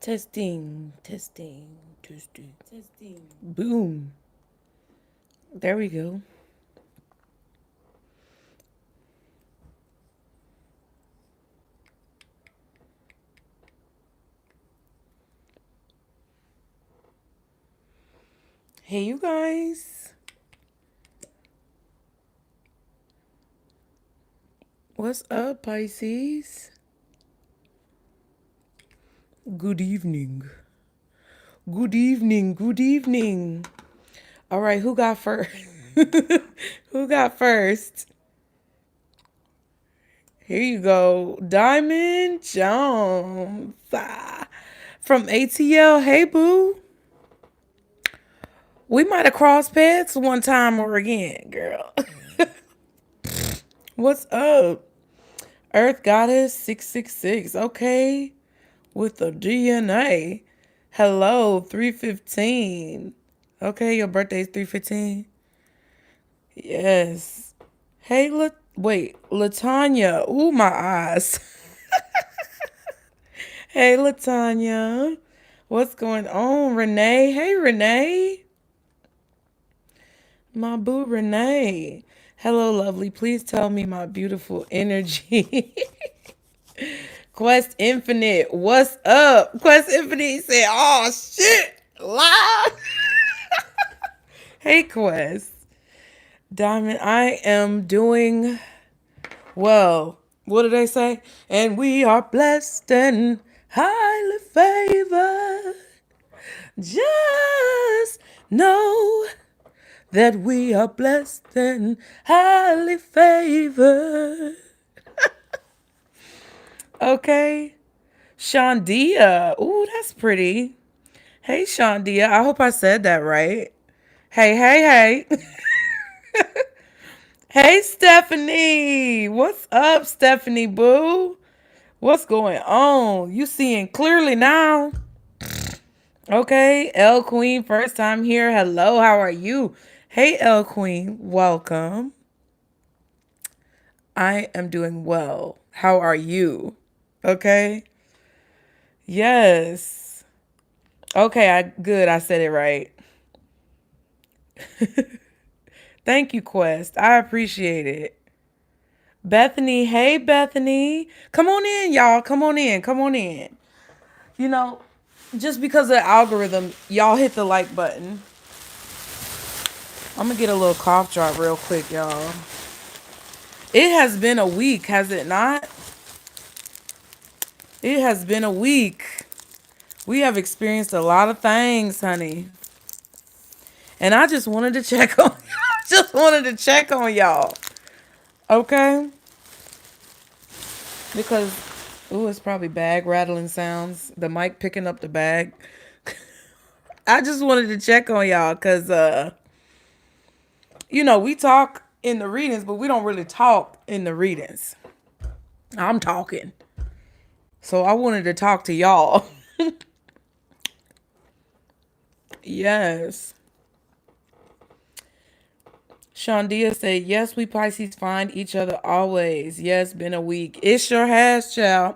Testing, testing, testing, testing. Boom. There we go. Hey, you guys. What's up, Pisces? Good evening. Good evening. Good evening. All right, who got first? Who got first? Here you go. Diamond Jones. From ATL. Hey, boo. We might have crossed paths one time or again, girl. What's up? Earth Goddess 666. Okay. With the DNA. Hello, 315. Okay, your birthday's 315. Yes. Hey, Latanya. Ooh, my eyes. Hey, Latanya. What's going on, Renee? Hey, Renee. My boo, Renee. Hello, lovely. Please tell me my beautiful energy. Quest Infinite. What's up? Quest Infinite said, oh, shit. Live. Hey, Quest. Diamond, I am doing well. What did they say? And we are blessed and highly favored. Just know that we are blessed and highly favored. Okay. Shondia. Ooh, that's pretty. Hey, Shondia. I hope I said that right. Hey, hey, hey. Hey, Stephanie. What's up, Stephanie Boo? What's going on? You seeing clearly now? Okay, L Queen, first time here. Hello, how are you? Hey, L Queen, welcome. I am doing well. How are you? Okay. Yes. Okay, good. I said it right. Thank you, Quest. I appreciate it. Bethany, hey Bethany. Come on in, y'all. Come on in. Come on in. You know, just because of the algorithm, y'all hit the like button. I'm gonna get a little cough drop real quick, y'all. It has been a week, has it not? It has been a week. We have experienced a lot of things, honey. And I just wanted to check on just wanted to check on y'all. Okay? Because it's probably bag rattling sounds. The mic picking up the bag. I just wanted to check on y'all because we talk in the readings, but we don't really talk in the readings. I'm talking. So I wanted to talk to y'all. Yes. Shondia said, yes, we Pisces find each other always. Yes, been a week. It sure has, child.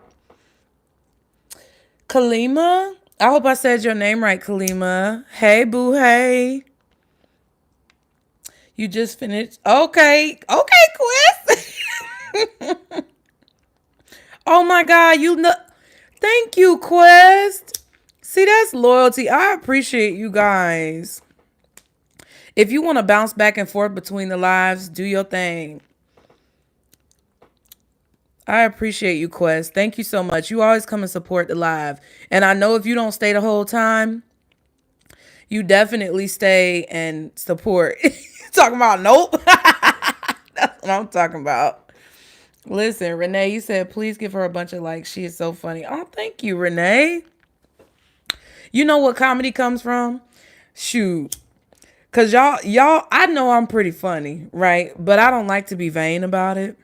Kalima, I hope I said your name right, Kalima. Hey, boo, hey. You just finished. Okay. Okay, Quest. Oh, my God. Thank you, Quest. See, that's loyalty. I appreciate you guys. If you want to bounce back and forth between the lives, do your thing. I appreciate you, Quest. Thank you so much. You always come and support the live. And I know if you don't stay the whole time, you definitely stay and support. Talking about nope. That's what I'm talking about. Listen, Renee, you said please give her a bunch of likes. She is so funny. Oh, thank you, Renee. You know what comedy comes from? Shoot. Cause y'all, I know I'm pretty funny, right? But I don't like to be vain about it.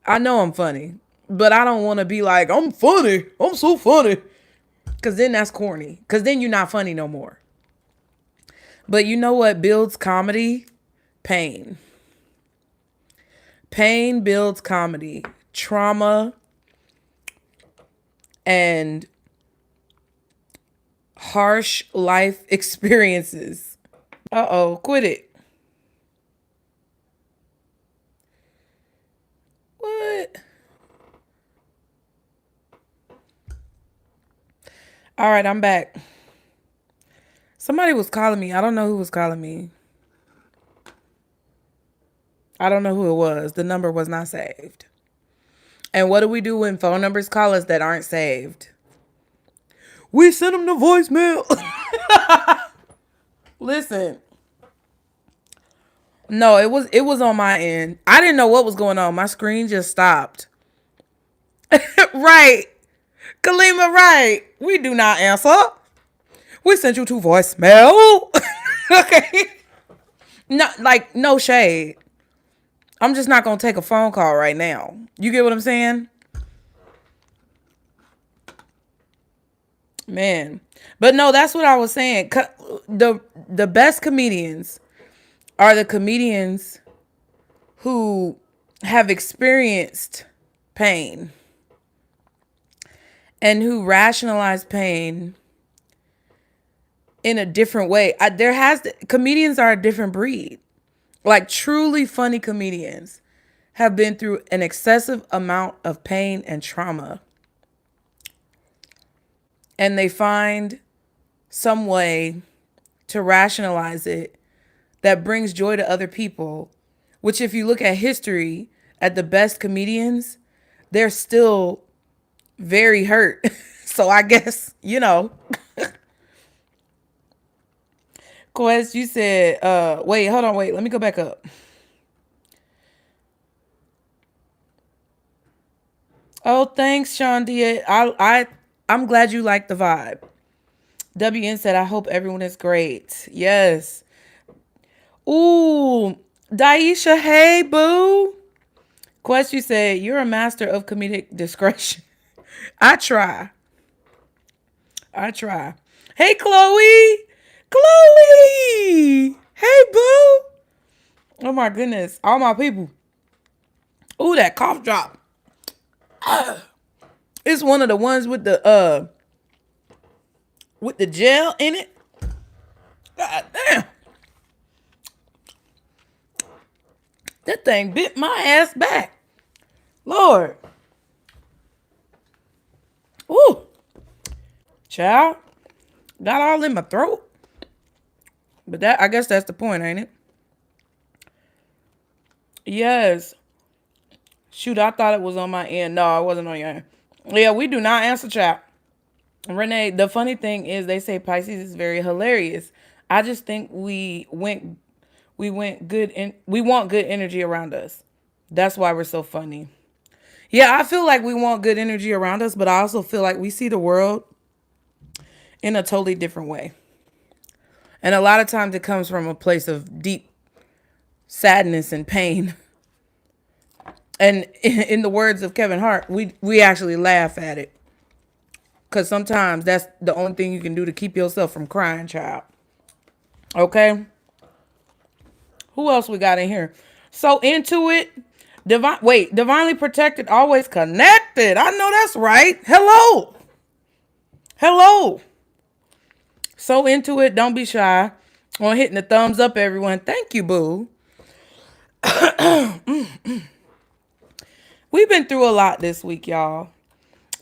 I know I'm funny, but I don't want to be like, I'm funny. I'm so funny. Cause then that's corny. Cause then you're not funny no more. But you know what builds comedy? Pain. Pain builds comedy. Trauma and harsh life experiences. Uh-oh, quit it. What? All right, I'm back. Somebody was calling me. I don't know who was calling me. I don't know who it was. The number was not saved. And what do we do when phone numbers call us that aren't saved? We send them the voicemail. Listen. No, it was on my end. I didn't know what was going on. My screen just stopped. Right. Kalima, right. We do not answer. We sent you to voicemail. Okay. No shade. I'm just not going to take a phone call right now. You get what I'm saying? Man. But no, that's what I was saying. The best comedians are the comedians who have experienced pain and who rationalize pain in a different way. Comedians are a different breed. Like truly funny comedians have been through an excessive amount of pain and trauma. And they find some way to rationalize it that brings joy to other people, which if you look at history, at the best comedians, they're still very hurt. So I guess, Quest, you said, wait, hold on, let me go back up. Oh, thanks, Sean D. I'm glad you like the vibe. WN said, I hope everyone is great. Yes. Ooh, Daisha, hey, boo. Quest, you said, you're a master of comedic discretion. I try. Hey, Chloe. Hey, boo. Oh, my goodness. All my people. Ooh, that cough drop. It's one of the ones with the gel in it. God damn. That thing bit my ass back. Lord. Ooh. Child. Got all in my throat. But I guess that's the point, ain't it? Yes. Shoot, I thought it was on my end. No, it wasn't on your end. Yeah, we do not answer chat. Renee, the funny thing is they say Pisces is very hilarious. I just think we want good energy around us. That's why we're so funny. Yeah, I feel like we want good energy around us, but I also feel like we see the world in a totally different way. And a lot of times it comes from a place of deep sadness and pain. And in the words of Kevin Hart, we actually laugh at it. Because sometimes that's the only thing you can do to keep yourself from crying, child. Okay? Who else we got in here? So into it. Divinely protected, always connected. I know that's right. Hello. So into it. Don't be shy. On hitting the thumbs up, everyone. Thank you, boo. We've been through a lot this week, y'all.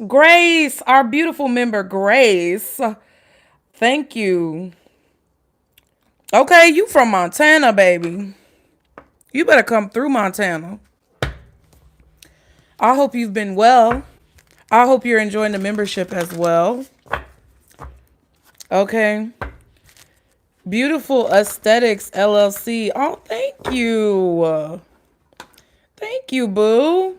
Grace, our beautiful member, Grace. Thank you. Okay, you from Montana, baby. You better come through Montana. I hope you've been well. I hope you're enjoying the membership as well. Okay. Beautiful Aesthetics LLC. Oh, thank you. Thank you, boo.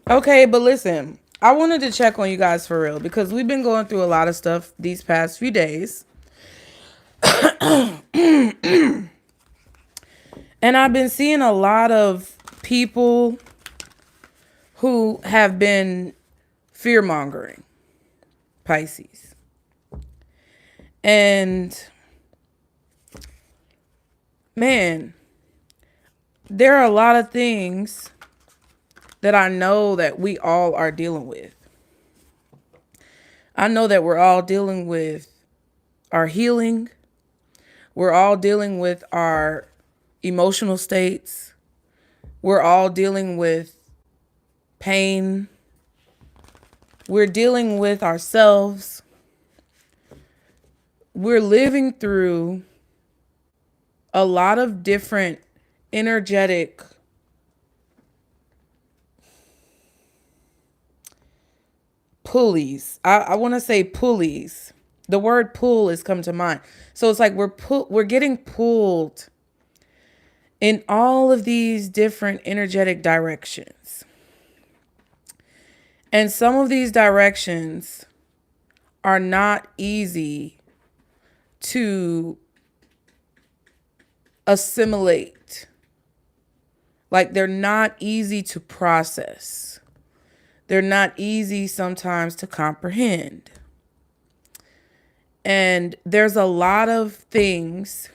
Okay, but listen, I wanted to check on you guys for real because we've been going through a lot of stuff these past few days. And I've been seeing a lot of people who have been fear-mongering Pisces. And man, there are a lot of things that I know that we all are dealing with. I know that we're all dealing with our healing. We're all dealing with our emotional states. We're all dealing with pain. We're dealing with ourselves. We're living through a lot of different energetic pulleys. I want to say pulleys. The word pull has come to mind. So it's like we're getting pulled in all of these different energetic directions. And some of these directions are not easy to assimilate. Like, they're not easy to process. They're not easy sometimes to comprehend. And there's a lot of things,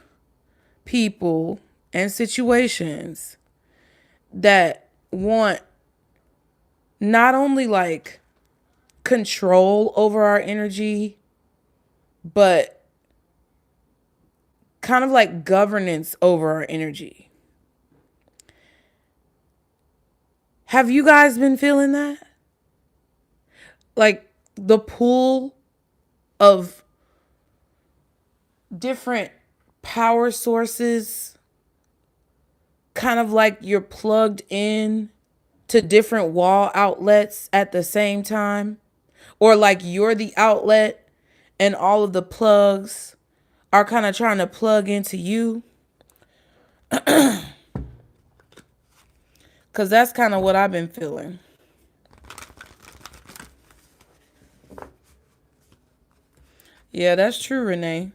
people, and situations that want not only like control over our energy, but kind of like governance over our energy. Have you guys been feeling that? Like the pull of different power sources, kind of like you're plugged in to different wall outlets at the same time, or like you're the outlet and all of the plugs are kind of trying to plug into you. Because that's kind of what I've been feeling. Yeah, that's true, Renee.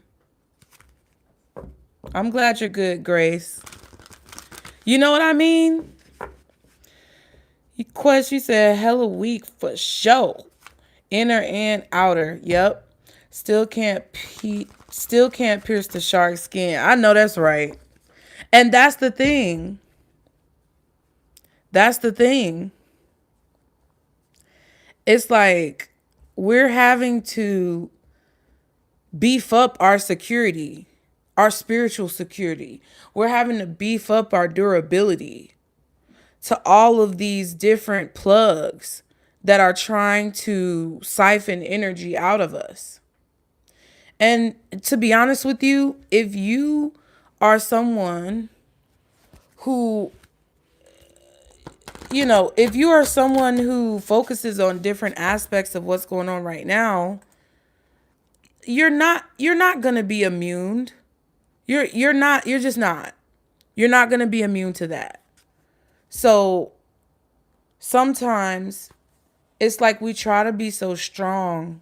I'm glad you're good, Grace. You know what I mean? She said, hella weak for sure. Inner and outer. Yep. Still can't pierce the shark's skin. I know that's right. And that's the thing. That's the thing. It's like we're having to beef up our security, our spiritual security. We're having to beef up our durability to all of these different plugs that are trying to siphon energy out of us. And to be honest with you, if you are someone who, if you are someone who focuses on different aspects of what's going on right now, you're not going to be immune. You're just not. You're not going to be immune to that. So sometimes it's like we try to be so strong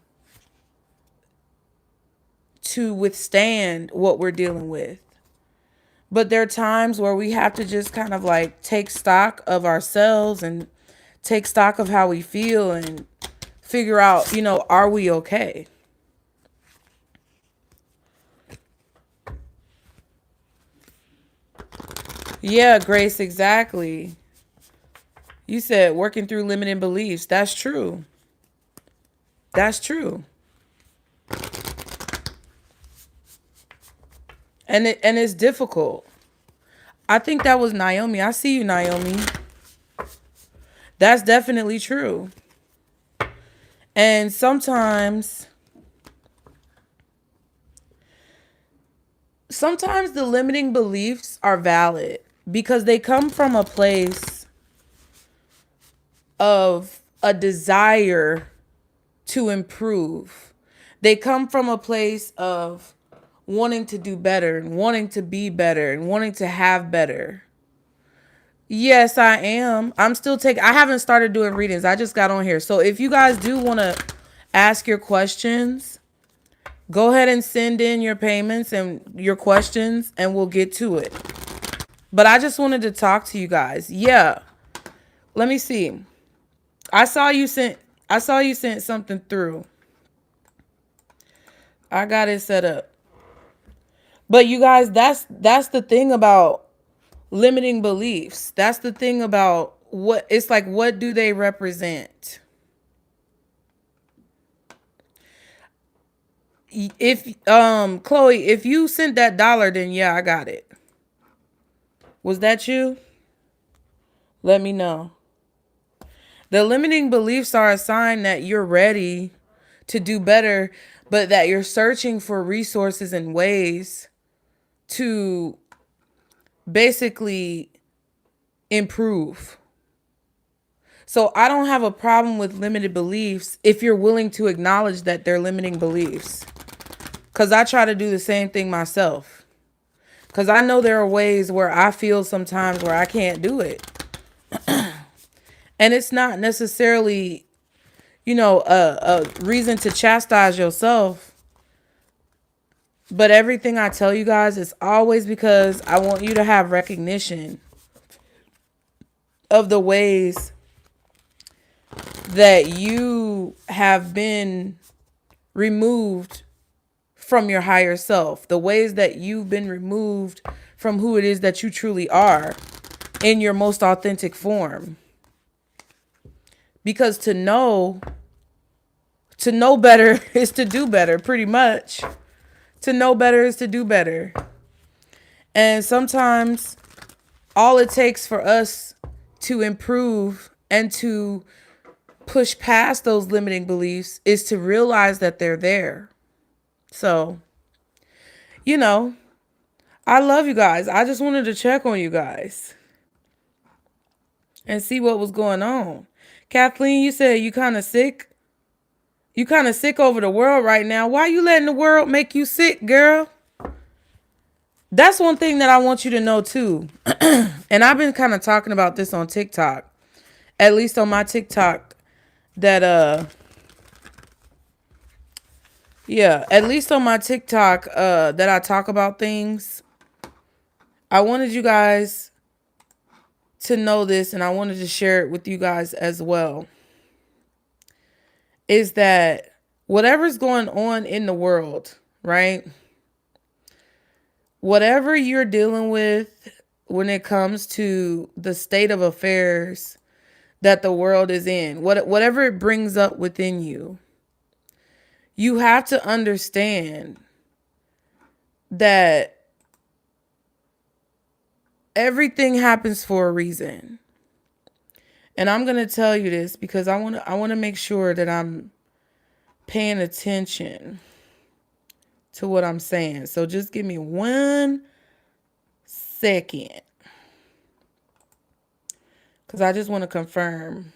to withstand what we're dealing with. But there are times where we have to just kind of like take stock of ourselves and take stock of how we feel and figure out, are we okay? Yeah, Grace, exactly. You said working through limiting beliefs. That's true. That's true. And it's difficult. I think that was Naomi. I see you, Naomi. That's definitely true. And sometimes the limiting beliefs are valid because they come from a place of a desire to improve. They come from a place of wanting to do better and wanting to be better and wanting to have better. Yes, I am. I haven't started doing readings. I just got on here. So if you guys do want to ask your questions, go ahead and send in your payments and your questions and we'll get to it. But I just wanted to talk to you guys. Yeah. Let me see. I saw you sent something through. I got it set up. But you guys, that's the thing about limiting beliefs. That's the thing about what do they represent? If Chloe, if you sent that dollar, then yeah, I got it. Was that you? Let me know. The limiting beliefs are a sign that you're ready to do better, but that you're searching for resources and ways to basically improve. So I don't have a problem with limited beliefs if you're willing to acknowledge that they're limiting beliefs. Because I try to do the same thing myself. Because I know there are ways where I feel sometimes where I can't do it. And it's not necessarily, a reason to chastise yourself. But everything I tell you guys is always because I want you to have recognition of the ways that you have been removed from your higher self, the ways that you've been removed from who it is that you truly are in your most authentic form. Because to know better is to do better, pretty much. To know better is to do better. And sometimes all it takes for us to improve and to push past those limiting beliefs is to realize that they're there. So, I love you guys. I just wanted to check on you guys and see what was going on. Kathleen, you said you kind of sick. You kind of sick over the world right now. Why you letting the world make you sick, girl? That's one thing that I want you to know too. And I've been kind of talking about this on TikTok. At least on my TikTok that at least on my TikTok that I talk about things. I wanted you guys to know this, and I wanted to share it with you guys as well. Is that whatever's going on in the world, right? Whatever you're dealing with when it comes to the state of affairs that the world is in, whatever it brings up within you, you have to understand that everything happens for a reason. And I'm going to tell you this because I want to make sure that I'm paying attention to what I'm saying. So just give me 1 second. Because I just want to confirm.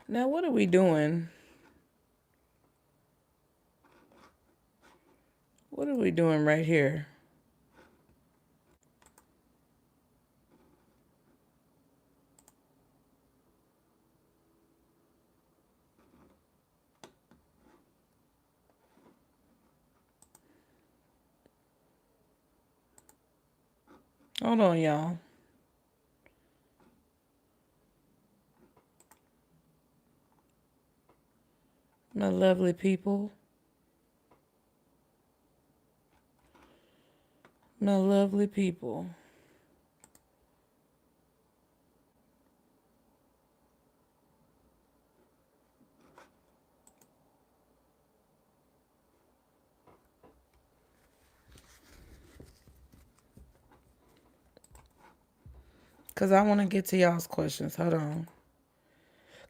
Now, what are we doing? What are we doing right here? Hold on, y'all. My lovely people. My lovely people. Because I want to get to y'all's questions. Hold on.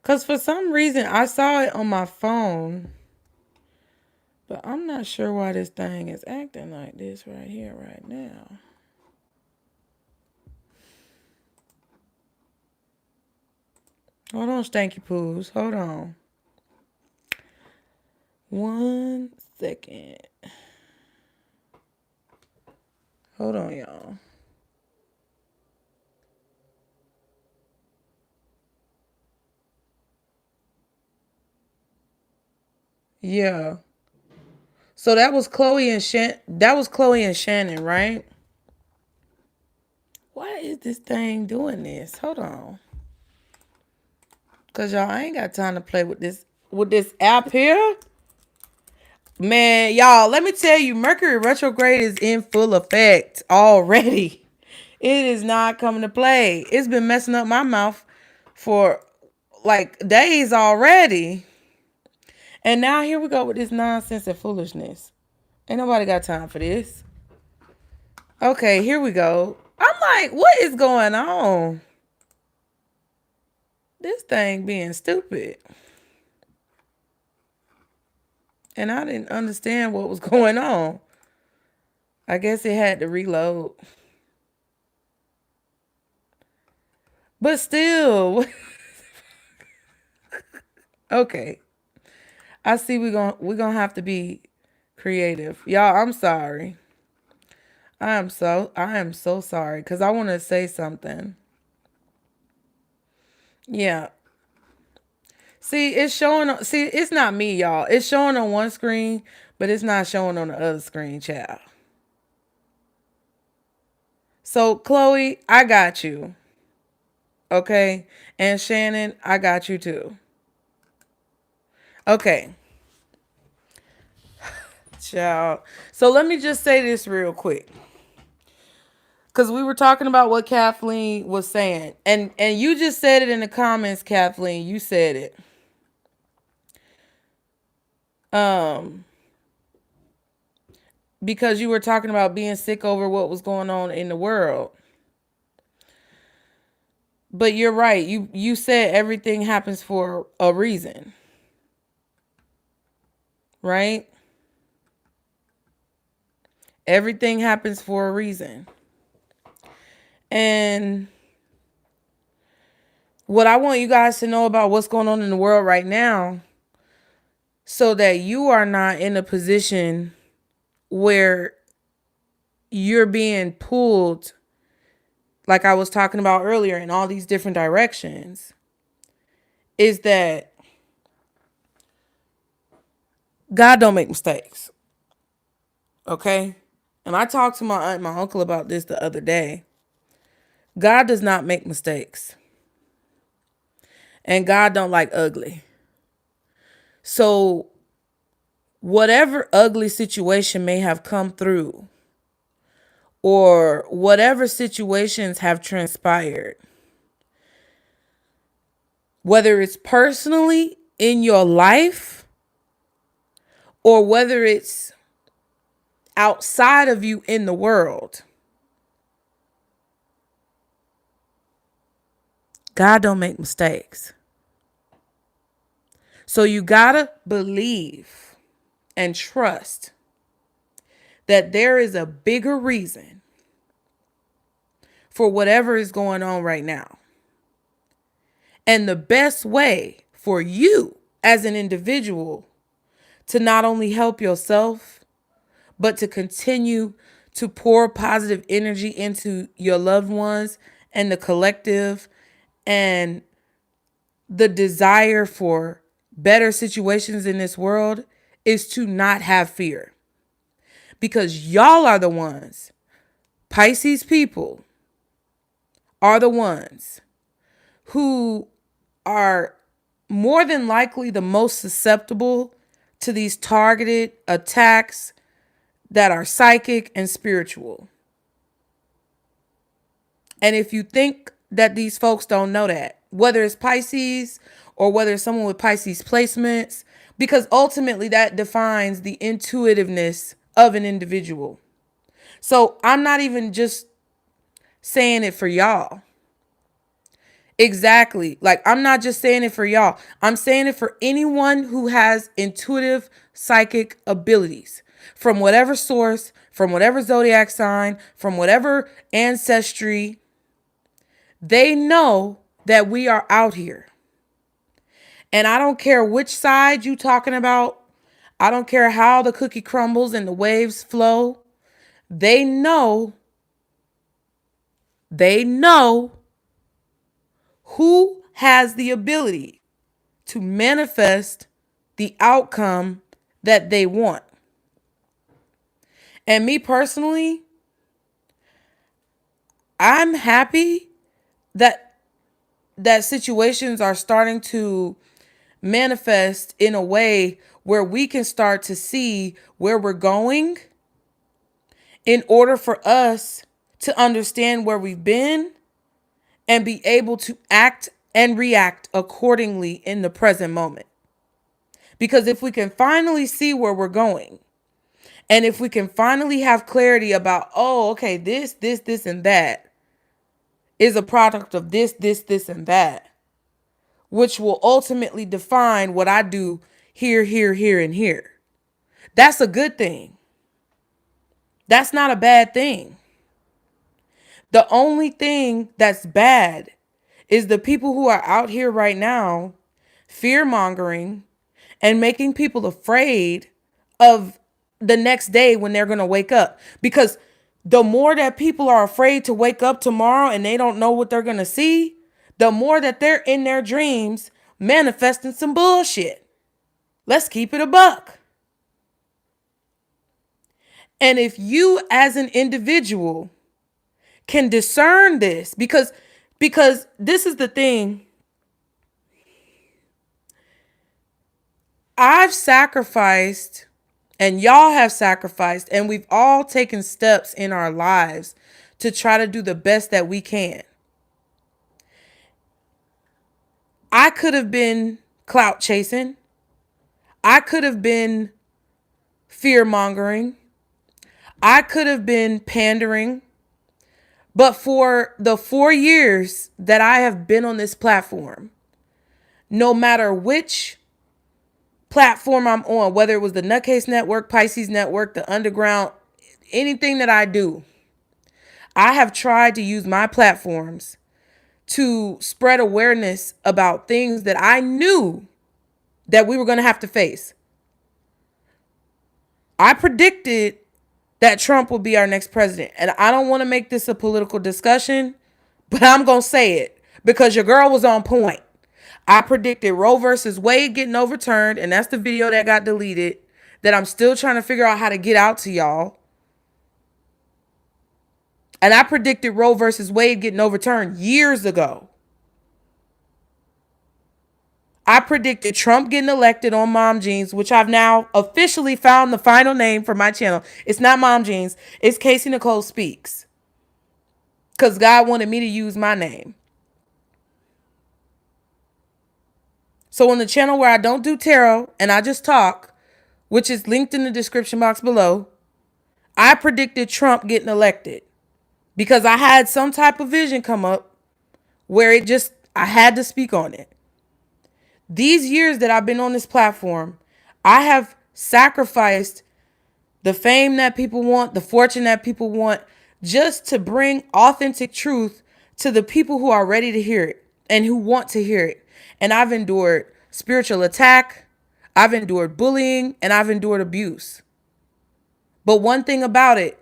Because for some reason, I saw it on my phone. But I'm not sure why this thing is acting like this right here, right now. Hold on, Stanky Poos. Hold on. 1 second. Hold on, y'all. Yeah. So that was Chloe and Shannon, right? Why is this thing doing this? Hold on. Cause y'all, I ain't got time to play with this app here. Man, y'all, let me tell you, Mercury retrograde is in full effect already. It is not coming to play. It's been messing up my mouth for like days already. And now here we go with this nonsense and foolishness. Ain't nobody got time for this. Okay, here we go. I'm like, what is going on? This thing being stupid. And I didn't understand what was going on. I guess it had to reload. But still. Okay. I see we're gonna have to be creative. Y'all, I'm sorry. I am so sorry because I want to say something. Yeah. See, it's showing. See, it's not me, y'all. It's showing on one screen, but it's not showing on the other screen, child. So, Chloe, I got you. Okay? And Shannon, I got you too. Okay. Child. So, let me just say this real quick. Because we were talking about what Kathleen was saying. And you just said it in the comments, Kathleen. You said it. Because you were talking about being sick over what was going on in the world. But you're right. You said everything happens for a reason. Right? Everything happens for a reason. And what I want you guys to know about what's going on in the world right now, so that you are not in a position where you're being pulled, like I was talking about earlier, in all these different directions, is that God don't make mistakes. Okay? And I talked to my aunt and my uncle about this the other day. God does not make mistakes. And God don't like ugly. So whatever ugly situation may have come through, or whatever situations have transpired, whether it's personally in your life or whether it's outside of you in the world, God don't make mistakes. So you gotta believe and trust that there is a bigger reason for whatever is going on right now. And the best way for you as an individual to not only help yourself, but to continue to pour positive energy into your loved ones and the collective, and the desire for better situations in this world, is to not have fear. Because y'all are the ones, Pisces people are the ones who are more than likely the most susceptible to these targeted attacks that are psychic and spiritual. And if you think that these folks don't know that, whether it's Pisces or whether it's someone with Pisces placements, because ultimately that defines the intuitiveness of an individual. So I'm not even just saying it for y'all. Exactly. Like, I'm not just saying it for y'all. I'm saying it for anyone who has intuitive psychic abilities from whatever source, from whatever zodiac sign, from whatever ancestry. They know that we are out here. And I don't care which side you talking about. I don't care how the cookie crumbles and the waves flow. They know who has the ability to manifest the outcome that they want. And me personally, I'm happy that situations are starting to manifest in a way where we can start to see where we're going in order for us to understand where we've been and be able to act and react accordingly in the present moment. Because if we can finally see where we're going, and if we can finally have clarity about, oh, okay, this, and that is a product of this, and that, which will ultimately define what I do here, and here. That's a good thing. That's not a bad thing. The only thing that's bad is the people who are out here right now fear mongering and making people afraid of the next day when they're going to wake up. Because the more that people are afraid to wake up tomorrow and they don't know what they're going to see, the more that they're in their dreams manifesting some bullshit. Let's keep it a buck. And if you as an individual can discern this, because this is the thing. I've sacrificed and y'all have sacrificed, and we've all taken steps in our lives to try to do the best that we can. I could have been clout chasing. I could have been fear mongering. I could have been pandering. But for the 4 years that I have been on this platform, no matter which platform I'm on, whether it was the Nutcase Network, Pisces Network, the Underground, anything that I do, I have tried to use my platforms to spread awareness about things that I knew that we were going to have to face. I predicted that Trump will be our next president. And I don't want to make this a political discussion, but I'm going to say it because your girl was on point. I predicted Roe versus Wade getting overturned, and that's the video that got deleted that I'm still trying to figure out how to get out to y'all. And I predicted Roe versus Wade getting overturned years ago. I predicted Trump getting elected on Mom Jeans, which I've now officially found the final name for my channel. It's not Mom Jeans. It's Casey Nicole Speaks. Because God wanted me to use my name. So on the channel where I don't do tarot and I just talk, which is linked in the description box below, I predicted Trump getting elected because I had some type of vision come up where I had to speak on it. These years that I've been on this platform, I have sacrificed the fame that people want, the fortune that people want, just to bring authentic truth to the people who are ready to hear it and who want to hear it. And I've endured spiritual attack, I've endured bullying, and I've endured abuse. But one thing about it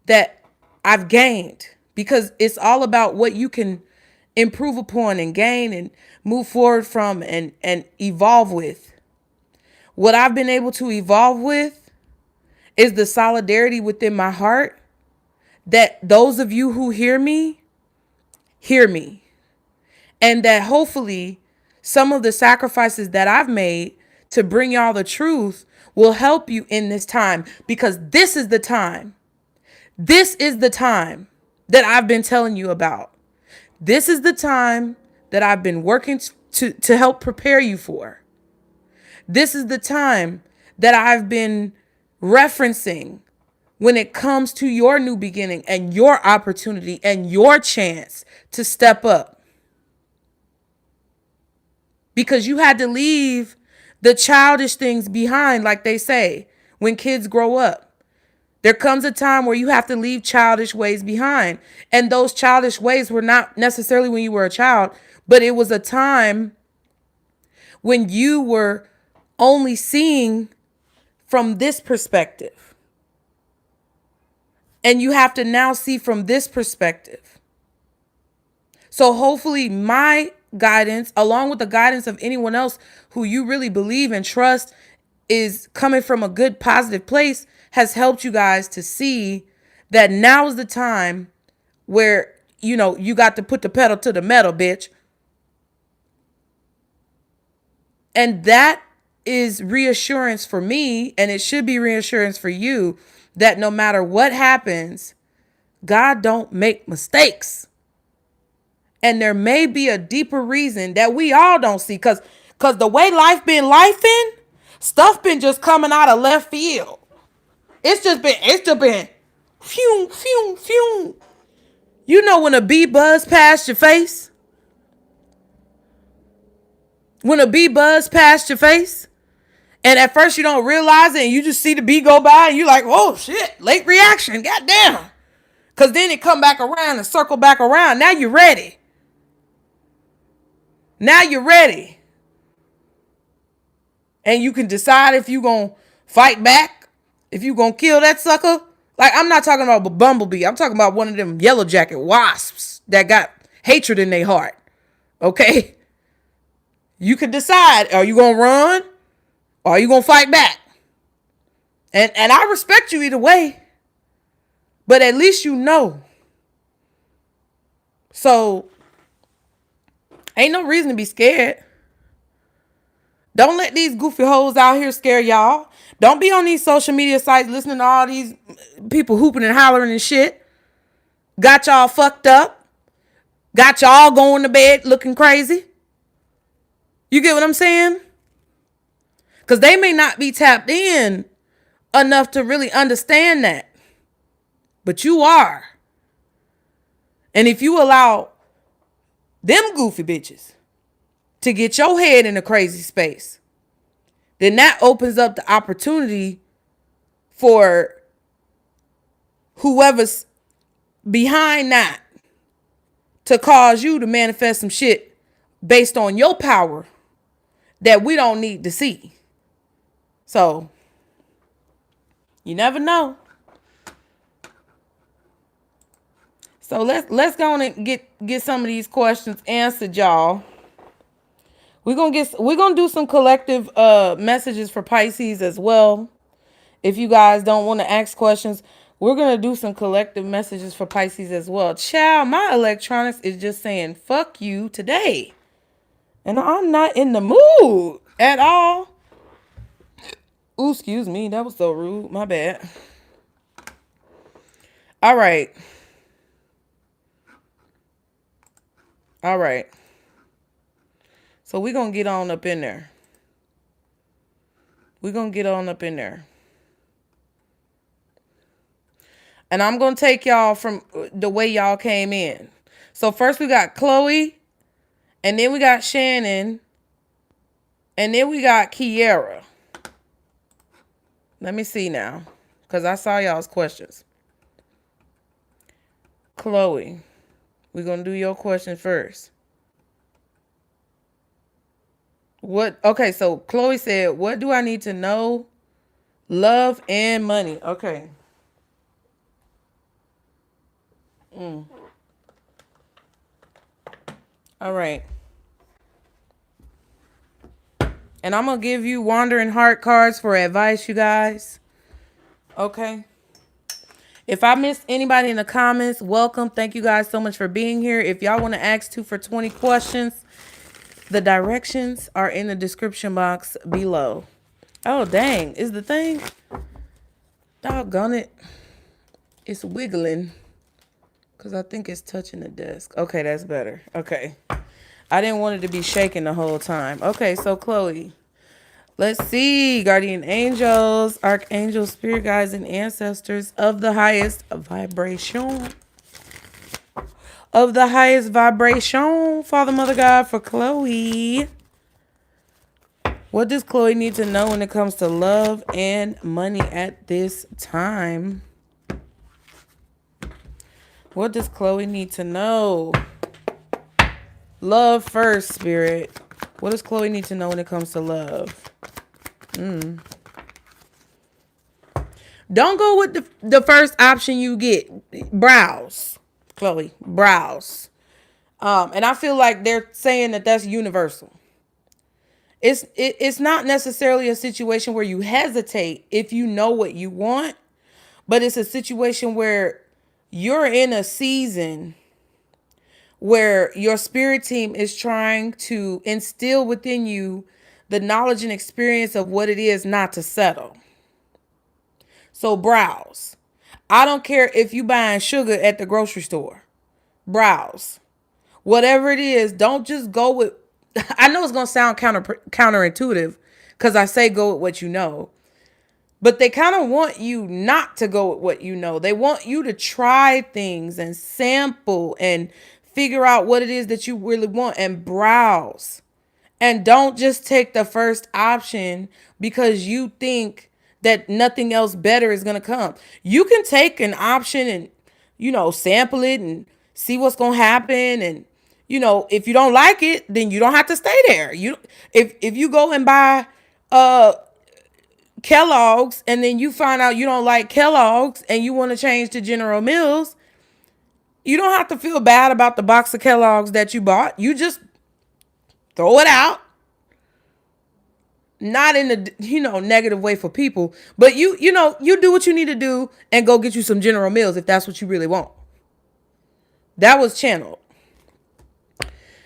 that I've gained, because it's all about what you can improve upon and gain and move forward from and evolve with. What I've been able to evolve with is the solidarity within my heart that those of you who hear me. And that hopefully some of the sacrifices that I've made to bring y'all the truth will help you in this time, because this is the time. This is the time that I've been telling you about. This is the time that I've been working to help prepare you for. This is the time that I've been referencing when it comes to your new beginning and your opportunity and your chance to step up. Because you had to leave the childish things behind, like they say, when kids grow up. There comes a time where you have to leave childish ways behind. And those childish ways were not necessarily when you were a child, but it was a time when you were only seeing from this perspective. And you have to now see from this perspective. So hopefully my guidance, along with the guidance of anyone else who you really believe and trust is coming from a good, positive place, has helped you guys to see that now is the time where, you got to put the pedal to the metal, bitch. And that is reassurance for me, and it should be reassurance for you, that no matter what happens, God don't make mistakes. And there may be a deeper reason that we all don't see. Cause the way life been lifing, stuff been just coming out of left field. It's just been phew, phew, phew. You know when a bee buzz past your face? When a bee buzz past your face? And at first you don't realize it and you just see the bee go by and you're like, oh shit, late reaction, goddamn. Cause then it come back around and circle back around. Now you're ready. Now you're ready. And you can decide if you gonna fight back, if you gonna kill that sucker. Like, I'm not talking about a bumblebee. I'm talking about one of them yellow jacket wasps that got hatred in their heart. Okay? You can decide, are you gonna run or are you gonna fight back? And I respect you either way. But at least you know. So, ain't no reason to be scared. Don't let these goofy hoes out here scare y'all. Don't be on these social media sites listening to all these people hooping and hollering and shit. Got y'all fucked up. Got y'all going to bed looking crazy. You get what I'm saying? Because they may not be tapped in enough to really understand that. But you are. And if you allow them goofy bitches to get your head in a crazy space, then that opens up the opportunity for whoever's behind that to cause you to manifest some shit based on your power that we don't need to see. So, you never know. So let's go on and get some of these questions answered, y'all. We're gonna do some collective messages for Pisces as well. If you guys don't want to ask questions, we're gonna do some collective messages for Pisces as well. Child, my electronics is just saying fuck you today. And I'm not in the mood at all. Ooh, excuse me, that was so rude. My bad. All right. So we're going to get on up in there. And I'm going to take y'all from the way y'all came in. So first we got Chloe. And then we got Shannon. And then we got Kiera. Let me see now. Because I saw y'all's questions. Chloe. We're going to do your question first. Okay, so Chloe said, what do I need to know? Love and money. Okay. All right. And I'm going to give you Wandering Heart cards for advice, you guys. Okay. If I missed anybody in the comments, welcome. Thank you guys so much for being here. If y'all want to ask 2 for 20 questions, the directions are in the description box below. Oh, dang. Is the thing? Doggone it. It's wiggling. Because I think it's touching the desk. Okay, that's better. Okay. I didn't want it to be shaking the whole time. Okay, so Chloe. Let's see. Guardian angels, archangels, spirit guides, and ancestors of the highest vibration. Father, Mother, God, for Chloe. What does Chloe need to know when it comes to love and money at this time? What does Chloe need to know? Love first, Spirit. What does Chloe need to know when it comes to love? Don't go with the first option you get. Browse, Chloe. Browse. And I feel like they're saying that that's universal. It's not necessarily a situation where you hesitate if you know what you want, but it's a situation where you're in a season where your spirit team is trying to instill within you the knowledge and experience of what it is not to settle. So browse. I don't care if you buying sugar at the grocery store. Browse. Whatever it is, don't just go with, I know it's going to sound counterintuitive because I say go with what you know. But they kind of want you not to go with what you know. They want you to try things and sample and figure out what it is that you really want and browse. And don't just take the first option because you think that nothing else better is going to come. You can take an option and, sample it and see what's going to happen. And, if you don't like it, then you don't have to stay there. If you go and buy Kellogg's and then you find out you don't like Kellogg's and you want to change to General Mills, you don't have to feel bad about the box of Kellogg's that you bought. You just throw it out. Not in a negative way for people, but you do what you need to do and go get you some General Mills if that's what you really want. That was channeled.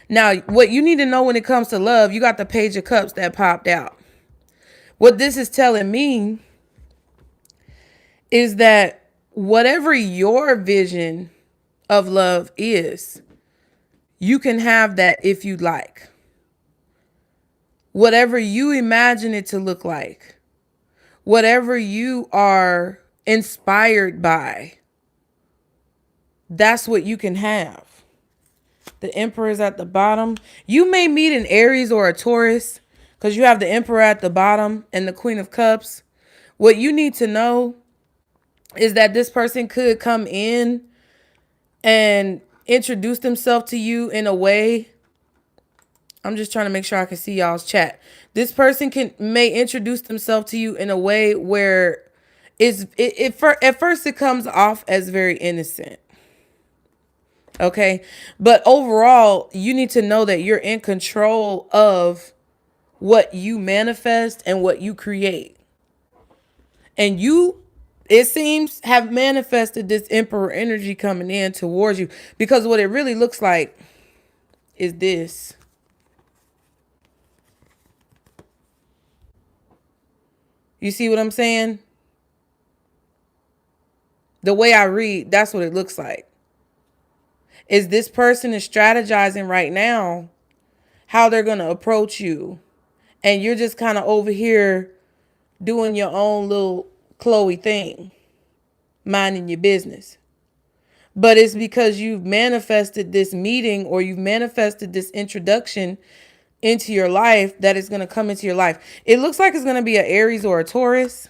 Now, what you need to know when it comes to love, you got the Page of Cups that popped out. What this is telling me is that whatever your vision of love is, you can have that if you'd like. Whatever you imagine it to look like, whatever you are inspired by, that's what you can have. The Emperor is at the bottom. You may meet an Aries or a Taurus because you have the Emperor at the bottom and the Queen of Cups. What you need to know is that this person could come in and introduce themselves to you in a way. I'm just trying to make sure I can see y'all's chat. This person may introduce themselves to you in a way where at first it comes off as very innocent. Okay. But overall, you need to know that you're in control of what you manifest and what you create. And you, it seems, have manifested this Emperor energy coming in towards you, because what it really looks like is this. You see what I'm saying? The way I read, that's what it looks like. Is this person is strategizing right now how they're going to approach you. And you're just kind of over here doing your own little Chloe thing, minding your business. But it's because you've manifested this meeting or you've manifested this introduction into your life that is going to come into your life. It looks like it's going to be an Aries or a Taurus.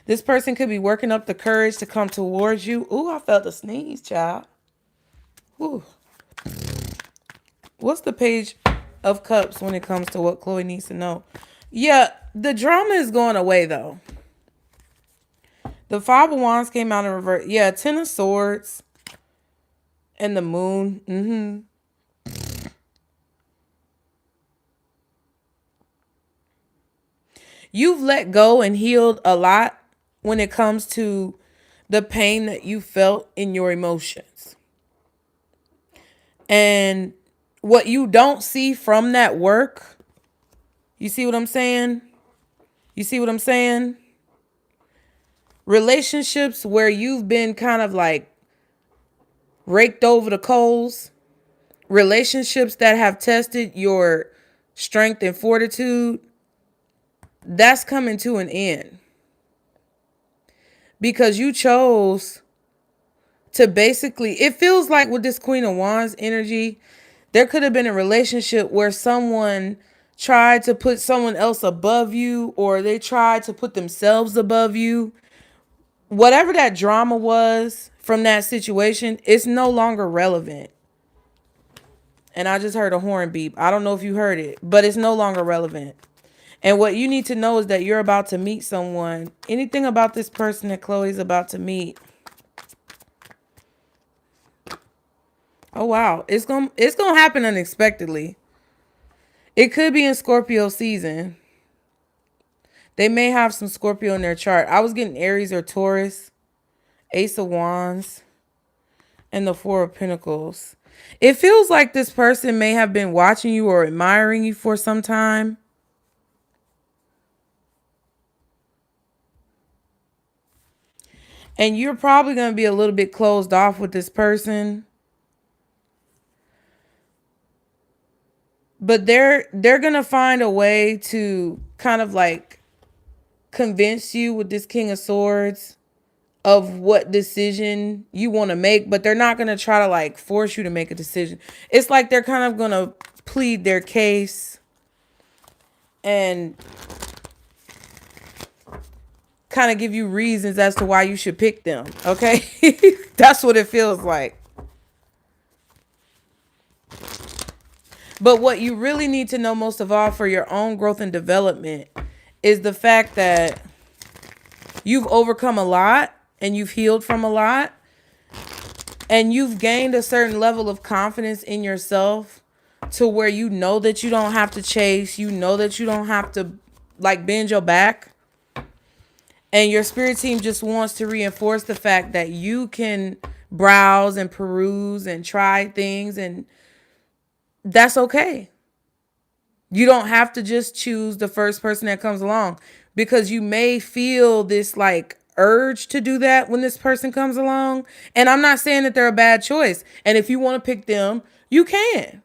This person could be working up the courage to come towards you. Ooh, I felt a sneeze, child. Ooh. What's the Page of Cups when it comes to what Chloe needs to know? Yeah, the drama is going away, though. The Five of Wands came out in reverse. Yeah, Ten of Swords and the Moon. You've let go and healed a lot when it comes to the pain that you felt in your emotions. And what you don't see from that work, you see what I'm saying? You see what I'm saying? Relationships where you've been kind of like raked over the coals. Relationships that have tested your strength and fortitude. That's coming to an end. Because you chose to basically, it feels like with this Queen of Wands energy, there could have been a relationship where someone tried to put someone else above you, or they tried to put themselves above you. Whatever that drama was from that situation, it's no longer relevant. And I just heard a horn beep. I don't know if you heard it, but it's no longer relevant. And what you need to know is that you're about to meet someone. Anything about this person that Chloe's about to meet. Oh, wow. It's gonna happen unexpectedly. It could be in Scorpio season. They may have some Scorpio in their chart. I was getting Aries or Taurus, Ace of Wands, and the Four of Pentacles. It feels like this person may have been watching you or admiring you for some time. And you're probably going to be a little bit closed off with this person. But they're going to find a way to kind of like convince you with this King of Swords of what decision you want to make, but they're not going to try to like force you to make a decision. It's like they're kind of going to plead their case and kind of give you reasons as to why you should pick them. Okay. That's what it feels like. But what you really need to know most of all for your own growth and development is the fact that you've overcome a lot and you've healed from a lot and you've gained a certain level of confidence in yourself to where you know that you don't have to chase, you know that you don't have to like bend your back. And your spirit team just wants to reinforce the fact that you can browse and peruse and try things, and that's okay. You don't have to just choose the first person that comes along, because you may feel this like urge to do that when this person comes along. And I'm not saying that they're a bad choice. And if you want to pick them, you can.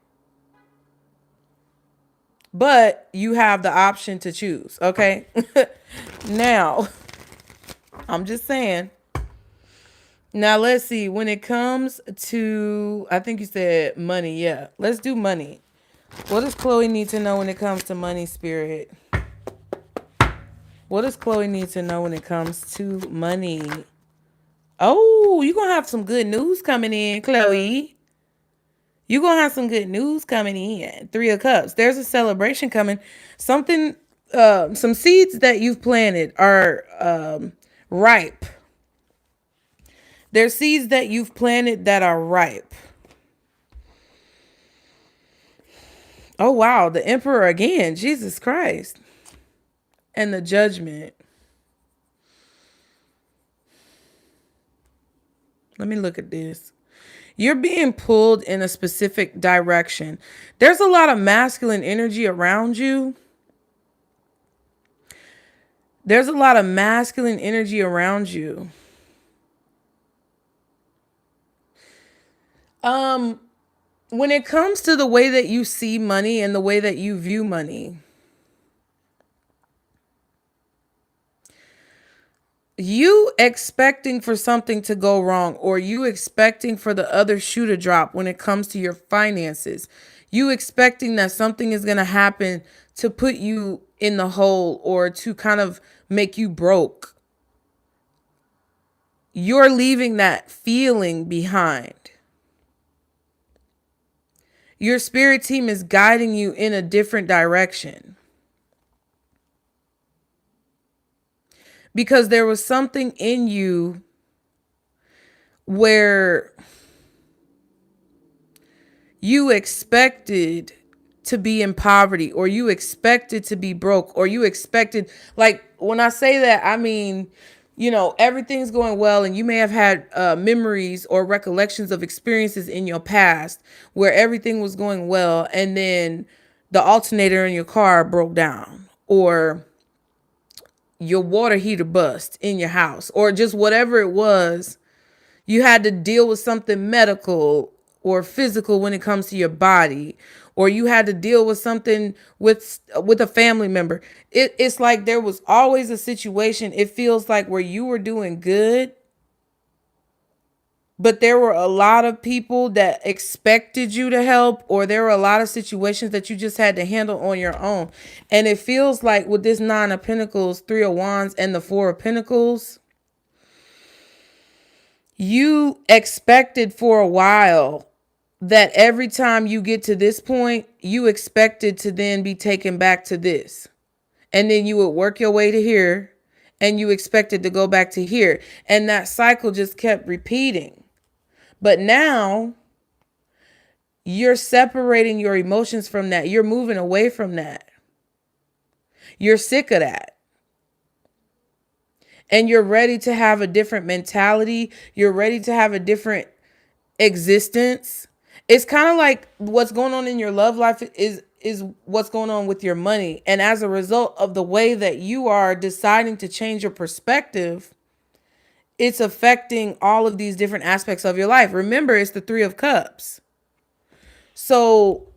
But you have the option to choose, okay? Now, I'm just saying. Now, let's see. When it comes to, I think you said money. Yeah, let's do money. What does Chloe need to know when it comes to money, Spirit? What does Chloe need to know when it comes to money? Oh, you're going to have some good news coming in, Chloe. You're going to have some good news coming in. 3 of Cups. There's a celebration coming. Something, some seeds that you've planted are ripe. There's seeds that you've planted that are ripe. Oh, wow. The Emperor again. Jesus Christ. And the Judgment. Let me look at this. You're being pulled in a specific direction. There's a lot of masculine energy around you. There's a lot of masculine energy around you. When it comes to the way that you see money and the way that you view money, you expecting for something to go wrong, or you expecting for the other shoe to drop when it comes to your finances, you expecting that something is going to happen to put you in the hole or to kind of make you broke. You're leaving that feeling behind. Your spirit team is guiding you in a different direction. Because there was something in you where you expected to be in poverty, or you expected to be broke, or you expected, like when I say that, I mean, you know, everything's going well and you may have had memories or recollections of experiences in your past where everything was going well and then the alternator in your car broke down, or your water heater bust in your house, or just whatever it was. You had to deal with something medical or physical when it comes to your body, or you had to deal with something with a family member. It's like there was always a situation, it feels like, where you were doing good, but there were a lot of people that expected you to help, or there were a lot of situations that you just had to handle on your own. And it feels like with this 9 of Pentacles, 3 of Wands, and the 4 of Pentacles, you expected for a while that every time you get to this point, you expected to then be taken back to this. And then you would work your way to here, and you expected to go back to here. And that cycle just kept repeating. But now you're separating your emotions from that. You're moving away from that. You're sick of that. And you're ready to have a different mentality. You're ready to have a different existence. It's kind of like what's going on in your love life is what's going on with your money. And as a result of the way that you are deciding to change your perspective, it's affecting all of these different aspects of your life. Remember, it's the Three of Cups. So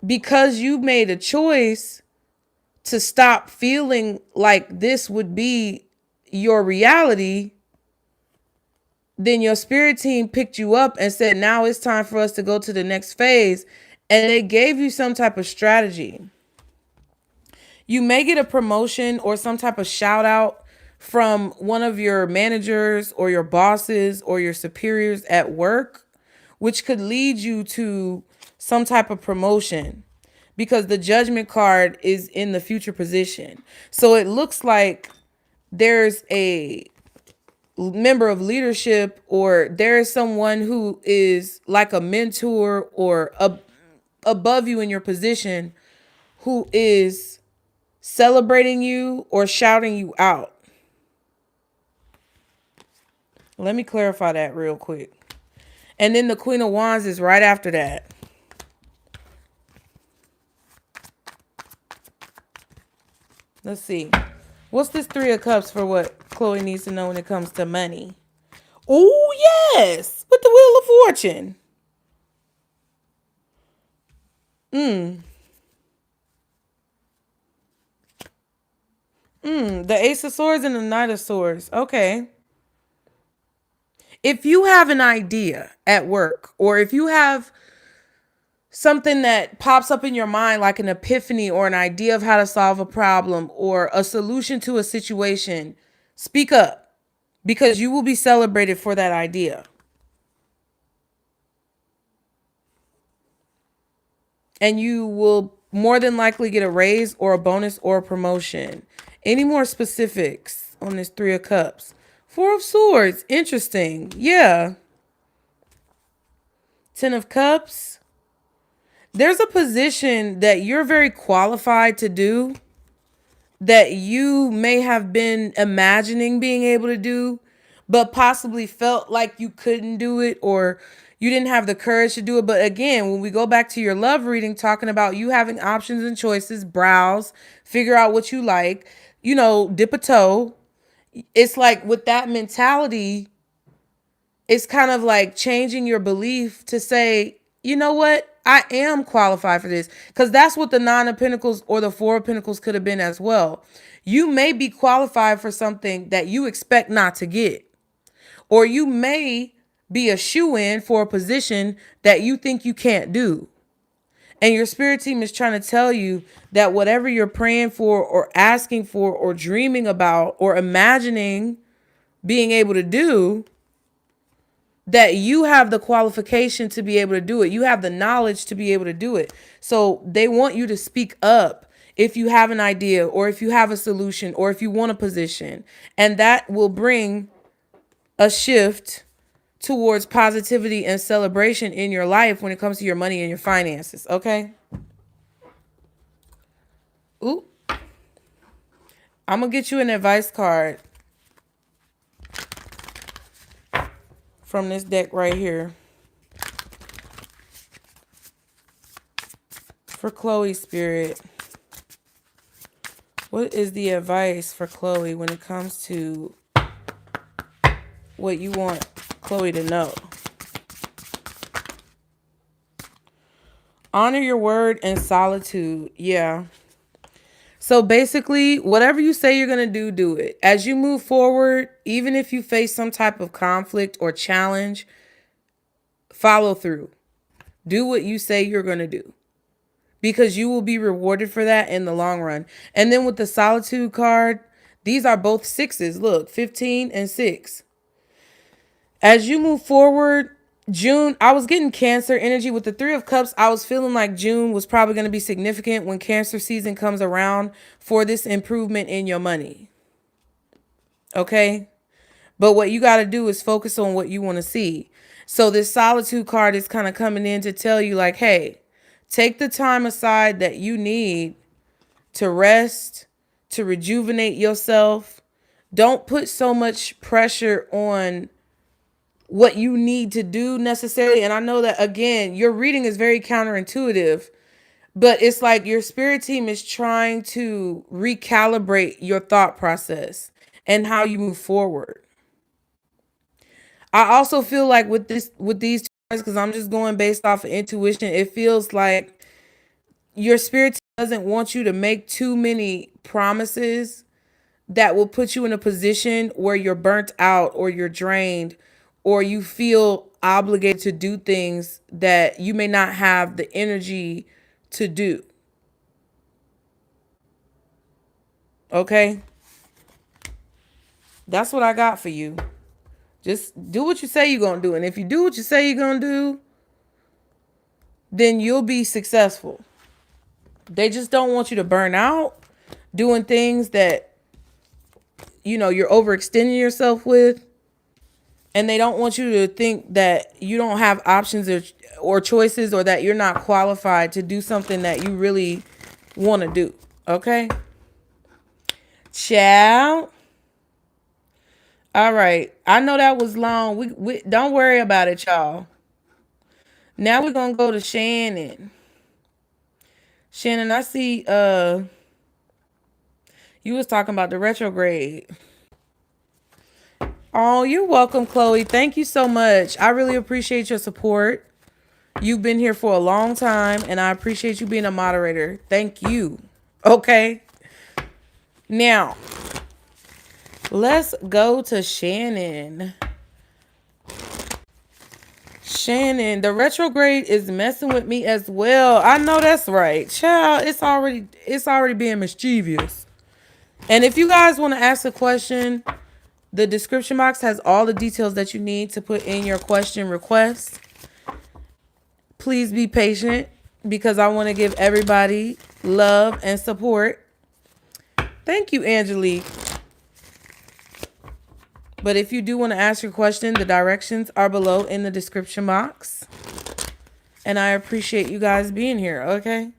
because you made a choice to stop feeling like this would be your reality, then your spirit team picked you up and said, now it's time for us to go to the next phase. And they gave you some type of strategy. You may get a promotion or some type of shout out from one of your managers or your bosses or your superiors at work, which could lead you to some type of promotion because the Judgment card is in the future position. So it looks like there's a member of leadership, or there is someone who is like a mentor or above you in your position who is celebrating you or shouting you out. Let me clarify that real quick. And then the Queen of Wands is right after that. Let's see. What's this Three of Cups for what Chloe needs to know when it comes to money? Oh, yes. With the Wheel of Fortune. The Ace of Swords and the Knight of Swords. Okay. If you have an idea at work, or if you have something that pops up in your mind like an epiphany or an idea of how to solve a problem or a solution to a situation, speak up, because you will be celebrated for that idea. And you will more than likely get a raise or a bonus or a promotion. Any more specifics on this Three of Cups? Four of Swords. Interesting. Yeah. Ten of Cups. There's a position that you're very qualified to do that you may have been imagining being able to do, but possibly felt like you couldn't do it or you didn't have the courage to do it. But again, when we go back to your love reading, talking about you having options and choices, browse, figure out what you like, dip a toe. It's like with that mentality, it's kind of like changing your belief to say, you know what? I am qualified for this, because that's what the Nine of Pentacles or the Four of Pentacles could have been as well. You may be qualified for something that you expect not to get, or you may be a shoo-in for a position that you think you can't do. And your spirit team is trying to tell you that whatever you're praying for or asking for or dreaming about or imagining being able to do, that you have the qualification to be able to do it. You have the knowledge to be able to do it. So they want you to speak up if you have an idea or if you have a solution or if you want a position. And that will bring a shift towards positivity and celebration in your life when it comes to your money and your finances. Okay? Ooh. I'm going to get you an advice card from this deck right here for Chloe spirit. What is the advice for Chloe when it comes to what you want Chloe to know? Honor your word and solitude. Yeah. So basically, whatever you say you're going to do it. As you move forward, even if you face some type of conflict or challenge, follow through. Do what you say you're going to do, because you will be rewarded for that in the long run. And then with the solitude card, these are both sixes. Look, 15 and 6. As you move forward, June, I was getting Cancer energy with the Three of Cups. I was feeling like June was probably going to be significant when Cancer season comes around for this improvement in your money. Okay? But what you got to do is focus on what you want to see. So this solitude card is kind of coming in to tell you like, hey, take the time aside that you need to rest, to rejuvenate yourself. Don't put so much pressure on what you need to do necessarily. And I know that, again, your reading is very counterintuitive, but it's like your spirit team is trying to recalibrate your thought process and how you move forward. I also feel like with these cards, because I'm just going based off of intuition, it feels like your spirit doesn't want you to make too many promises that will put you in a position where you're burnt out or you're drained or you feel obligated to do things that you may not have the energy to do. Okay? That's what I got for you. Just do what you say you're going to do. And if you do what you say you're going to do, then you'll be successful. They just don't want you to burn out doing things that, you're overextending yourself with. And they don't want you to think that you don't have options or choices, or that you're not qualified to do something that you really want to do. Okay? Ciao. All right. I know that was long. We don't worry about it, y'all. Now we're going to go to Shannon. Shannon, I see you was talking about the retrograde. Oh, you're welcome, Chloe. Thank you so much. I really appreciate your support. You've been here for a long time, and I appreciate you being a moderator. Thank you. Okay. Now, let's go to Shannon. Shannon, the retrograde is messing with me as well. I know that's right. Child, it's already being mischievous. And if you guys want to ask a question, the description box has all the details that you need to put in your question request. Please be patient because I want to give everybody love and support. Thank you, Angelique. But if you do want to ask your question, the directions are below in the description box. And I appreciate you guys being here, okay?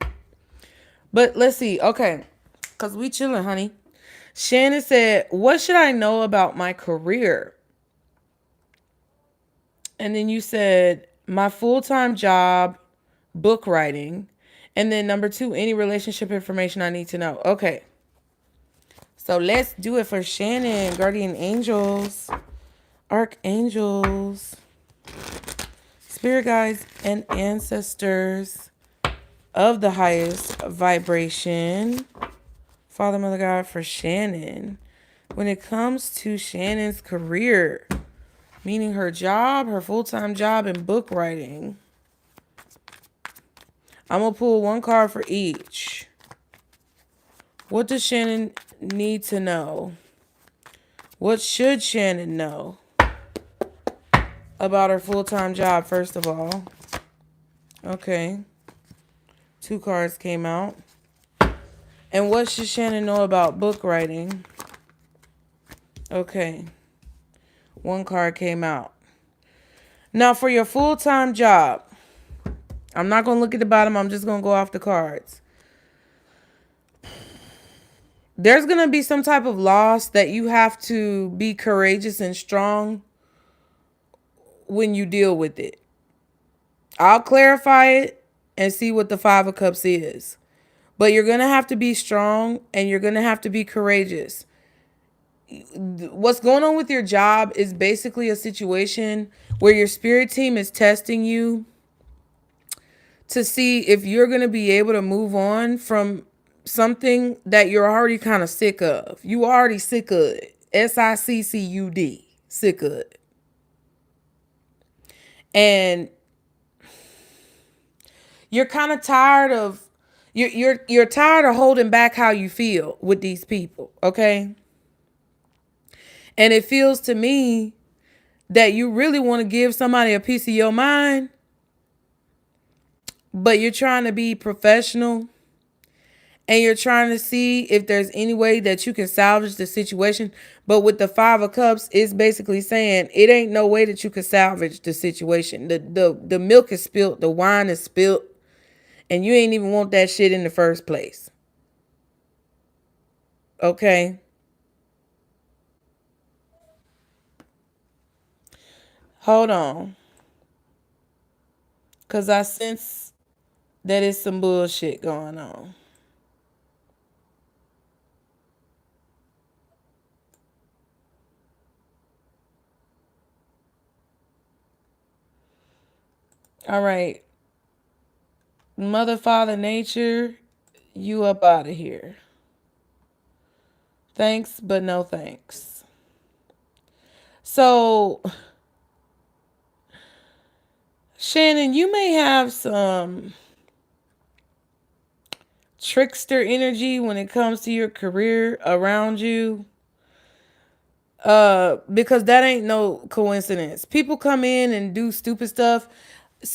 But let's see. Okay. Because we chilling, honey. Shannon said, what should I know about my career? And then you said, my full-time job, book writing. And then number 2, any relationship information I need to know. Okay. So let's do it for Shannon. Guardian angels, archangels, spirit guides, and ancestors of the highest vibration. Father, Mother, God, for Shannon. When it comes to Shannon's career, meaning her job, her full-time job in book writing. I'm going to pull one card for each. What does Shannon need to know? What should Shannon know about her full-time job, first of all? Okay. 2 cards came out. And what should Shannon know about book writing? Okay. 1 card came out. Now, for your full-time job, I'm not going to look at the bottom. I'm just going to go off the cards. There's going to be some type of loss that you have to be courageous and strong when you deal with it. I'll clarify it and see what the 5 of Cups is. But you're going to have to be strong and you're going to have to be courageous. What's going on with your job is basically a situation where your spirit team is testing you to see if you're going to be able to move on from something that you're already kind of sick of. You already sick of it. SICCUD. Sick of it. And you're kind of tired of you're tired of holding back how you feel with these people, okay? And it feels to me that you really want to give somebody a piece of your mind, but you're trying to be professional and you're trying to see if there's any way that you can salvage the situation. But with the 5 of Cups, it's basically saying it ain't no way that you can salvage the situation. The milk is spilt, the wine is spilt, and you ain't even want that shit in the first place. Okay? Hold on. Because I sense that it's some bullshit going on. All right. Mother, Father, Nature, you up out of here. Thanks, but no thanks. So, Shannon, you may have some trickster energy when it comes to your career around you. Because that ain't no coincidence. People come in and do stupid stuff.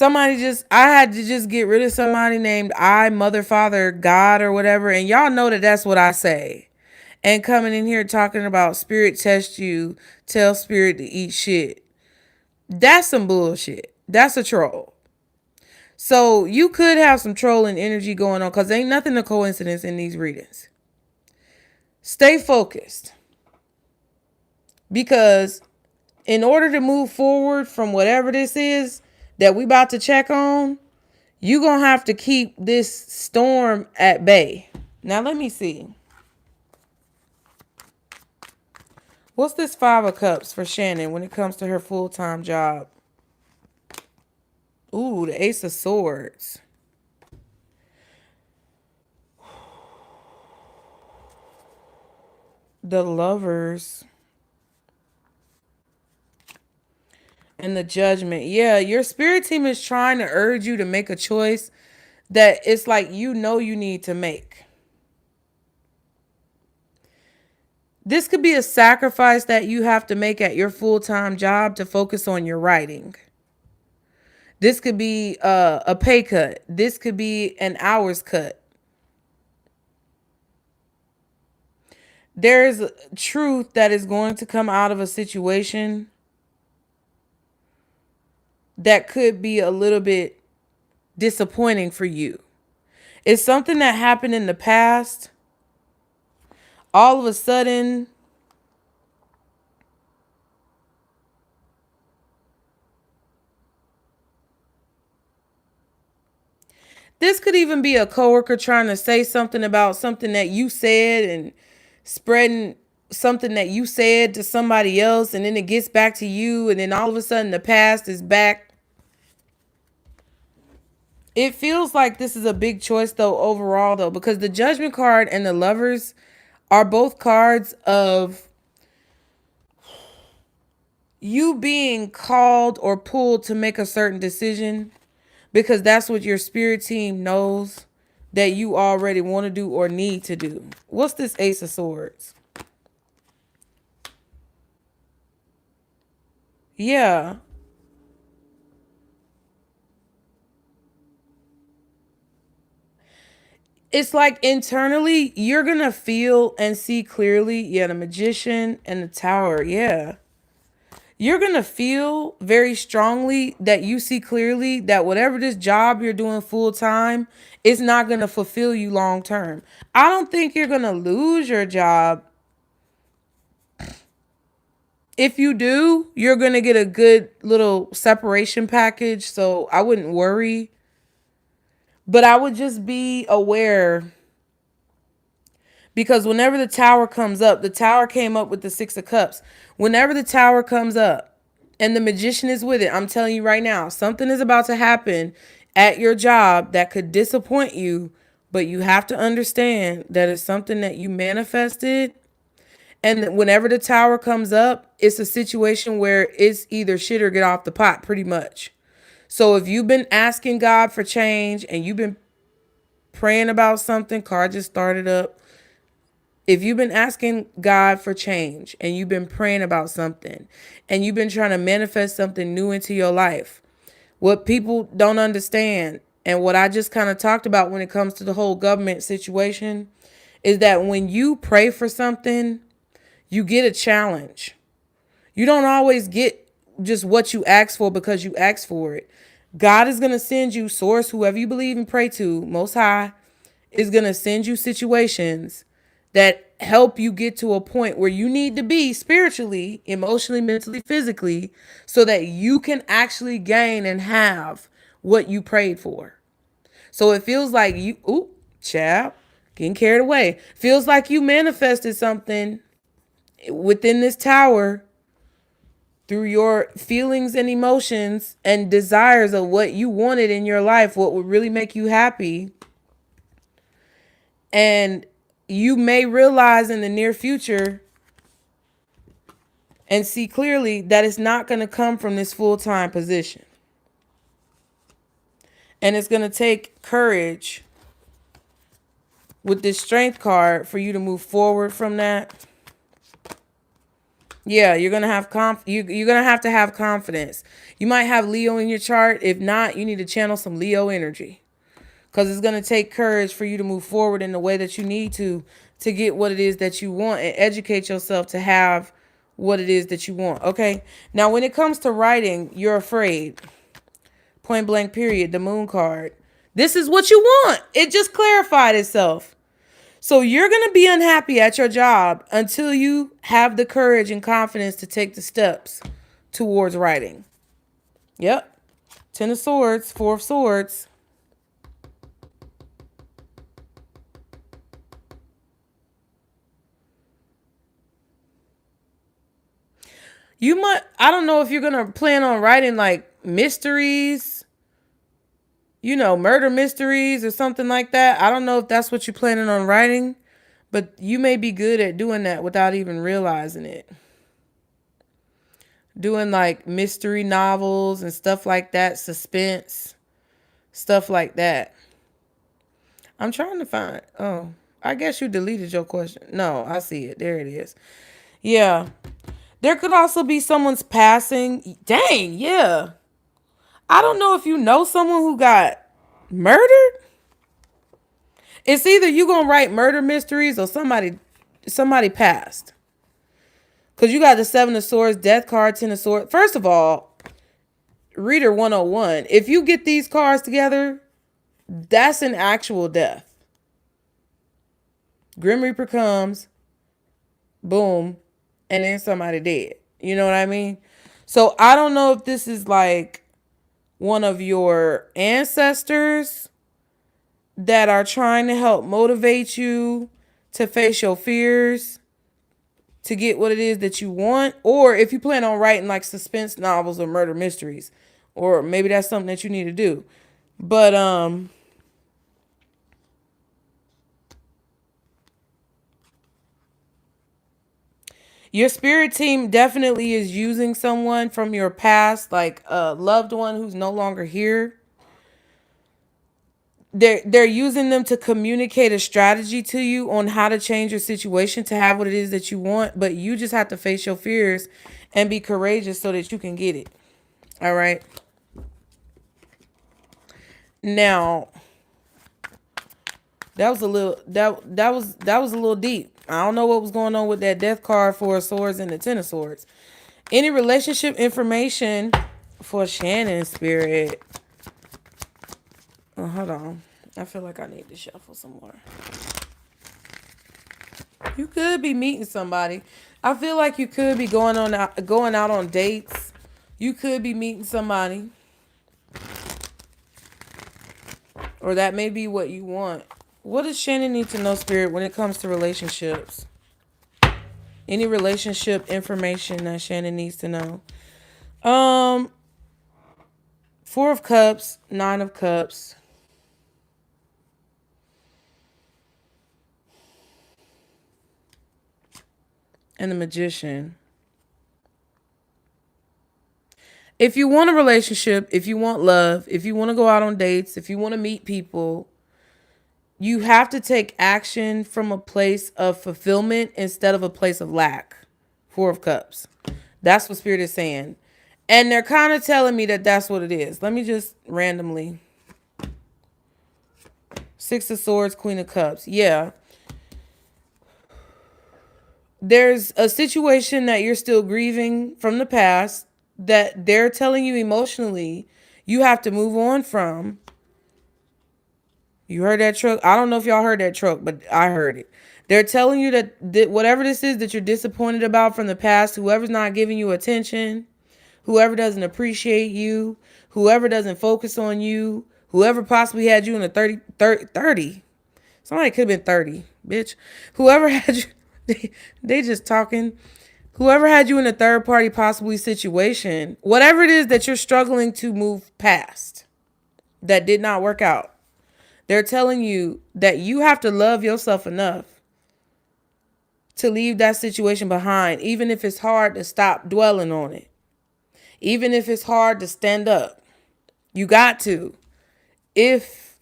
I had to just get rid of somebody named Mother, Father, God, or whatever. And y'all know that that's what I say. And coming in here talking about spirit test you, tell spirit to eat shit. That's some bullshit. That's a troll. So you could have some trolling energy going on because ain't nothing a coincidence in these readings. Stay focused. Because in order to move forward from whatever this is that we about to check on, you gonna have to keep this storm at bay. Now let me see. What's this 5 of Cups for Shannon when it comes to her full-time job? Ooh, the Ace of Swords. The Lovers. And the Judgment. Yeah, your spirit team is trying to urge you to make a choice that it's like you know you need to make. This could be a sacrifice that you have to make at your full-time job to focus on your writing. This could be a pay cut. This could be an hours cut. There's truth that is going to come out of a situation that could be a little bit disappointing for you. It's something that happened in the past. All of a sudden, this could even be a coworker trying to say something about something that you said and spreading something that you said to somebody else, and then it gets back to you, and then all of a sudden the past is back. It feels like this is a big choice though overall though, because the Judgment card and the Lovers are both cards of you being called or pulled to make a certain decision because that's what your spirit team knows that you already want to do or need to do. What's this Ace of Swords? Yeah. It's like internally you're going to feel and see clearly. Yeah, the Magician and the Tower. Yeah. You're going to feel very strongly that you see clearly that whatever this job you're doing full time is not going to fulfill you long term. I don't think you're going to lose your job. If you do, you're going to get a good little separation package. So I wouldn't worry. But I would just be aware. Because whenever the Tower comes up, the Tower came up with the 6 of Cups. Whenever the Tower comes up and the Magician is with it, I'm telling you right now, something is about to happen at your job that could disappoint you. But you have to understand that it's something that you manifested. And whenever the Tower comes up, it's a situation where it's either shit or get off the pot, pretty much. So if you've been asking God for change and you've been praying about something, card just started up. If you've been asking God for change and you've been praying about something and you've been trying to manifest something new into your life, what people don't understand and what I just kind of talked about when it comes to the whole government situation is that when you pray for something, you get a challenge. You don't always get just what you ask for because you ask for it. God is going to send you, source, whoever you believe and pray to, Most High, is going to send you situations that help you get to a point where you need to be spiritually, emotionally, mentally, physically, so that you can actually gain and have what you prayed for. So it feels like child, getting carried away. Feels like you manifested something within this Tower through your feelings and emotions and desires of what you wanted in your life, what would really make you happy. And you may realize in the near future and see clearly that it's not going to come from this full-time position. And it's going to take courage with this strength card for you to move forward from that. Yeah, you're going to have you're going to have confidence. You might have Leo in your chart. If not, you need to channel some Leo energy. Because it's going to take courage for you to move forward in the way that you need to get what it is that you want and educate yourself to have what it is that you want. Okay. Now, when it comes to writing, you're afraid. Point blank period. The moon card. This is what you want. It just clarified itself. So you're going to be unhappy at your job until you have the courage and confidence to take the steps towards writing. Yep. 10 of Swords, 4 of Swords. You might, I don't know if you're going to plan on writing like mysteries, you know, murder mysteries or something like that. I don't know if that's what you're planning on writing, but you may be good at doing that without even realizing it. Doing like mystery novels and stuff like that, suspense, stuff like that. I'm trying to find, oh, I guess you deleted your question. No, I see it. There it is. Yeah. There could also be someone's passing. Dang, yeah. I don't know if you know someone who got murdered. It's either you gonna write murder mysteries or somebody passed. Because you got the 7 of Swords, Death card, 10 of Swords. First of all, Reader 101. If you get these cards together, that's an actual death. Grim Reaper comes. Boom. And then somebody dead. You know what I mean? So I don't know if this is like one of your ancestors that are trying to help motivate you to face your fears, to get what it is that you want. Or if you plan on writing like suspense novels or murder mysteries, or maybe that's something that you need to do. But, your spirit team definitely is using someone from your past, like a loved one who's no longer here. They're using them to communicate a strategy to you on how to change your situation to have what it is that you want. But you just have to face your fears and be courageous so that you can get it. All right. Now, that was a little that was a little deep. I don't know what was going on with that Death card, 4 of Swords, and the 10 of Swords. Any relationship information for Shannon, Spirit? Oh, hold on. I feel like I need to shuffle some more. You could be meeting somebody. I feel like you could be going out on dates. You could be meeting somebody. Or that may be what you want. What does Shannon need to know, Spirit, when it comes to relationships? Any relationship information that Shannon needs to know? 4 of Cups, 9 of Cups. And the Magician. If you want a relationship, if you want love, if you want to go out on dates, if you want to meet people, you have to take action from a place of fulfillment instead of a place of lack. 4 of Cups. That's what Spirit is saying. And they're kind of telling me that that's what it is. Let me just randomly. 6 of Swords, Queen of Cups. Yeah. There's a situation that you're still grieving from the past that they're telling you emotionally you have to move on from. You heard that truck? I don't know if y'all heard that truck, but I heard it. They're telling you that whatever this is that you're disappointed about from the past, whoever's not giving you attention, whoever doesn't appreciate you, whoever doesn't focus on you, whoever possibly had you in a 30. Somebody could have been 30, bitch. Whoever had you, they just talking. Whoever had you in a third party possibly situation, whatever it is that you're struggling to move past that did not work out, they're telling you that you have to love yourself enough to leave that situation behind, even if it's hard to stop dwelling on it. Even if it's hard to stand up. You got to. If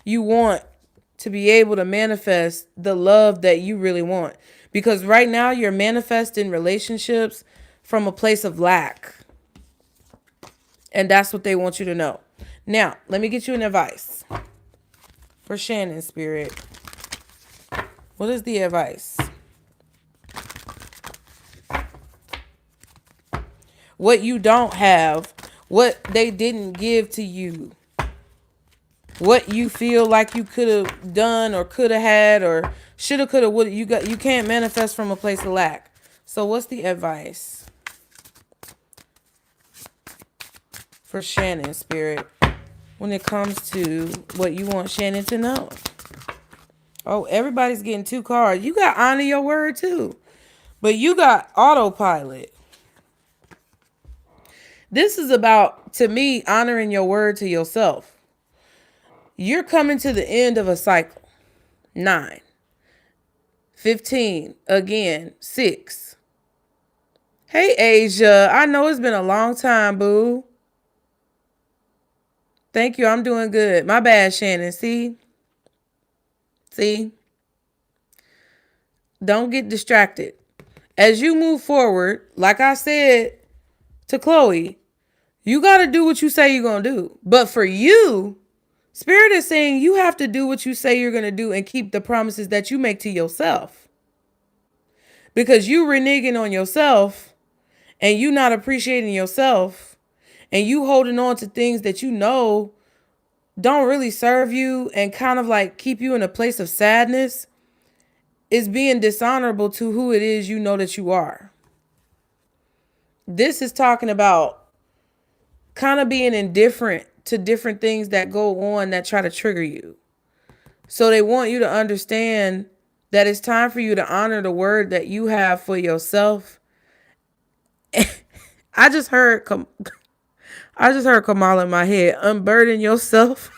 you want to be able to manifest the love that you really want. Because right now you're manifesting relationships from a place of lack. And that's what they want you to know. Now, let me get you an advice. For Shannon, Spirit. What is the advice? What you don't have, what they didn't give to you, what you feel like you could have done or could have had or should have, could have, would you got. You can't manifest from a place of lack. So what's the advice for Shannon, Spirit, when it comes to what you want Shannon to know? Oh, everybody's getting 2 cards. You got honor your word too, but you got autopilot. This is about, to me, honoring your word to yourself. You're coming to the end of a cycle. 9. 15. Again, 6. Hey, Asia. I know it's been a long time, boo. Thank you. I'm doing good. My bad, Shannon. See? Don't get distracted. As you move forward, like I said to Chloe, you got to do what you say you're going to do. But for you, Spirit is saying you have to do what you say you're going to do and keep the promises that you make to yourself. Because you reneging on yourself and you not appreciating yourself and you holding on to things that you know don't really serve you and kind of like keep you in a place of sadness is being dishonorable to who it is you know that you are. This is talking about kind of being indifferent to different things that go on that try to trigger you. So they want you to understand that it's time for you to honor the word that you have for yourself. I just heard Kamala in my head. Unburden yourself.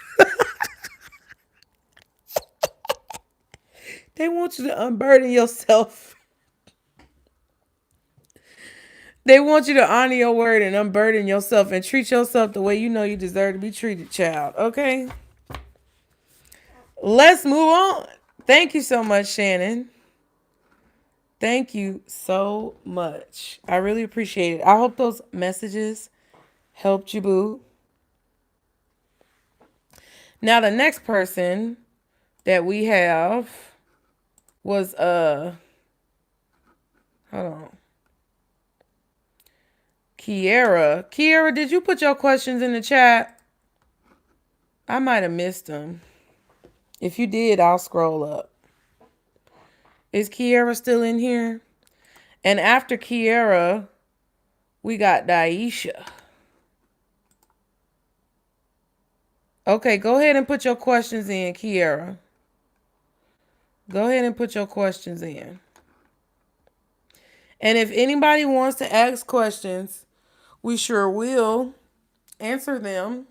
They want you to unburden yourself. They want you to honor your word and unburden yourself and treat yourself the way you know you deserve to be treated, child. Okay? Let's move on. Thank you so much, Shannon. Thank you so much. I really appreciate it. I hope those messages helped you, boo. Now, the next person that we have was, hold on. Kiera. Kiera, did you put your questions in the chat? I might have missed them. If you did, I'll scroll up. Is Kiera still in here? And after Kiera, we got Daisha. Okay, go ahead and put your questions in, Kiera. Go ahead and put your questions in. And if anybody wants to ask questions, we sure will answer them.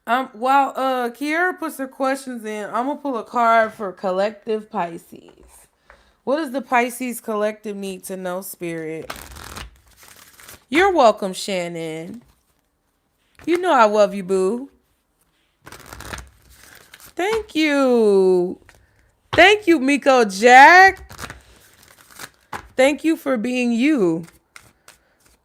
While Kiera puts her questions in, I'm gonna pull a card for collective Pisces. What does the Pisces collective need to know, Spirit? You're welcome, Shannon. You know I love you, boo. Thank you. Thank you, Miko Jack. Thank you for being you.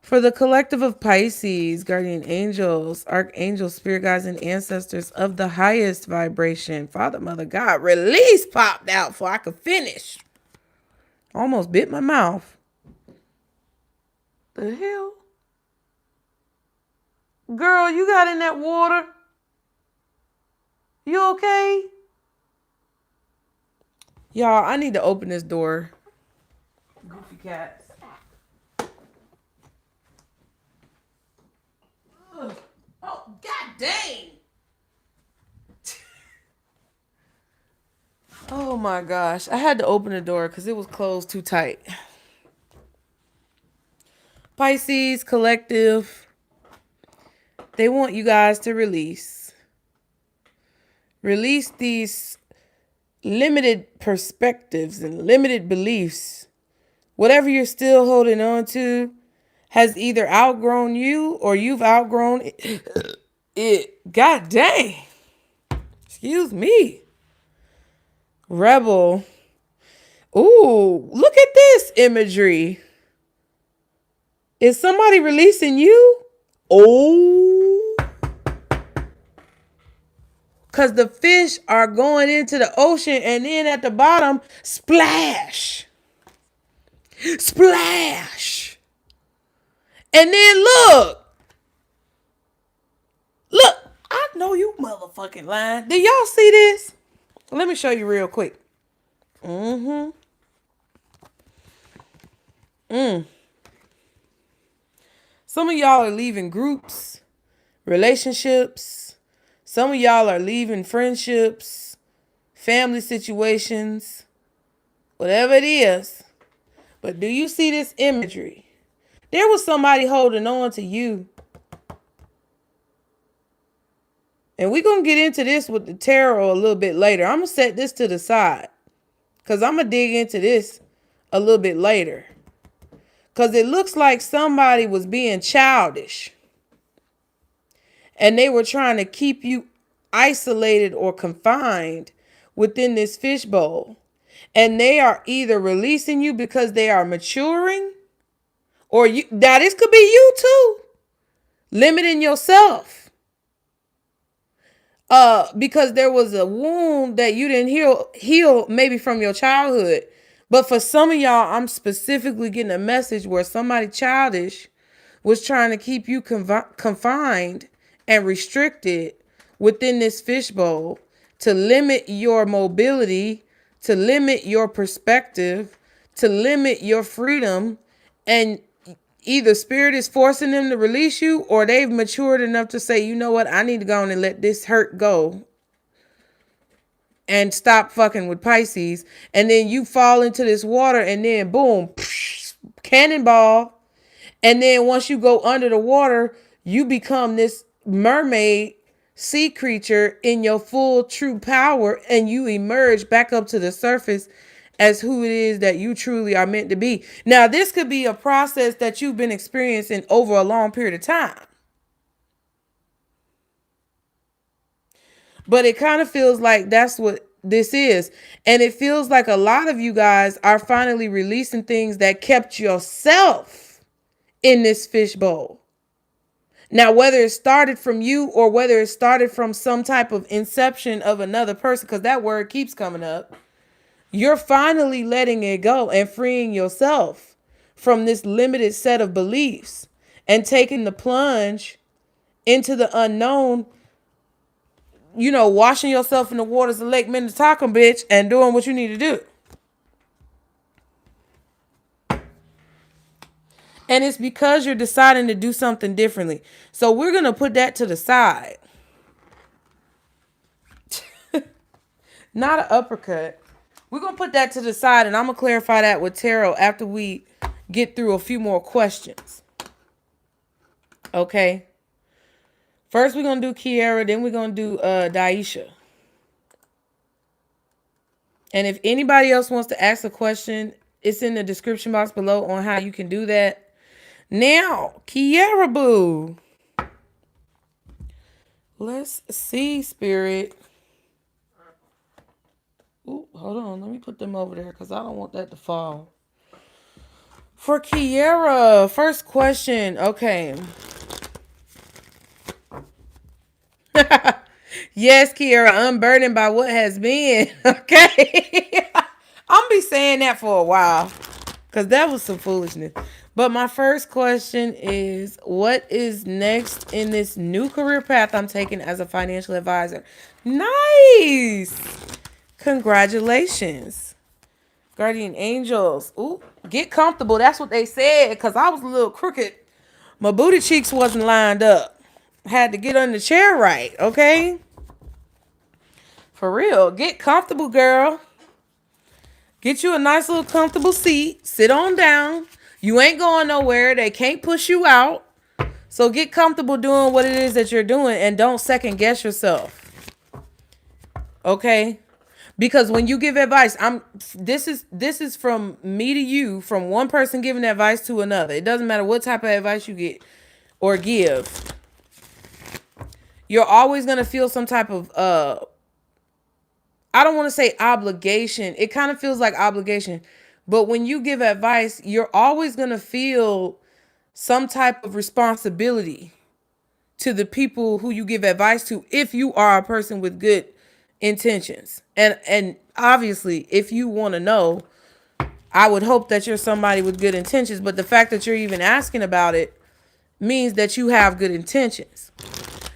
For the collective of Pisces, guardian angels, archangels, spirit guides, and ancestors of the highest vibration, Father, Mother, God, release popped out before I could finish. Almost bit my mouth. The hell? Girl, you got in that water? You okay? Y'all, I need to open this door. Goofy cats. Ugh. Oh, god dang. Oh my gosh. I had to open the door because it was closed too tight. Pisces collective, they want you guys to release. Release these limited perspectives and limited beliefs. Whatever you're still holding on to has either outgrown you or you've outgrown it. God dang. Excuse me. Rebel. Ooh, look at this imagery. Is somebody releasing you? Oh. Because the fish are going into the ocean and then at the bottom, splash. Splash. And then look. Look. I know you motherfucking lying. Did y'all see this? Let me show you real quick. Some of y'all are leaving groups, relationships. Some of y'all are leaving friendships, family situations, whatever it is. But do you see this imagery? There was somebody holding on to you. And we're going to get into this with the tarot a little bit later. I'm going to set this to the side because I'm going to dig into this a little bit later. Because it looks like somebody was being childish. And they were trying to keep you isolated or confined within this fishbowl. And they are either releasing you because they are maturing. Or you, now this could be you too. Limiting yourself. Because there was a wound that you didn't heal maybe from your childhood. But for some of y'all, I'm specifically getting a message where somebody childish was trying to keep you confined and restricted within this fishbowl to limit your mobility, to limit your perspective, to limit your freedom. And either spirit is forcing them to release you or they've matured enough to say, you know what, I need to go on and let this hurt go and stop fucking with Pisces. And then you fall into this water and then boom, cannonball. And then once you go under the water, you become this mermaid sea creature in your full true power. And you emerge back up to the surface as who it is that you truly are meant to be. Now, this could be a process that you've been experiencing over a long period of time. But it kind of feels like that's what this is. And it feels like a lot of you guys are finally releasing things that kept yourself in this fishbowl. Now, whether it started from you or whether it started from some type of inception of another person, because that word keeps coming up, you're finally letting it go and freeing yourself from this limited set of beliefs and taking the plunge into the unknown, you know, washing yourself in the waters of Lake Minnetonka, bitch, and doing what you need to do. And it's because you're deciding to do something differently. So we're going to put that to the side. Not an uppercut. We're going to put that to the side, and I'm going to clarify that with tarot after we get through a few more questions. Okay? First, we're going to do Kiera, then we're going to do Daisha. And if anybody else wants to ask a question, it's in the description box below on how you can do that. Now, Kiera boo. Let's see, Spirit. Ooh, hold on. Let me put them over there because I don't want that to fall. For Kiera, first question. Okay. Yes, Kiera, unburdened by what has been. Okay. I'm be saying that for a while because that was some foolishness. But my first question is, what is next in this new career path I'm taking as a financial advisor? Nice. Congratulations. Guardian angels. Ooh, get comfortable. That's what they said because I was a little crooked. My booty cheeks wasn't lined up. Had to get on the chair right, okay? For real. Get comfortable, girl. Get you a nice little comfortable seat. Sit on down. You ain't going nowhere. They can't push you out. So get comfortable doing what it is that you're doing and don't second guess yourself. Okay? Because when you give advice, this is from me to you, from one person giving advice to another. It doesn't matter what type of advice you get or give. You're always going to feel some type of I don't want to say obligation. It kind of feels like obligation. But when you give advice, you're always going to feel some type of responsibility to the people who you give advice to if you are a person with good intentions. And obviously, if you want to know, I would hope that you're somebody with good intentions. But the fact that you're even asking about it means that you have good intentions.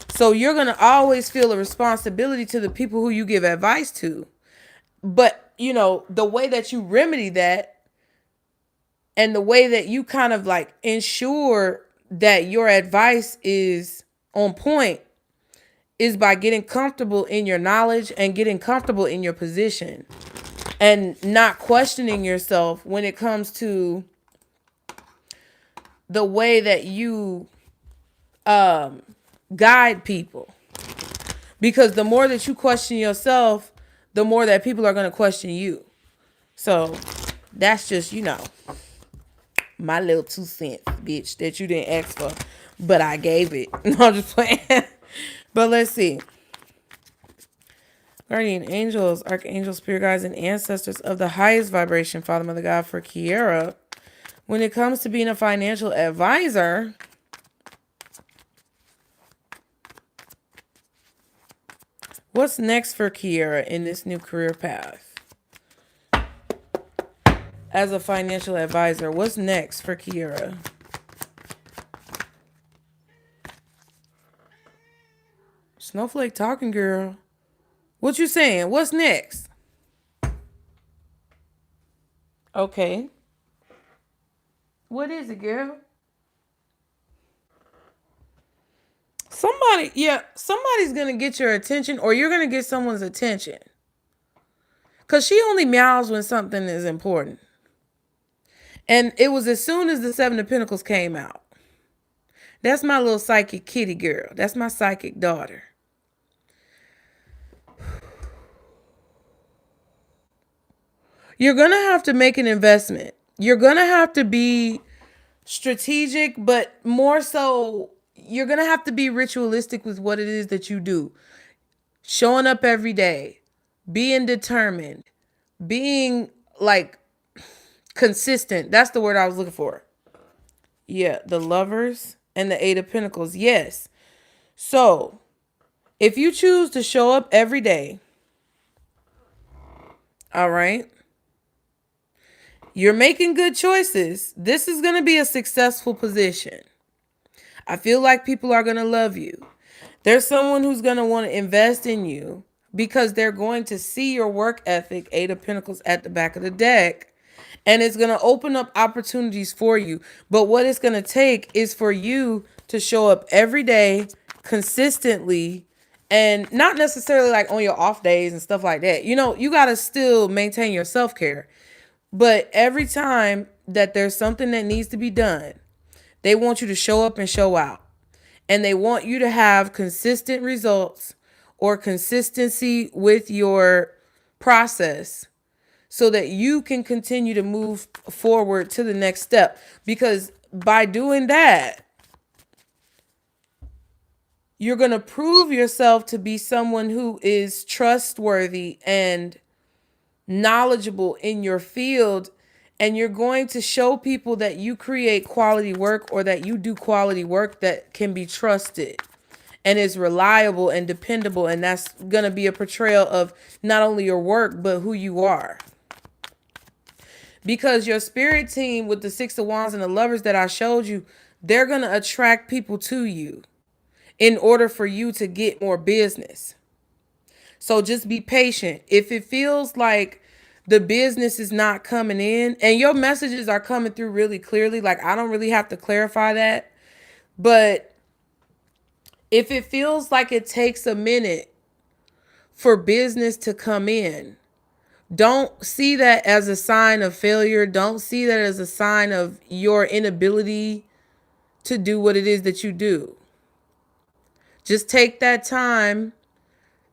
So you're going to always feel a responsibility to the people who you give advice to. But, you know, the way that you remedy that and the way that you kind of like ensure that your advice is on point is by getting comfortable in your knowledge and getting comfortable in your position and not questioning yourself when it comes to the way that you guide people. Because the more that you question yourself, the more that people are going to question you. So that's just, you know, my little 2 cents, bitch, that you didn't ask for, but I gave it. No, I'm just playing. But let's see. Guardian angels, archangels, spirit guides, and ancestors of the highest vibration, Father, Mother, God, for Kiera. When it comes to being a financial advisor, what's next for Kiera in this new career path? As a financial advisor, what's next for Kiera? Snowflake talking, girl. What you saying? What's next? Okay. What is it, girl? Somebody's going to get your attention, or you're going to get someone's attention. Because she only meows when something is important. And it was as soon as the 7 of Pentacles came out. That's my little psychic kitty girl. That's my psychic daughter. You're going to have to make an investment. You're going to have to be strategic, but more so, you're going to have to be ritualistic with what it is that you do. Showing up every day, being determined, being like consistent. That's the word I was looking for. Yeah, the Lovers and the 8 of Pentacles. Yes. So, if you choose to show up every day, all right, you're making good choices. This is going to be a successful position. I feel like people are going to love you. There's someone who's going to want to invest in you because they're going to see your work ethic, 8 of Pentacles at the back of the deck, and it's going to open up opportunities for you. But what it's going to take is for you to show up every day consistently, and not necessarily like on your off days and stuff like that. You know, you got to still maintain your self-care. But every time that there's something that needs to be done, they want you to show up and show out. And they want you to have consistent results or consistency with your process so that you can continue to move forward to the next step. Because by doing that, you're going to prove yourself to be someone who is trustworthy and knowledgeable in your field, and you're going to show people that you create quality work, or that you do quality work that can be trusted and is reliable and dependable. And that's going to be a portrayal of not only your work, but who you are. Because your spirit team with the 6 of Wands and the Lovers that I showed you, they're going to attract people to you in order for you to get more business. So just be patient. If it feels like the business is not coming in and your messages are coming through really clearly, like I don't really have to clarify that. But if it feels like it takes a minute for business to come in, Don't see that as a sign of failure. Don't see that as a sign of your inability to do what it is that you do. Just take that time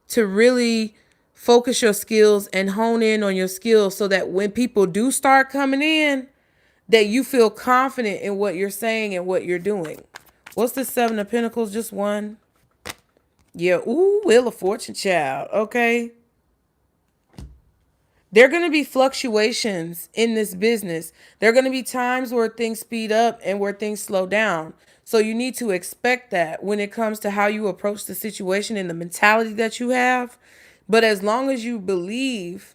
to really focus your skills and hone in on your skills so that when people do start coming in, that you feel confident in what you're saying and what you're doing. What's the Seven of Pentacles? Just one? Yeah. Ooh, Wheel of Fortune, child. Okay. There are going to be fluctuations in this business. There are going to be times where things speed up and where things slow down. So you need to expect that when it comes to how you approach the situation and the mentality that you have. But as long as you believe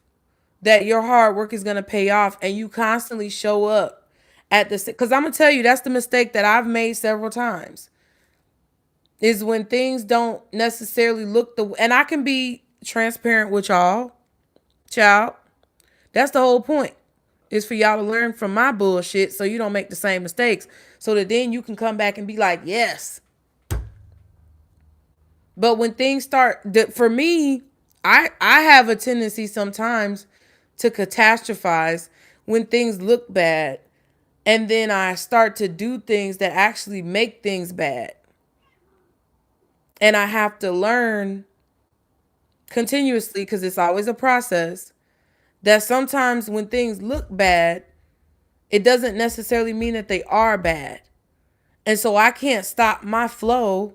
that your hard work is going to pay off and you constantly show up at this, because I'm going to tell you, that's the mistake that I've made several times, is when things don't necessarily look and I can be transparent with y'all, child. That's the whole point, is for y'all to learn from my bullshit so you don't make the same mistakes, so that then you can come back and be like, yes. But when things start, for me, I have a tendency sometimes to catastrophize when things look bad, and then I start to do things that actually make things bad. And I have to learn continuously, because it's always a process, that sometimes when things look bad, it doesn't necessarily mean that they are bad. And so I can't stop my flow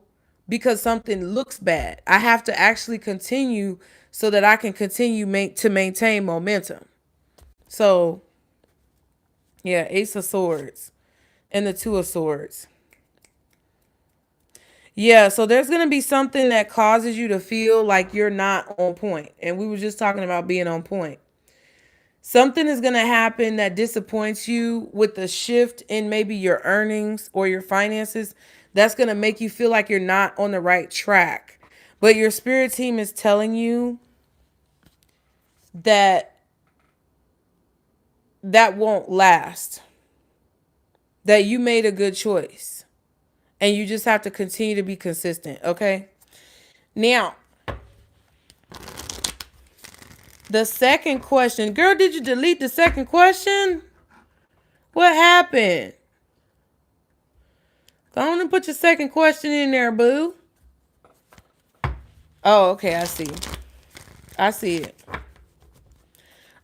because something looks bad. I have to actually continue so that I can continue to maintain momentum. So, yeah, Ace of Swords and the Two of Swords. Yeah, so there's going to be something that causes you to feel like you're not on point. And we were just talking about being on point. Something is going to happen that disappoints you with the shift in maybe your earnings or your finances. That's going to make you feel like you're not on the right track. But your spirit team is telling you that that won't last. That you made a good choice. And you just have to continue to be consistent, okay? Now, the second question. Girl, did you delete the second question? What happened? Go on and put your second question in there, boo. Oh, okay, I see. I see it.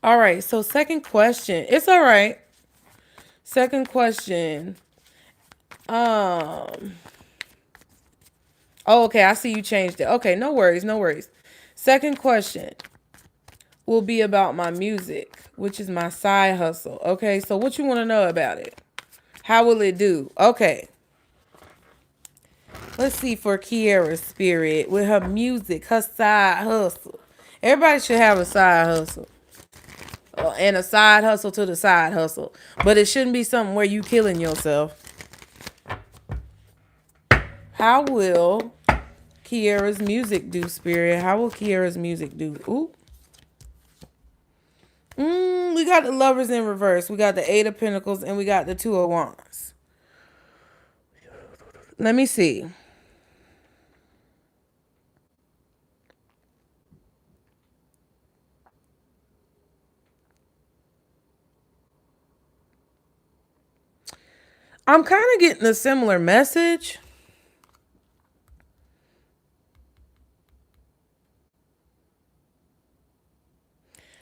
All right, so second question. It's all right. Second question. Oh, okay, I see you changed it. Okay, no worries, no worries. Second question will be about my music, which is my side hustle. Okay, so what you want to know about it? How will it do? Okay. Let's see for Kiera's spirit with her music, her side hustle. Everybody should have a side hustle. And a side hustle to the side hustle. But it shouldn't be something where you killing yourself. How will Kiera's music do, spirit? How will Kiera's music do? Ooh. We got the Lovers in reverse. We got the Eight of Pentacles and we got the Two of Wands. Let me see. I'm kind of getting a similar message.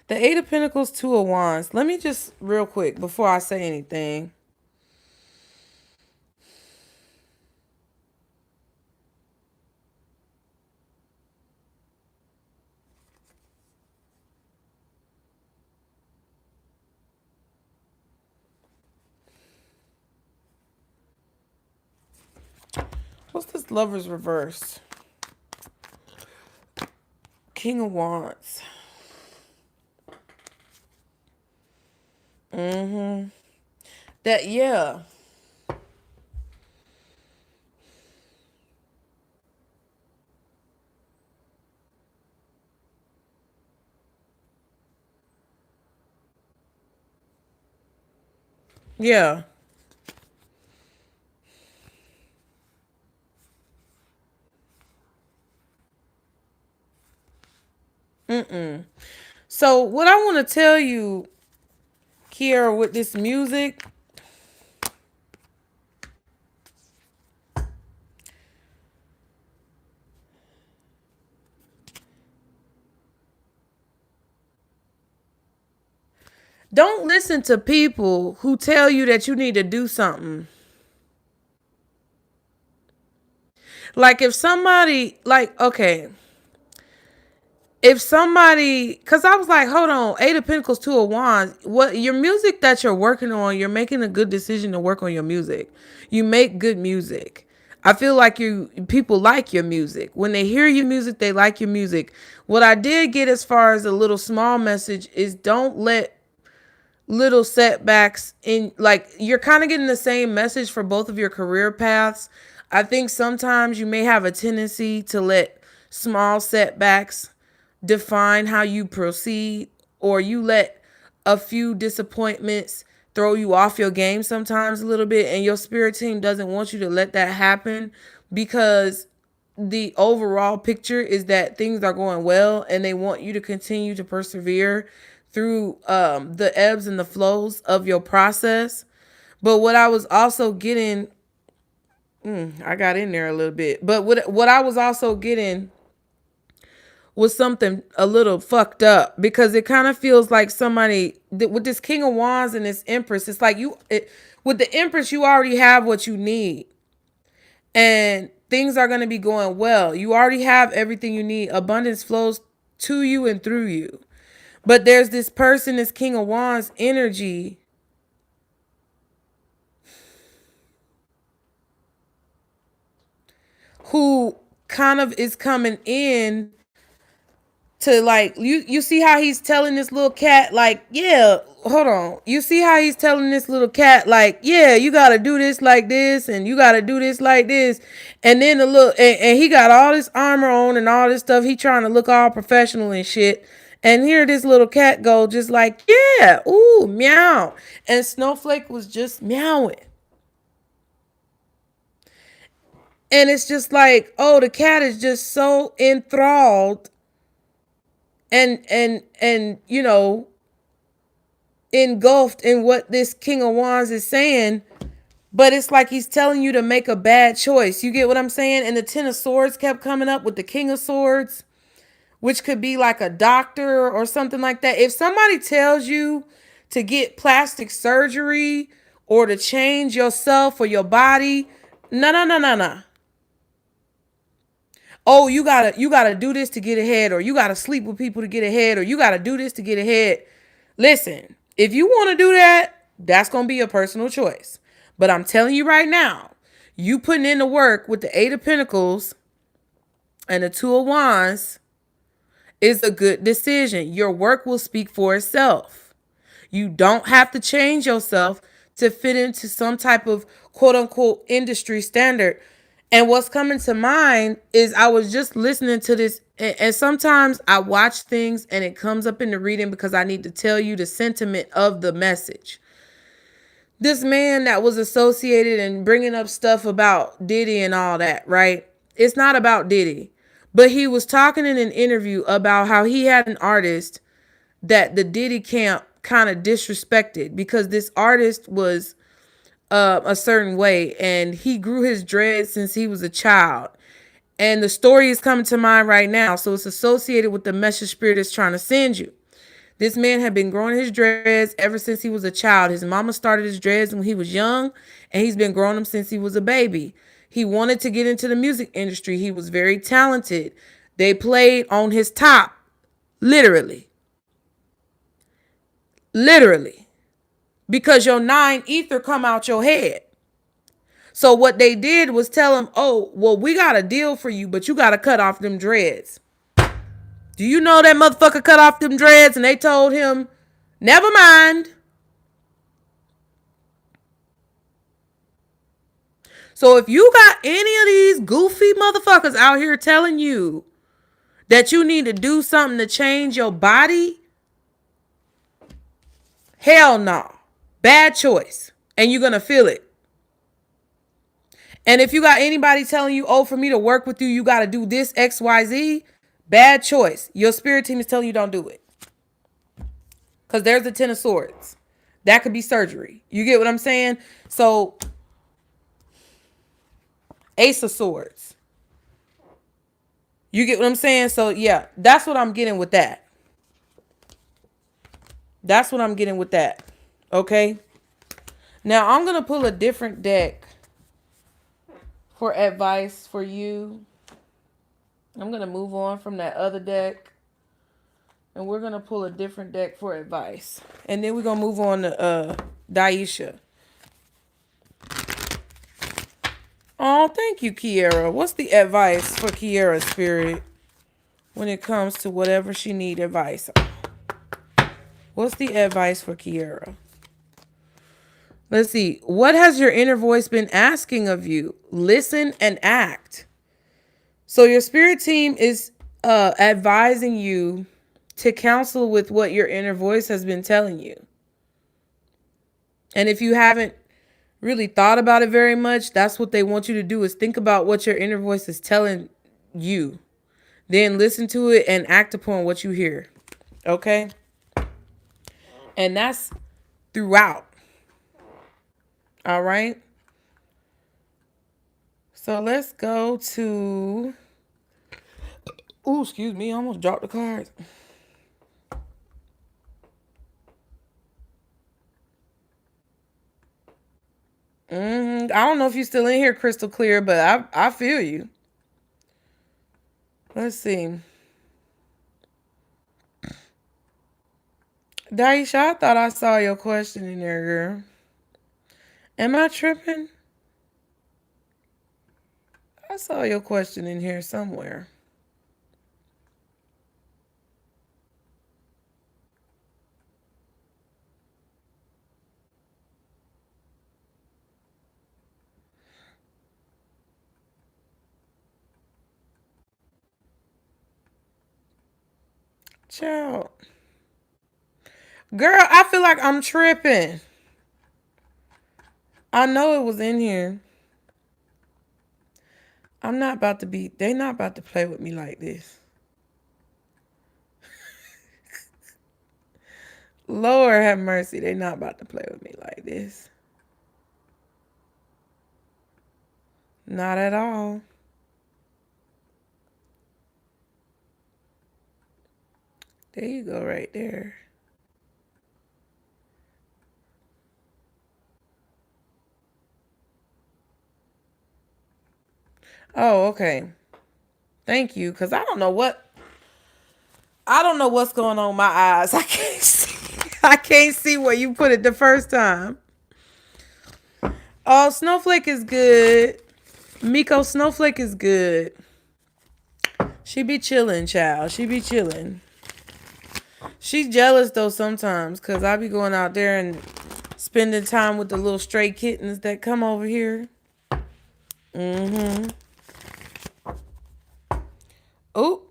The Eight of Pentacles, Two of Wands. Let me just real quick before I say anything. What's this Lovers reverse? King of Wands. That, yeah. Yeah. So what I want to tell you, Kiera, with this music, don't listen to people who tell you that you need to do something. Like if somebody, like, okay, if somebody, because I was like, hold on, Eight of Pentacles, Two of Wands, what your music that you're working on, you're making a good decision to work on your music. You make good music. I feel like people like your music. When they hear your music, they like your music. What I did get as far as a little small message is don't let little setbacks in, like, you're kind of getting the same message for both of your career paths. I think sometimes you may have a tendency to let small setbacks define how you proceed, or you let a few disappointments throw you off your game sometimes a little bit, and your spirit team doesn't want you to let that happen, because the overall picture is that things are going well and they want you to continue to persevere through the ebbs and the flows of your process. But what I was also getting, I got in there a little bit, but what I was also getting was something a little fucked up, because it kind of feels like somebody with this King of Wands and this Empress, it's like with the Empress, you already have what you need and things are going to be going well. You already have everything you need. Abundance flows to you and through you. But there's this person, this King of Wands energy, who kind of is coming in to, like, you see how he's telling this little cat, like, yeah, hold on. You see how he's telling this little cat, like, yeah, you got to do this like this and you got to do this like this. And then and he got all this armor on and all this stuff. He trying to look all professional and shit. And here this little cat go just like, yeah, ooh, meow. And Snowflake was just meowing. And it's just like, oh, the cat is just so enthralled and you know, engulfed in what this King of Wands is saying. But it's like he's telling you to make a bad choice. You get what I'm saying? And the Ten of Swords kept coming up with the King of Swords, which could be like a doctor or something like that. If somebody tells you to get plastic surgery or to change yourself or your body, no. Oh, you gotta do this to get ahead, or you gotta sleep with people to get ahead, or you gotta do this to get ahead. Listen, if you want to do that, that's gonna be a personal choice. But I'm telling you right now, you putting in the work with the Eight of Pentacles and the Two of Wands is a good decision. Your work will speak for itself. You don't have to change yourself to fit into some type of quote unquote industry standard. And what's coming to mind is I was just listening to this, and sometimes I watch things and it comes up in the reading because I need to tell you the sentiment of the message. This man that was associated and bringing up stuff about Diddy and all that, right? It's not about Diddy, but he was talking in an interview about how he had an artist that the Diddy camp kind of disrespected, because this artist was a certain way and he grew his dreads since he was a child. And the story is coming to mind right now, so it's associated with the message spirit is trying to send you. This man had been growing his dreads ever since he was a child. His mama started his dreads when he was young, and he's been growing them since he was a baby. He wanted to get into the music industry. He was very talented. They played on his top, literally, because your 9 ether come out your head. So what they did was tell him, oh, well, we got a deal for you, but you got to cut off them dreads. Do you know that motherfucker cut off them dreads? And they told him, never mind. So if you got any of these goofy motherfuckers out here telling you that you need to do something to change your body, hell no. Bad choice. And you're going to feel it. And if you got anybody telling you, oh, for me to work with you, you got to do this, X, Y, Z, bad choice. Your spirit team is telling you don't do it. Because there's the 10 of swords. That could be surgery. You get what I'm saying? So, ace of swords. You get what I'm saying? So, yeah, that's what I'm getting with that. That's what I'm getting with that. Okay? Now, I'm going to pull a different deck for advice for you. I'm going to move on from that other deck. And we're going to pull a different deck for advice. And then we're going to move on to Daisha. Oh, thank you, Kiera. What's the advice for Kiera, Spirit, when it comes to whatever she needs advice on? What's the advice for Kiera? Let's see. What has your inner voice been asking of you? Listen and act. So your spirit team is advising you to counsel with what your inner voice has been telling you. And if you haven't really thought about it very much, that's what they want you to do, is think about what your inner voice is telling you. Then listen to it and act upon what you hear. Okay? And that's throughout. All right? So let's go to... Ooh, excuse me. I almost dropped the cards. I don't know if you're still in here, Crystal Clear, but I feel you. Let's see. Daisha, I thought I saw your question in there, girl. Am I tripping? I saw your question in here somewhere. Child. Girl, I feel like I'm tripping. I know it was in here. They not about to play with me like this. Lord have mercy. They not about to play with me like this. Not at all. There you go, right there. Oh, okay. Thank you, because I don't know what's going on with my eyes. I can't see. I can't see where you put it the first time. Oh, Snowflake is good. Miko, Snowflake is good. She be chilling, child. She be chilling. She's jealous though sometimes, because I be going out there and spending time with the little stray kittens that come over here. Oh.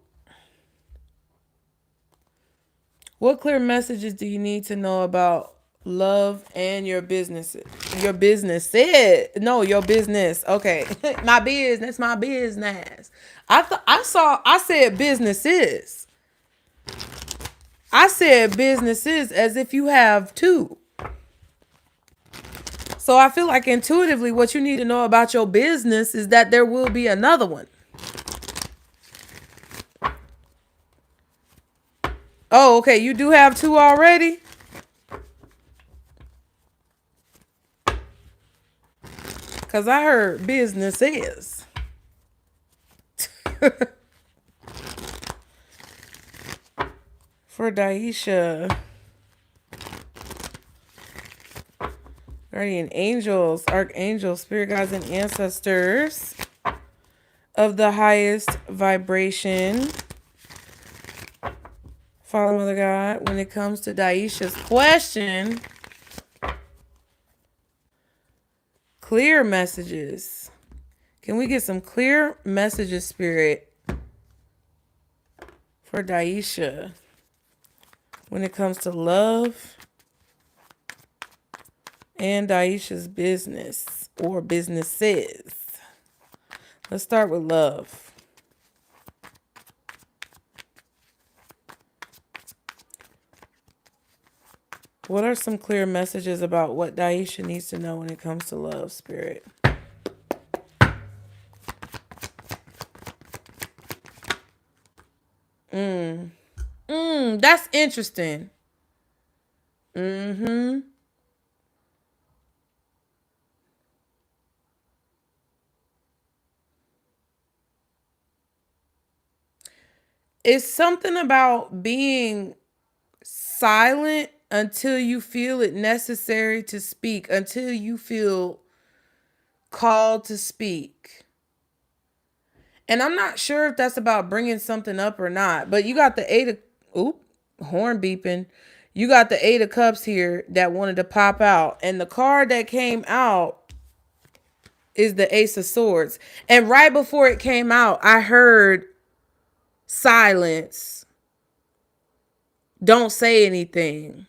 What clear messages do you need to know about love and your business? Your businesses. No, your business. Okay. My business. I said businesses. I said businesses as if you have two. So I feel like intuitively what you need to know about your business is that there will be another one. Oh, okay. You do have two already? Because I heard businesses. For Daisha. Guardian angels, archangels, spirit guides, and ancestors of the highest vibration. Father, Mother God, when it comes to Daisha's question, clear messages. Can we get some clear messages, Spirit, for Daisha when it comes to love and Daisha's business or businesses? Let's start with love. What are some clear messages about what Daisha needs to know when it comes to love, Spirit? That's interesting. Mm-hmm. It's something about being silent until you feel it necessary to speak, until you feel called to speak. And I'm not sure if that's about bringing something up or not, but you got the horn beeping. You got the 8 of Cups here that wanted to pop out. And the card that came out is the Ace of Swords. And right before it came out, I heard silence. Don't say anything.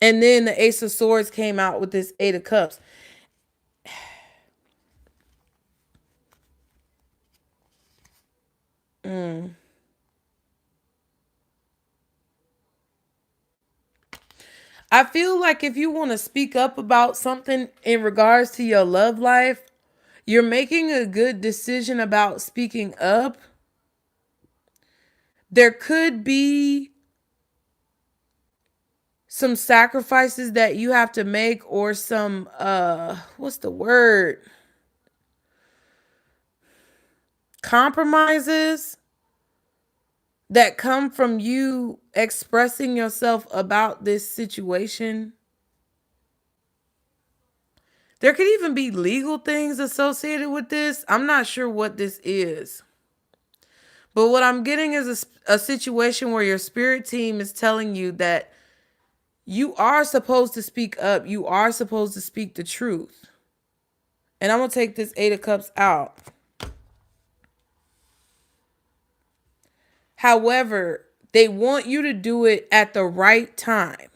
And then the Ace of Swords came out with this 8 of Cups. I feel like if you want to speak up about something in regards to your love life, you're making a good decision about speaking up. There could be some sacrifices that you have to make, or some what's the word? Compromises that come from you expressing yourself about this situation. There could even be legal things associated with this. I'm not sure what this is. But what I'm getting is a situation where your spirit team is telling you that you are supposed to speak up. You are supposed to speak the truth. And I'm going to take this 8 of Cups out. However, they want you to do it at the right time.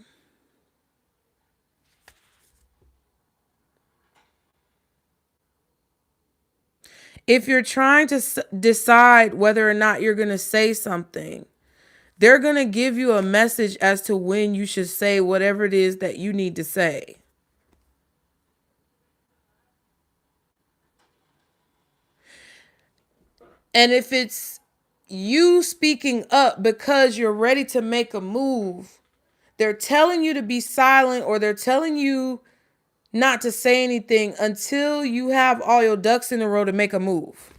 If you're trying to decide whether or not you're going to say something, they're going to give you a message as to when you should say whatever it is that you need to say. And if it's you speaking up because you're ready to make a move, they're telling you to be silent, or they're telling you not to say anything until you have all your ducks in a row to make a move.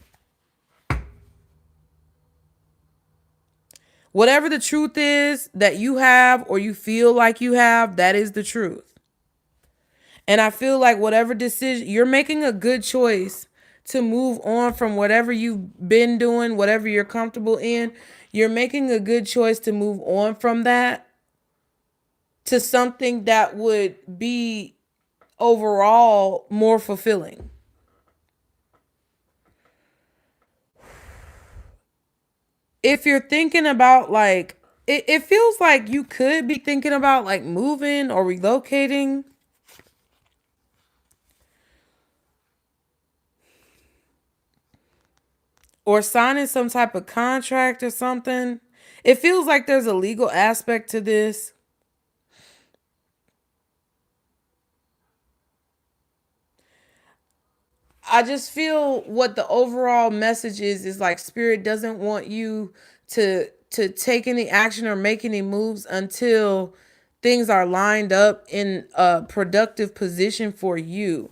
Whatever the truth is that you have, or you feel like you have, that is the truth. And I feel like whatever decision, you're making a good choice to move on from whatever you've been doing, whatever you're comfortable in. You're making a good choice to move on from that to something that would be overall more fulfilling. If you're thinking about like, it feels like you could be thinking about like moving or relocating. Or signing some type of contract or something. It feels like there's a legal aspect to this. I just feel what the overall message is like spirit doesn't want you to take any action or make any moves until things are lined up in a productive position for you.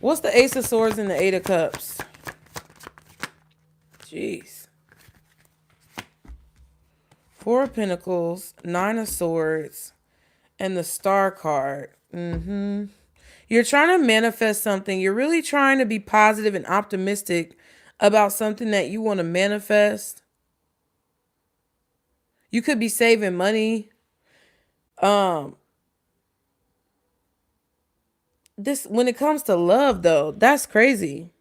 What's the Ace of Swords and the 8 of Cups? Jeez. 4 of Pentacles, 9 of Swords, and the Star card. You're trying to manifest something. You're really trying to be positive and optimistic about something that you want to manifest. You could be saving money. This, when it comes to love though, that's crazy.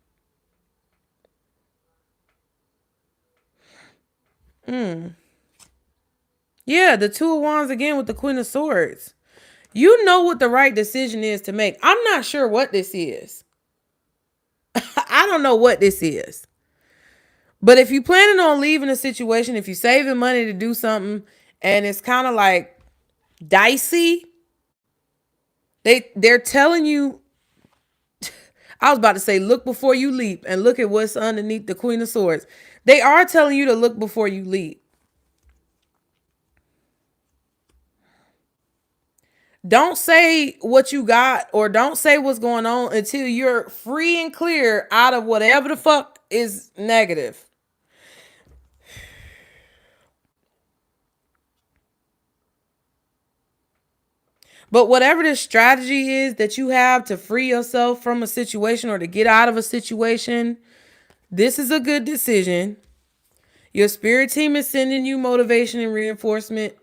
Yeah, the 2 of Wands again with the Queen of Swords. You know what the right decision is to make. I'm not sure what this is. I don't know what this is. But if you planning on leaving a situation, if you're saving money to do something and it's kind of like dicey, they're telling you, I was about to say look before you leap, and look at what's underneath the Queen of Swords. They are telling you to look before you leap. Don't say what you got or don't say what's going on until you're free and clear out of whatever the fuck is negative. But whatever the strategy is that you have to free yourself from a situation or to get out of a situation, this is a good decision. Your spirit team is sending you motivation and reinforcement.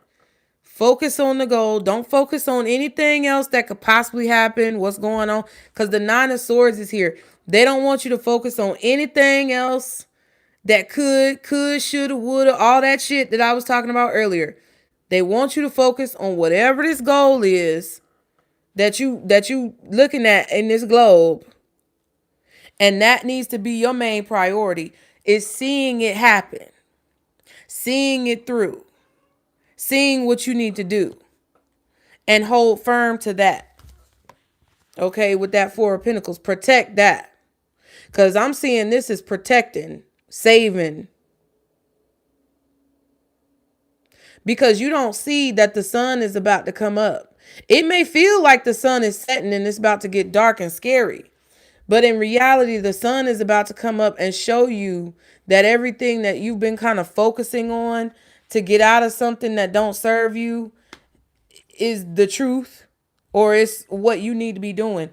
Focus on the goal. Don't focus on anything else that could possibly happen, what's going on, because the Nine of Swords is here. They don't want you to focus on anything else that could, shoulda, woulda, all that shit that I was talking about earlier. They want you to focus on whatever this goal is that you looking at in this globe. And that needs to be your main priority, is seeing it happen, seeing it through, seeing what you need to do, and hold firm to that. Okay, with that Four of Pentacles, protect that. Because I'm seeing this as protecting, saving. Because you don't see that the sun is about to come up. It may feel like the sun is setting and it's about to get dark and scary. But in reality, the sun is about to come up and show you that everything that you've been kind of focusing on to get out of something that don't serve you is the truth, or it's what you need to be doing.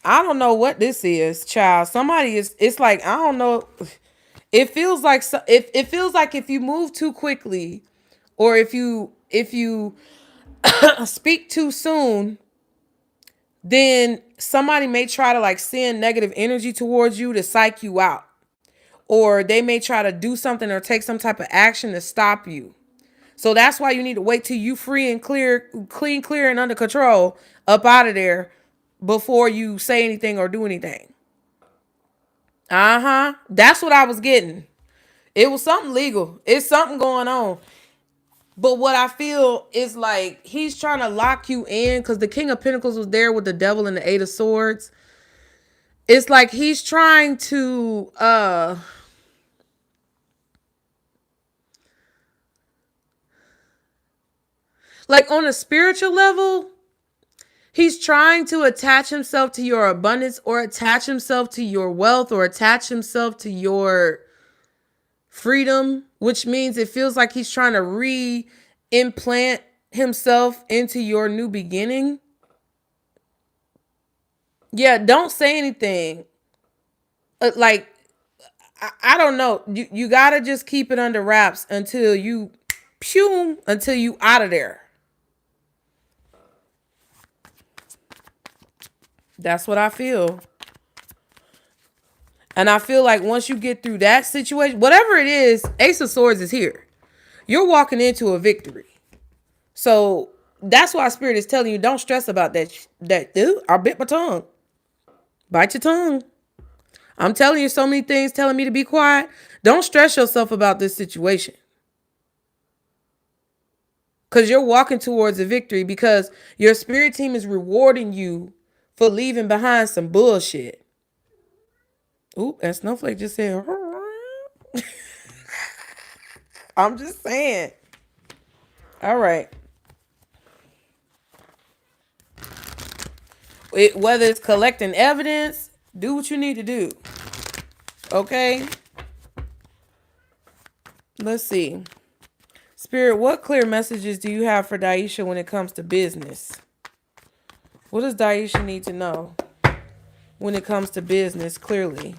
I don't know what this is, child. Somebody is, it's like, I don't know. It feels like, it feels like if you move too quickly, or if you speak too soon, then somebody may try to like send negative energy towards you to psych you out. Or they may try to do something or take some type of action to stop you. So that's why you need to wait till you free and clear, clean, clear, and under control up out of there before you say anything or do anything. That's what I was getting. It was something legal. It's something going on. But what I feel is like he's trying to lock you in, because the King of Pentacles was there with the Devil and the Eight of Swords. It's like he's trying to like on a spiritual level, he's trying to attach himself to your abundance, or attach himself to your wealth, or attach himself to your freedom, which means it feels like he's trying to re-implant himself into your new beginning. Yeah, don't say anything. Like, I don't know. You got to just keep it under wraps until you out of there. That's what I feel. And I feel like once you get through that situation, whatever it is, Ace of Swords is here. You're walking into a victory. So that's why Spirit is telling you, don't stress about that. I bit my tongue. Bite your tongue. I'm telling you so many things telling me to be quiet. Don't stress yourself about this situation. Because you're walking towards a victory, because your spirit team is rewarding you for leaving behind some bullshit. Oop, and Snowflake just said, I'm just saying. All right. Whether it's collecting evidence, do what you need to do. Okay? Let's see. Spirit, what clear messages do you have for Daisha when it comes to business? What does Daisha need to know when it comes to business, clearly?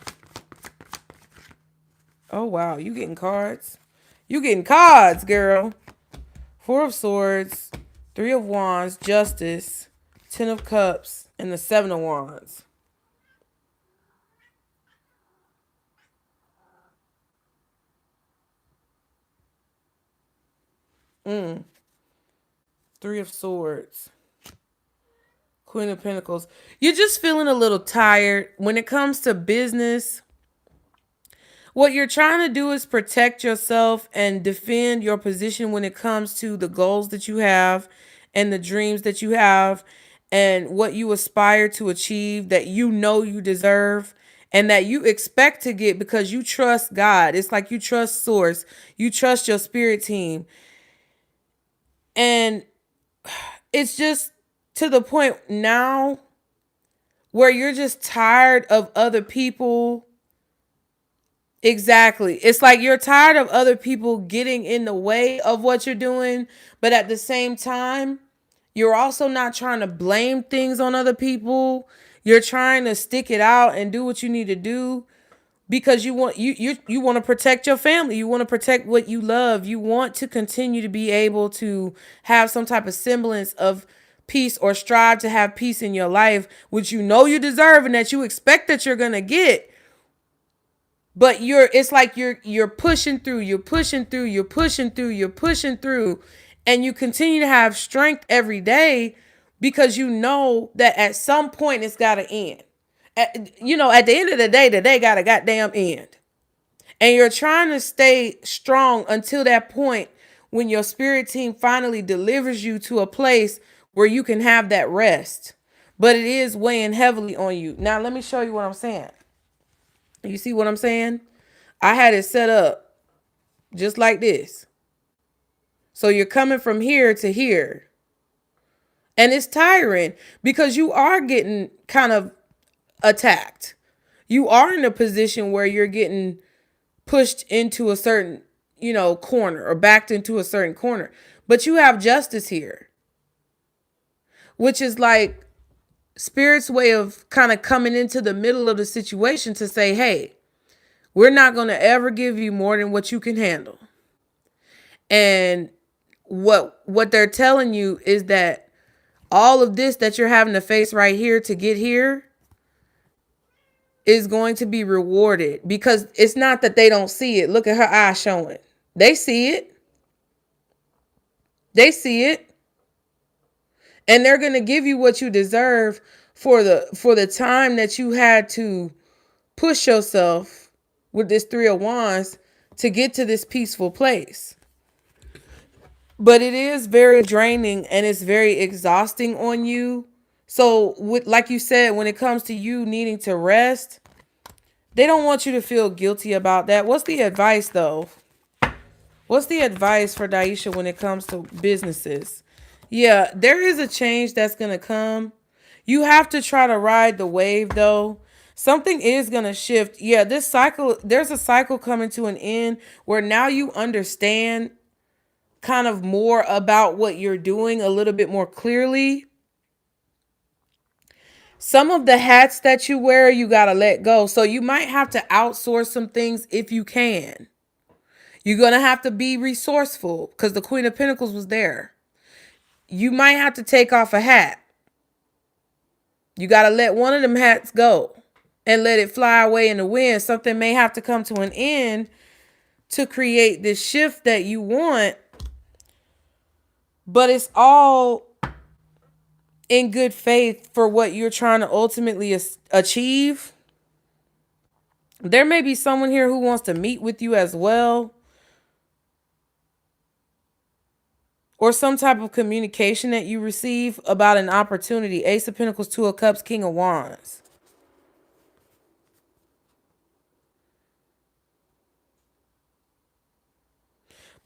Oh, wow. You getting cards? You getting cards, girl. Four of Swords, Three of Wands, Justice, Ten of Cups, and the Seven of Wands. Three of Swords. Queen of Pentacles. You're just feeling a little tired when it comes to business. What you're trying to do is protect yourself and defend your position when it comes to the goals that you have and the dreams that you have and what you aspire to achieve that you know you deserve and that you expect to get because you trust God. It's like you trust Source, you trust your spirit team. And it's just to the point now where you're just tired of other people. Exactly. It's like you're tired of other people getting in the way of what you're doing, but at the same time, you're also not trying to blame things on other people. You're trying to stick it out and do what you need to do because you want to protect your family. You want to protect what you love. You want to continue to be able to have some type of semblance of peace or strive to have peace in your life, which you know you deserve and that you expect that you're going to get. But it's like you're pushing through, you're pushing through, you're pushing through, you're pushing through, and you continue to have strength every day because you know that at some point it's got to end. At the end of the day got a goddamn end. And you're trying to stay strong until that point when your spirit team finally delivers you to a place where you can have that rest. But it is weighing heavily on you. Now, let me show you what I'm saying. You see what I'm saying? I had it set up just like this. So you're coming from here to here. And it's tiring because you are getting kind of attacked. You are in a position where you're getting pushed into a certain, corner or backed into a certain corner. But you have justice here, which is like Spirit's way of kind of coming into the middle of the situation to say, hey, we're not going to ever give you more than what you can handle. And what they're telling you is that all of this that you're having to face right here to get here is going to be rewarded because it's not that they don't see it. Look at her eyes showing. They see it. They see it. And they're going to give you what you deserve for the time that you had to push yourself with this 3 of Wands to get to this peaceful place. But it is very draining and it's very exhausting on you. So like you said, when it comes to you needing to rest, they don't want you to feel guilty about that. What's the advice though? What's the advice for Daisha when it comes to businesses? Yeah, there is a change that's going to come. You have to try to ride the wave though. Something is going to shift. Yeah, this cycle, there's a cycle coming to an end where now you understand kind of more about what you're doing a little bit more clearly. Some of the hats that you wear, you got to let go. So you might have to outsource some things if you can. You're going to have to be resourceful because the Queen of Pentacles was there. You might have to take off a hat. You got to let one of them hats go and let it fly away in the wind. Something may have to come to an end to create this shift that you want. But it's all in good faith for what you're trying to ultimately achieve. There may be someone here who wants to meet with you as well. Or some type of communication that you receive about an opportunity. Ace of Pentacles, 2 of Cups, King of Wands.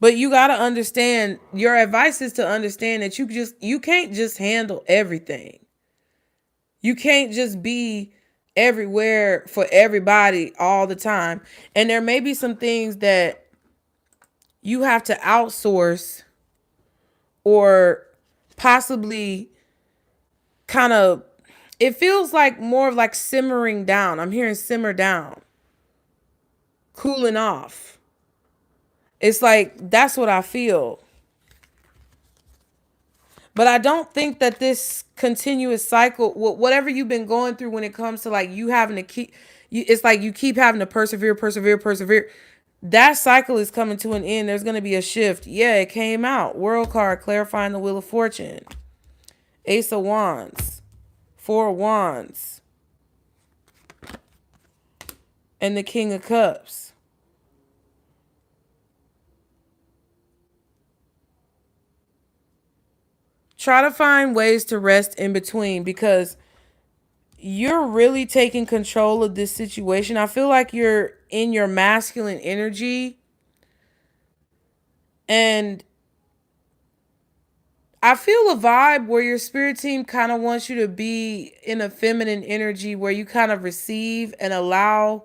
But you got to understand, your advice is to understand that you can't just handle everything. You can't just be everywhere for everybody all the time. And there may be some things that you have to outsource or possibly kind of, it feels like more of like simmering down. I'm hearing simmer down, cooling off. It's like, that's what I feel. But I don't think that this continuous cycle, whatever you've been going through when it comes to like you having to keep, it's like you keep having to persevere. That cycle is coming to an end. There's going to be a shift. Yeah, it came out. World card, clarifying the Wheel of Fortune. Ace of Wands. 4 of Wands. And the King of Cups. try to find ways to rest in between, because you're really taking control of this situation. I feel like you're in your masculine energy, and I feel a vibe where your spirit team kind of wants you to be in a feminine energy where you kind of receive and allow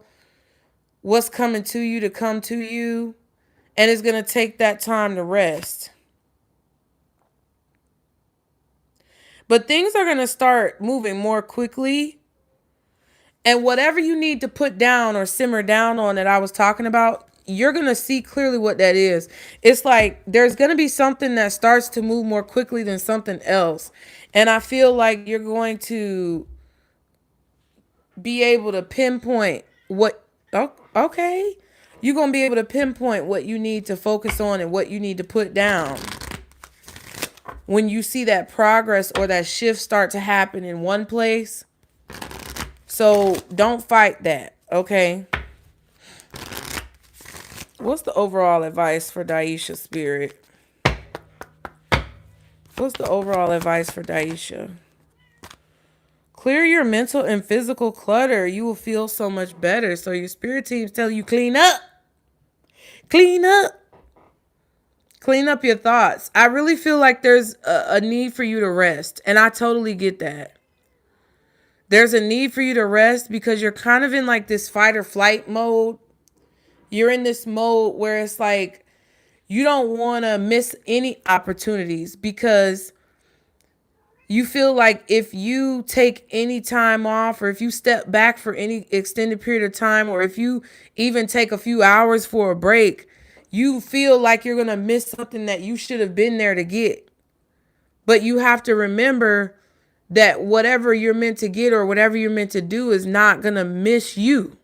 what's coming to you to come to you. And it's going to take that time to rest. But things are going to start moving more quickly. And whatever you need to put down or simmer down on that I was talking about, you're going to see clearly what that is. It's like there's going to be something that starts to move more quickly than something else. And I feel like you're going to be able to pinpoint what, oh, okay. You're going to be able to pinpoint what you need to focus on and what you need to put down when you see that progress or that shift start to happen in one place. So don't fight that, okay? What's the overall advice for Daisha, Spirit? What's the overall advice for Daisha? Clear your mental and physical clutter. You will feel so much better. So your spirit teams tell you clean up. Clean up. Clean up your thoughts. I really feel like there's a need for you to rest. And I totally get that. There's a need for you to rest because you're kind of in like this fight or flight mode. You're in this mode where it's like you don't want to miss any opportunities, because you feel like if you take any time off, or if you step back for any extended period of time, or if you even take a few hours for a break, you feel like you're going to miss something that you should have been there to get. But you have to remember that whatever you're meant to get or whatever you're meant to do is not going to miss you.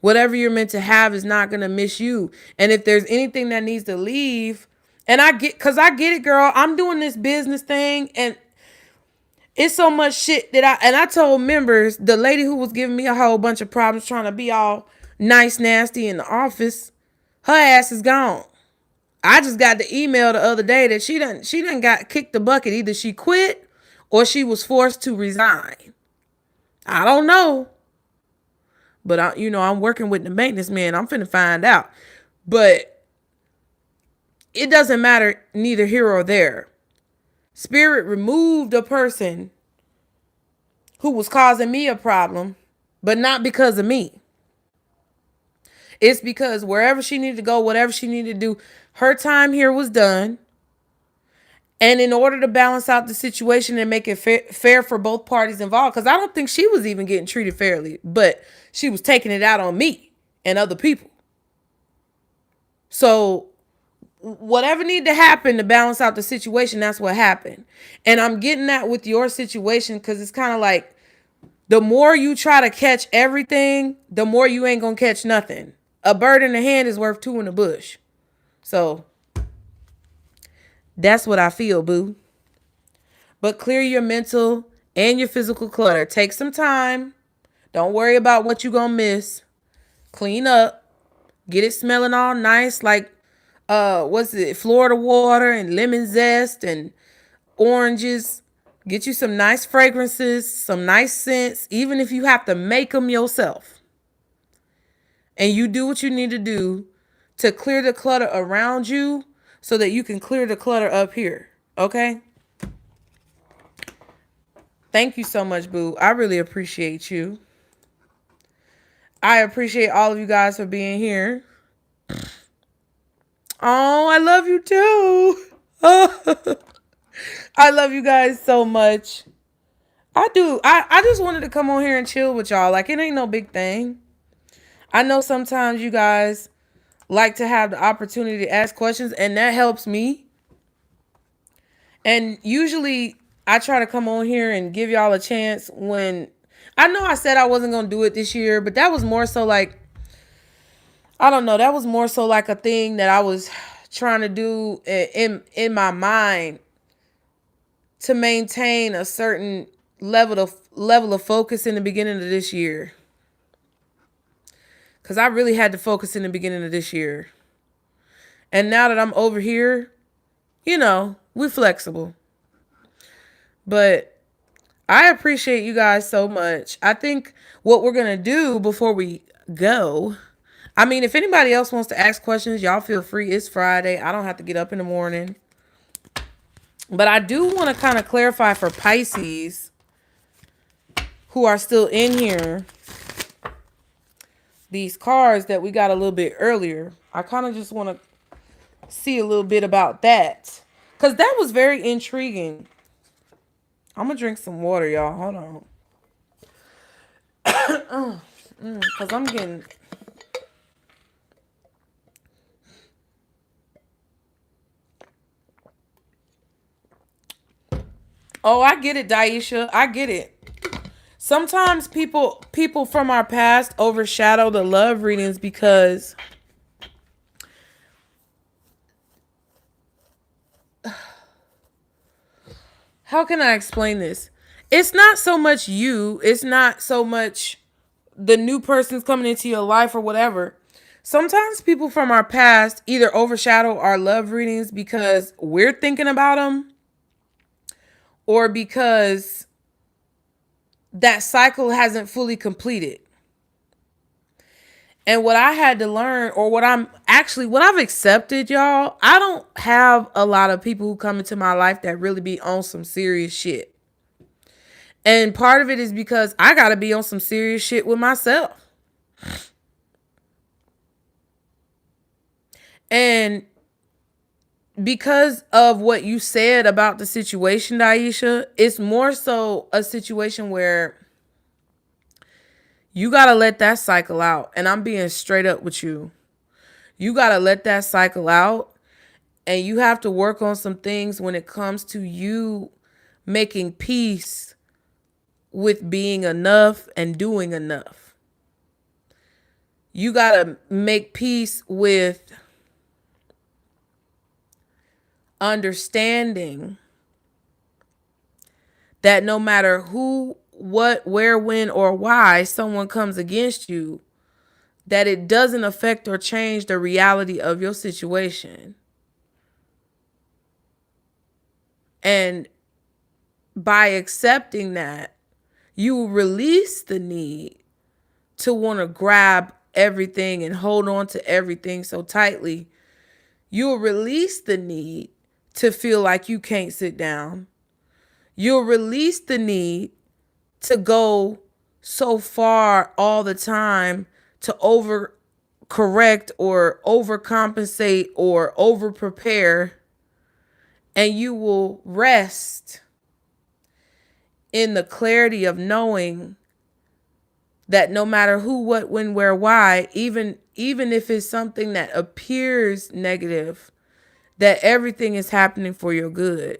Whatever you're meant to have is not going to miss you. And if there's anything that needs to leave, and I get it, girl, I'm doing this business thing, and it's so much shit that I told members, the lady who was giving me a whole bunch of problems trying to be all nice, nasty in the office, her ass is gone. I just got the email the other day that she done got kicked the bucket. Either she quit or she was forced to resign. I don't know. But I'm working with the maintenance man. I'm finna find out. But it doesn't matter, neither here or there. Spirit removed a person who was causing me a problem, but not because of me. It's because wherever she needed to go, whatever she needed to do, her time here was done. And in order to balance out the situation and make it fair for both parties involved, because I don't think she was even getting treated fairly, but she was taking it out on me and other people. So whatever needed to happen to balance out the situation, that's what happened. And I'm getting that with your situation, because it's kind of like the more you try to catch everything, the more you ain't going to catch nothing. A bird in the hand is worth two in the bush. So that's what I feel, boo. But clear your mental and your physical clutter. Take some time. Don't worry about what you're going to miss. Clean up. Get it smelling all nice like, Florida water and lemon zest and oranges. Get you some nice fragrances, some nice scents, even if you have to make them yourself. And you do what you need to do to clear the clutter around you so that you can clear the clutter up here. Okay? Thank you so much, boo. I really appreciate you. I appreciate all of you guys for being here. Oh, I love you too. Oh, I love you guys so much. I do. I just wanted to come on here and chill with y'all. Like, it ain't no big thing. I know sometimes you guys like to have the opportunity to ask questions, and that helps me. And usually I try to come on here and give y'all a chance when I know I said I wasn't going to do it this year, but that was more so like, I don't know. That was more so like a thing that I was trying to do in my mind to maintain a certain level of focus in the beginning of this year. Because I really had to focus in the beginning of this year. And now that I'm over here, we're flexible. But I appreciate you guys so much. I think what we're going to do before we go, I mean, if anybody else wants to ask questions, y'all feel free. It's Friday. I don't have to get up in the morning. But I do want to kind of clarify for Pisces who are still in here, these cards that we got a little bit earlier. I kind of just want to see a little bit about that, because that was very intriguing. I'm going to drink some water, y'all. Hold on. Because I'm getting... Oh, I get it, Daisha. I get it. Sometimes people from our past overshadow the love readings because how can I explain this? It's not so much you. It's not so much the new person's coming into your life or whatever. Sometimes people from our past either overshadow our love readings because we're thinking about them, or because that cycle hasn't fully completed. And what I had to learn, or what I've accepted, y'all, I don't have a lot of people who come into my life that really be on some serious shit. And part of it is because I got to be on some serious shit with myself. And because of what you said about the situation, Daisha, it's more so a situation where you got to let that cycle out. And I'm being straight up with you. You got to let that cycle out. And you have to work on some things when it comes to you making peace with being enough and doing enough. You got to make peace with understanding that no matter who, what, where, when, or why someone comes against you, that it doesn't affect or change the reality of your situation. And by accepting that, you release the need to want to grab everything and hold on to everything so tightly. You'll release the need to feel like you can't sit down. You'll release the need to go so far all the time to overcorrect or overcompensate or overprepare. And you will rest in the clarity of knowing that no matter who, what, when, where, why, even if it's something that appears negative, that everything is happening for your good.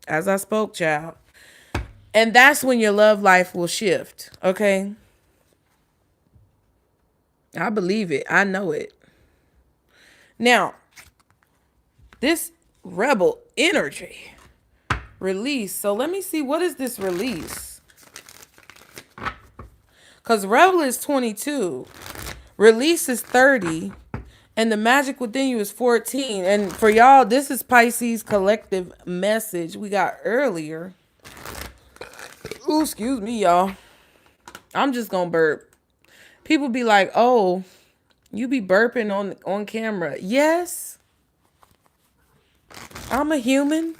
As I spoke, child. And that's when your love life will shift, okay? I believe it. I know it. Now, this rebel energy release. So let me see, what is this release? Because rebel is 22. Release is 30. And the magic within you is 14. And for y'all, this is Pisces collective message we got earlier. Ooh, excuse me, y'all. I'm just gonna burp. People be like, oh, you be burping on camera. Yes. I'm a human.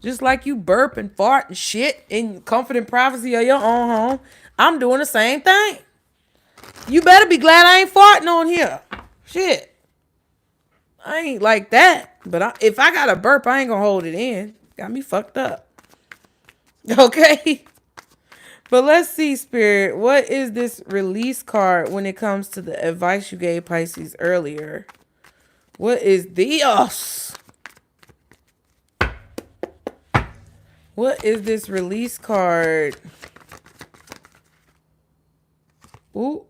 Just like you burp and fart and shit in comfort and privacy of your own home. I'm doing the same thing. You better be glad I ain't farting on here. Shit. I ain't like that. But if I got a burp, I ain't gonna hold it in. Got me fucked up. Okay. But let's see, Spirit. What is this release card when it comes to the advice you gave Pisces earlier? What is Dios? What is this release card? Ooh.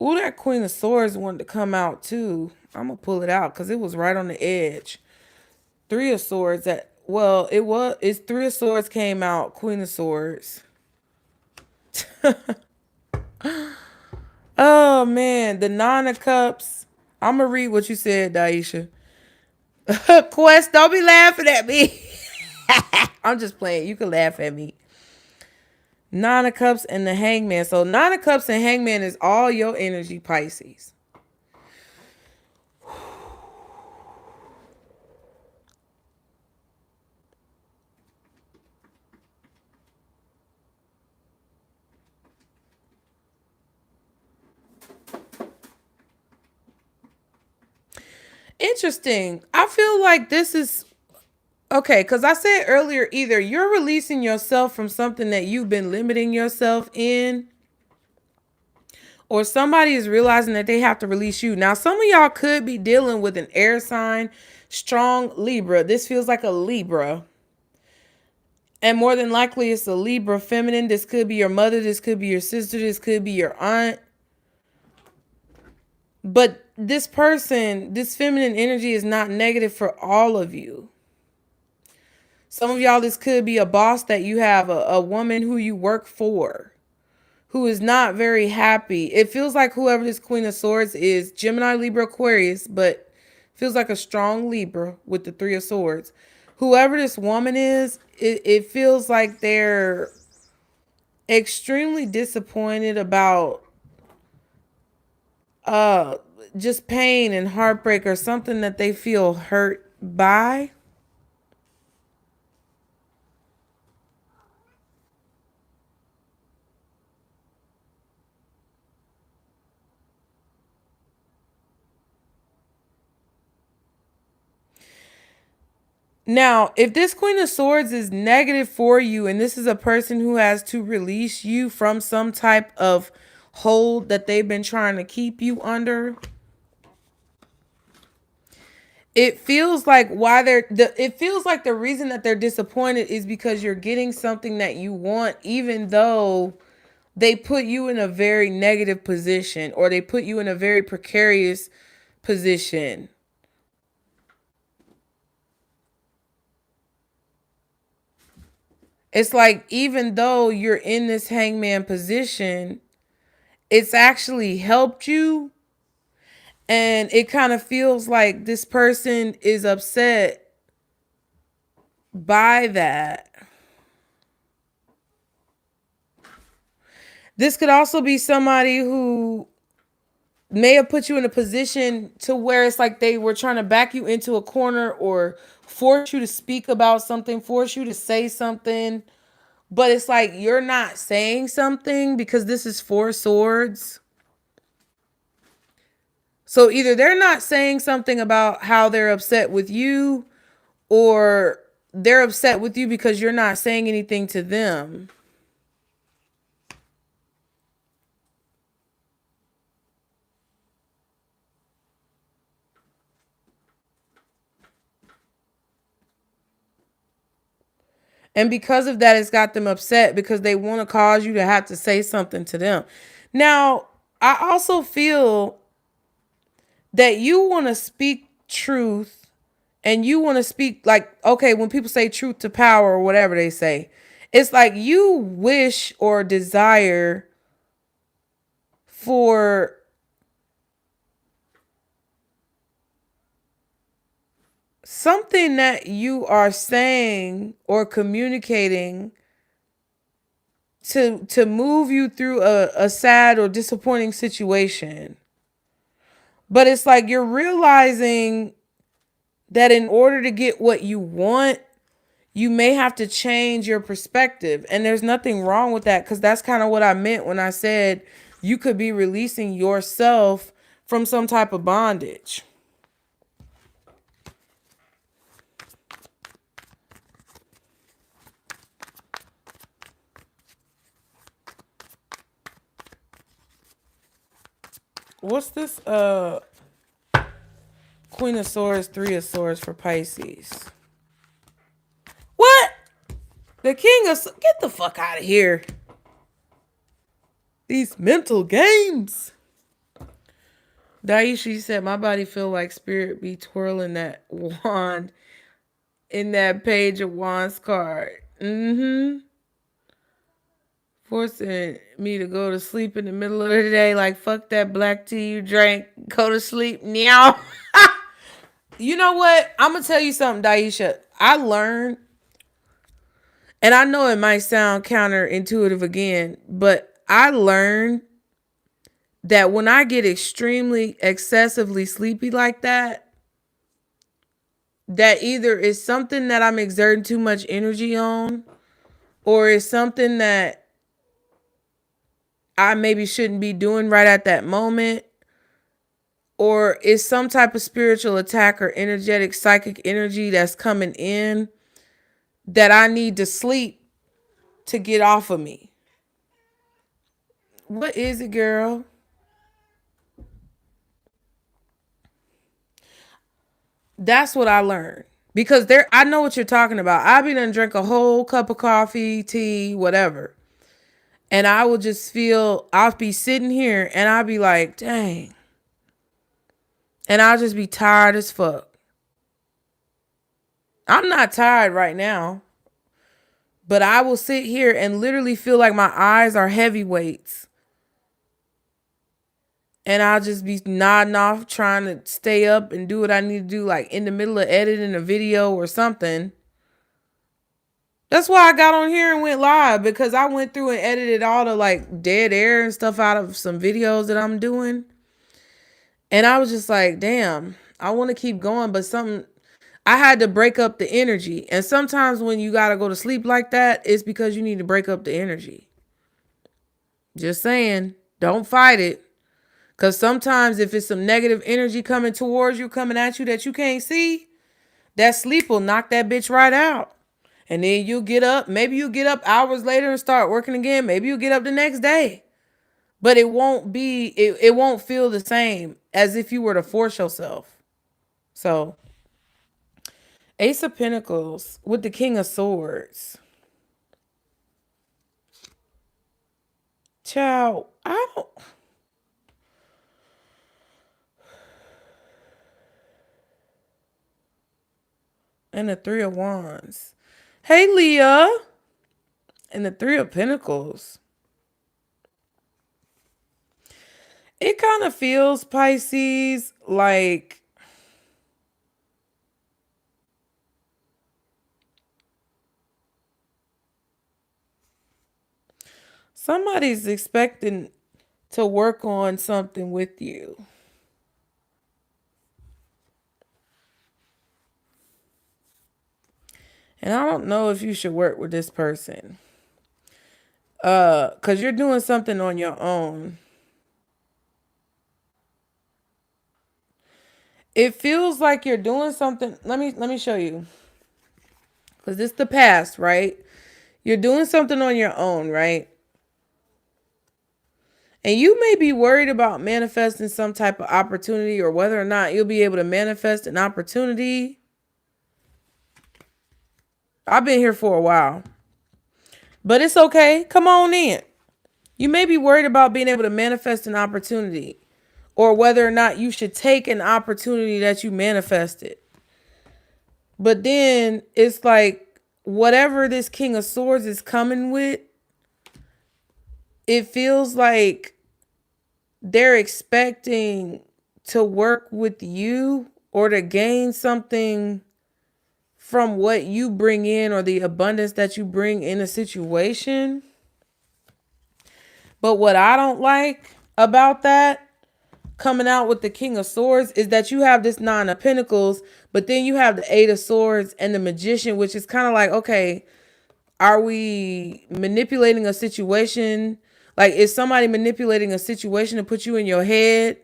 Ooh, that Queen of Swords wanted to come out too. I'm going to pull it out because it was right on the edge. Three of Swords. It's Three of Swords came out. Queen of Swords. Oh, man. The Nine of Cups. I'm going to read what you said, Daisha. Quest, don't be laughing at me. I'm just playing. You can laugh at me. Nine of Cups and the Hangman. So Nine of Cups and Hangman is all your energy, Pisces. Interesting. I feel like this is okay, because I said earlier, either you're releasing yourself from something that you've been limiting yourself in, or somebody is realizing that they have to release you. Now, some of y'all could be dealing with an air sign, strong Libra. This feels like a Libra. And more than likely, it's a Libra feminine. This could be your mother. This could be your sister. This could be your aunt. But this person, this feminine energy is not negative for all of you. Some of y'all, this could be a boss that you have, a woman who you work for, who is not very happy. It feels like whoever this Queen of Swords is, Gemini, Libra, Aquarius, but feels like a strong Libra with the Three of Swords. Whoever this woman is, it feels like they're extremely disappointed about just pain and heartbreak or something that they feel hurt by. Now, if this Queen of Swords is negative for you and this is a person who has to release you from some type of hold that they've been trying to keep you under, it feels like it feels like the reason that they're disappointed is because you're getting something that you want, even though they put you in a very negative position or they put you in a very precarious position. It's like, even though you're in this hangman position, it's actually helped you. And it kind of feels like this person is upset by that. This could also be somebody who may have put you in a position to where it's like they were trying to back you into a corner or force you to speak about something, force you to say something. But it's like you're not saying something because this is Four Swords. So either they're not saying something about how they're upset with you, or they're upset with you because you're not saying anything to them. And because of that, it's got them upset because they want to cause you to have to say something to them. Now, I also feel that you want to speak truth and you want to speak like, okay, when people say truth to power or whatever they say, it's like you wish or desire for something that you are saying or communicating to move you through a sad or disappointing situation. But it's like you're realizing that in order to get what you want, you may have to change your perspective. And there's nothing wrong with that, because that's kind of what I meant when I said you could be releasing yourself from some type of bondage. What's this Queen of Swords, Three of Swords for Pisces? What? The King of... Get the fuck out of here. These mental games. Daisha said, my body feel like spirit be twirling that wand in that Page of Wands card. Forcing me to go to sleep in the middle of the day. Like, fuck that black tea you drank. Go to sleep now. You know what? I'm going to tell you something, Daisha. I learned And I know it might sound counterintuitive again, but I learned that when I get extremely excessively sleepy like that, that either is something that I'm exerting too much energy on, or it's something that I maybe shouldn't be doing right at that moment, or it's some type of spiritual attack or energetic psychic energy that's coming in that I need to sleep to get off of me. What is it, girl? That's what I learned. Because I know what you're talking about. I be done drink a whole cup of coffee, tea, whatever. And I will just feel, I'll be sitting here and I'll be like, dang. And I'll just be tired as fuck. I'm not tired right now. But I will sit here and literally feel like my eyes are heavyweights. And I'll just be nodding off, trying to stay up and do what I need to do, like in the middle of editing a video or something. That's why I got on here and went live, because I went through and edited all the like dead air and stuff out of some videos that I'm doing. And I was just like, damn, I want to keep going, but I had to break up the energy. And sometimes when you got to go to sleep like that, it's because you need to break up the energy. Just saying, don't fight it. Because sometimes if it's some negative energy coming towards you, coming at you that you can't see, that sleep will knock that bitch right out. And then you'll get up. Maybe you'll get up hours later and start working again. Maybe you'll get up the next day. But it won't feel the same as if you were to force yourself. So, Ace of Pentacles with the King of Swords. Child, I don't... And the Three of Wands. Hey, Leah. And the Three of Pentacles. It kind of feels, Pisces, like somebody's expecting to work on something with you. And I don't know if you should work with this person. Because you're doing something on your own. It feels like you're doing something. Let me show you. Because this is the past, right? You're doing something on your own, right? And you may be worried about manifesting some type of opportunity, or whether or not you'll be able to manifest an opportunity. I've been here for a while. But it's okay. Come on in. You may be worried about being able to manifest an opportunity, or whether or not you should take an opportunity that you manifested. But then it's like, whatever this King of Swords is coming with, it feels like they're expecting to work with you or to gain something from what you bring in, or the abundance that you bring in a situation. But what I don't like about that, coming out with the King of Swords, is that you have this Nine of Pentacles, but then you have the Eight of Swords and the Magician, which is kind of like, okay, are we manipulating a situation? Like, is somebody manipulating a situation to put you in your head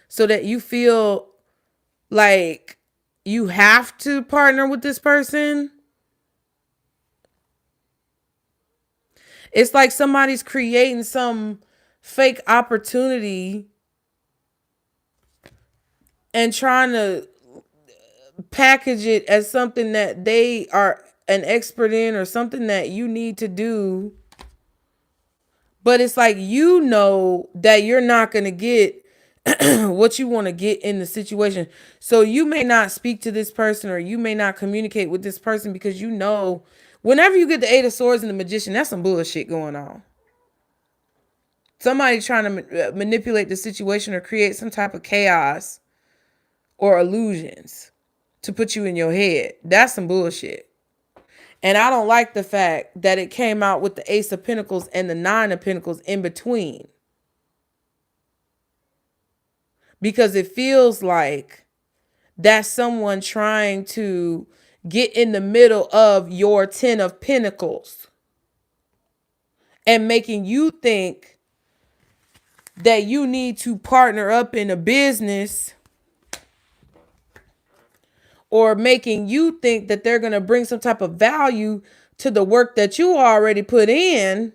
so that you feel like you have to partner with this person? It's like somebody's creating some fake opportunity and trying to package it as something that they are an expert in, or something that you need to do. But it's like, you know that you're not going to get what you want to get in the situation. So you may not speak to this person, or you may not communicate with this person, because you know whenever you get the Eight of Swords and the Magician, that's some bullshit going on. Somebody trying to manipulate the situation or create some type of chaos or illusions to put you in your head. That's some bullshit. And I don't like the fact that it came out with the Ace of Pentacles and the Nine of Pentacles in between. Because it feels like that's someone trying to get in the middle of your 10 of Pentacles and making you think that you need to partner up in a business, or making you think that they're going to bring some type of value to the work that you already put in,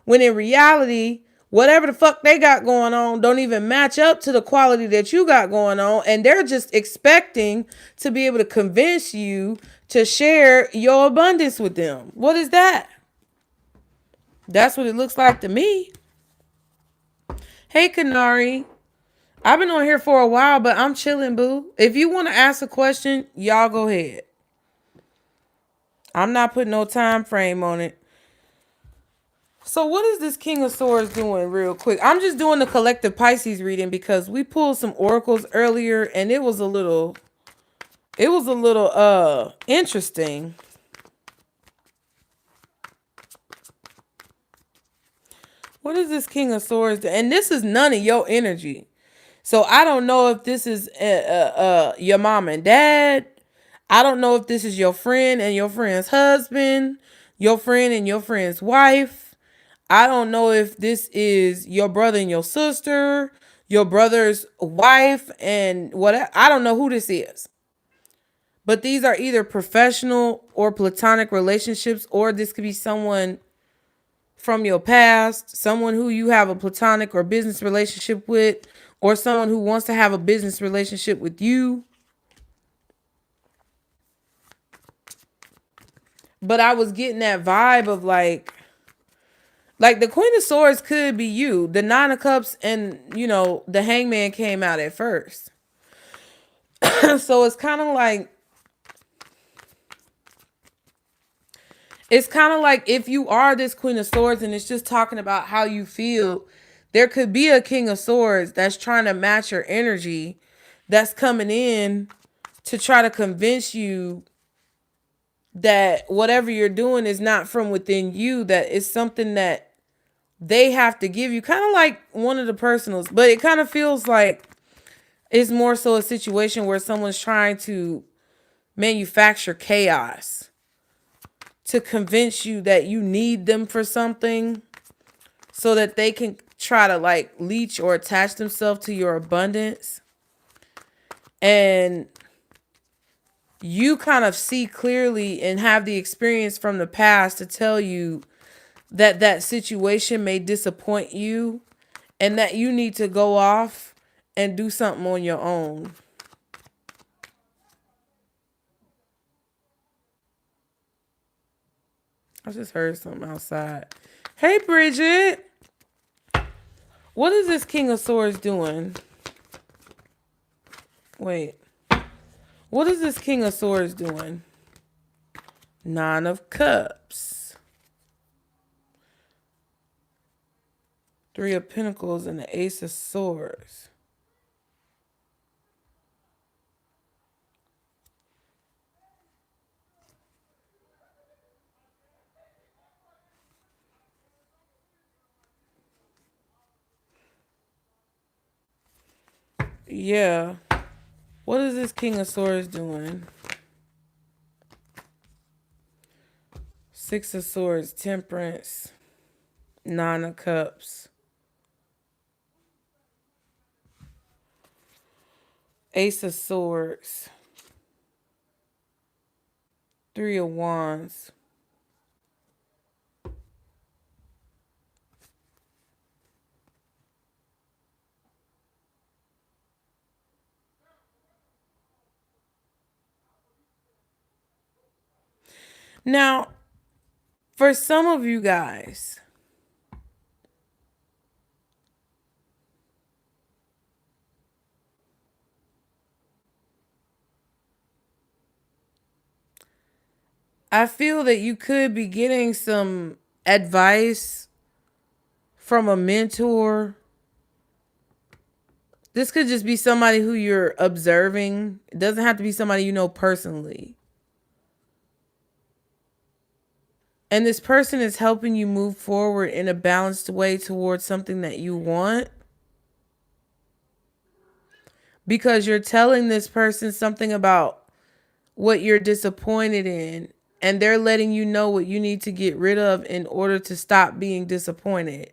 when in reality, whatever the fuck they got going on don't even match up to the quality that you got going on. And they're just expecting to be able to convince you to share your abundance with them. What is that? That's what it looks like to me. Hey, Kanari. I've been on here for a while, but I'm chilling, boo. If you want to ask a question, y'all go ahead. I'm not putting no time frame on it. So what is this King of Swords doing real quick? I'm just doing the collective Pisces reading because we pulled some oracles earlier and it was a little interesting. What is this King of Swords doing? And this is none of your energy. So I don't know if this is your mom and dad. I don't know if this is your friend and your friend's husband, your friend and your friend's wife. I don't know if this is your brother and your sister, your brother's wife, and what. I don't know who this is. But these are either professional or platonic relationships, or this could be someone from your past, someone who you have a platonic or business relationship with, or someone who wants to have a business relationship with you. But I was getting that vibe of like the Queen of Swords could be you. The Nine of Cups and, the Hangman came out at first. So it's kind of like if you are this Queen of Swords and it's just talking about how you feel, there could be a King of Swords that's trying to match your energy, that's coming in to try to convince you that whatever you're doing is not from within you, that it's something that they have to give you. Kind of like one of the personals, but it kind of feels like it's more so a situation where someone's trying to manufacture chaos to convince you that you need them for something so that they can try to like leech or attach themselves to your abundance. And you kind of see clearly and have the experience from the past to tell you that that situation may disappoint you and that you need to go off and do something on your own. I just heard something outside. Hey, Bridget. What is this King of Swords doing? Wait. What is this King of Swords doing? Nine of Cups. Three of Pentacles and the Ace of Swords. Yeah. What is this King of Swords doing? Six of Swords, Temperance, Nine of Cups, Ace of Swords, Three of Wands. Now, for some of you guys, I feel that you could be getting some advice from a mentor. This could just be somebody who you're observing. It doesn't have to be somebody you know personally. And this person is helping you move forward in a balanced way towards something that you want. Because you're telling this person something about what you're disappointed in. And they're letting you know what you need to get rid of in order to stop being disappointed.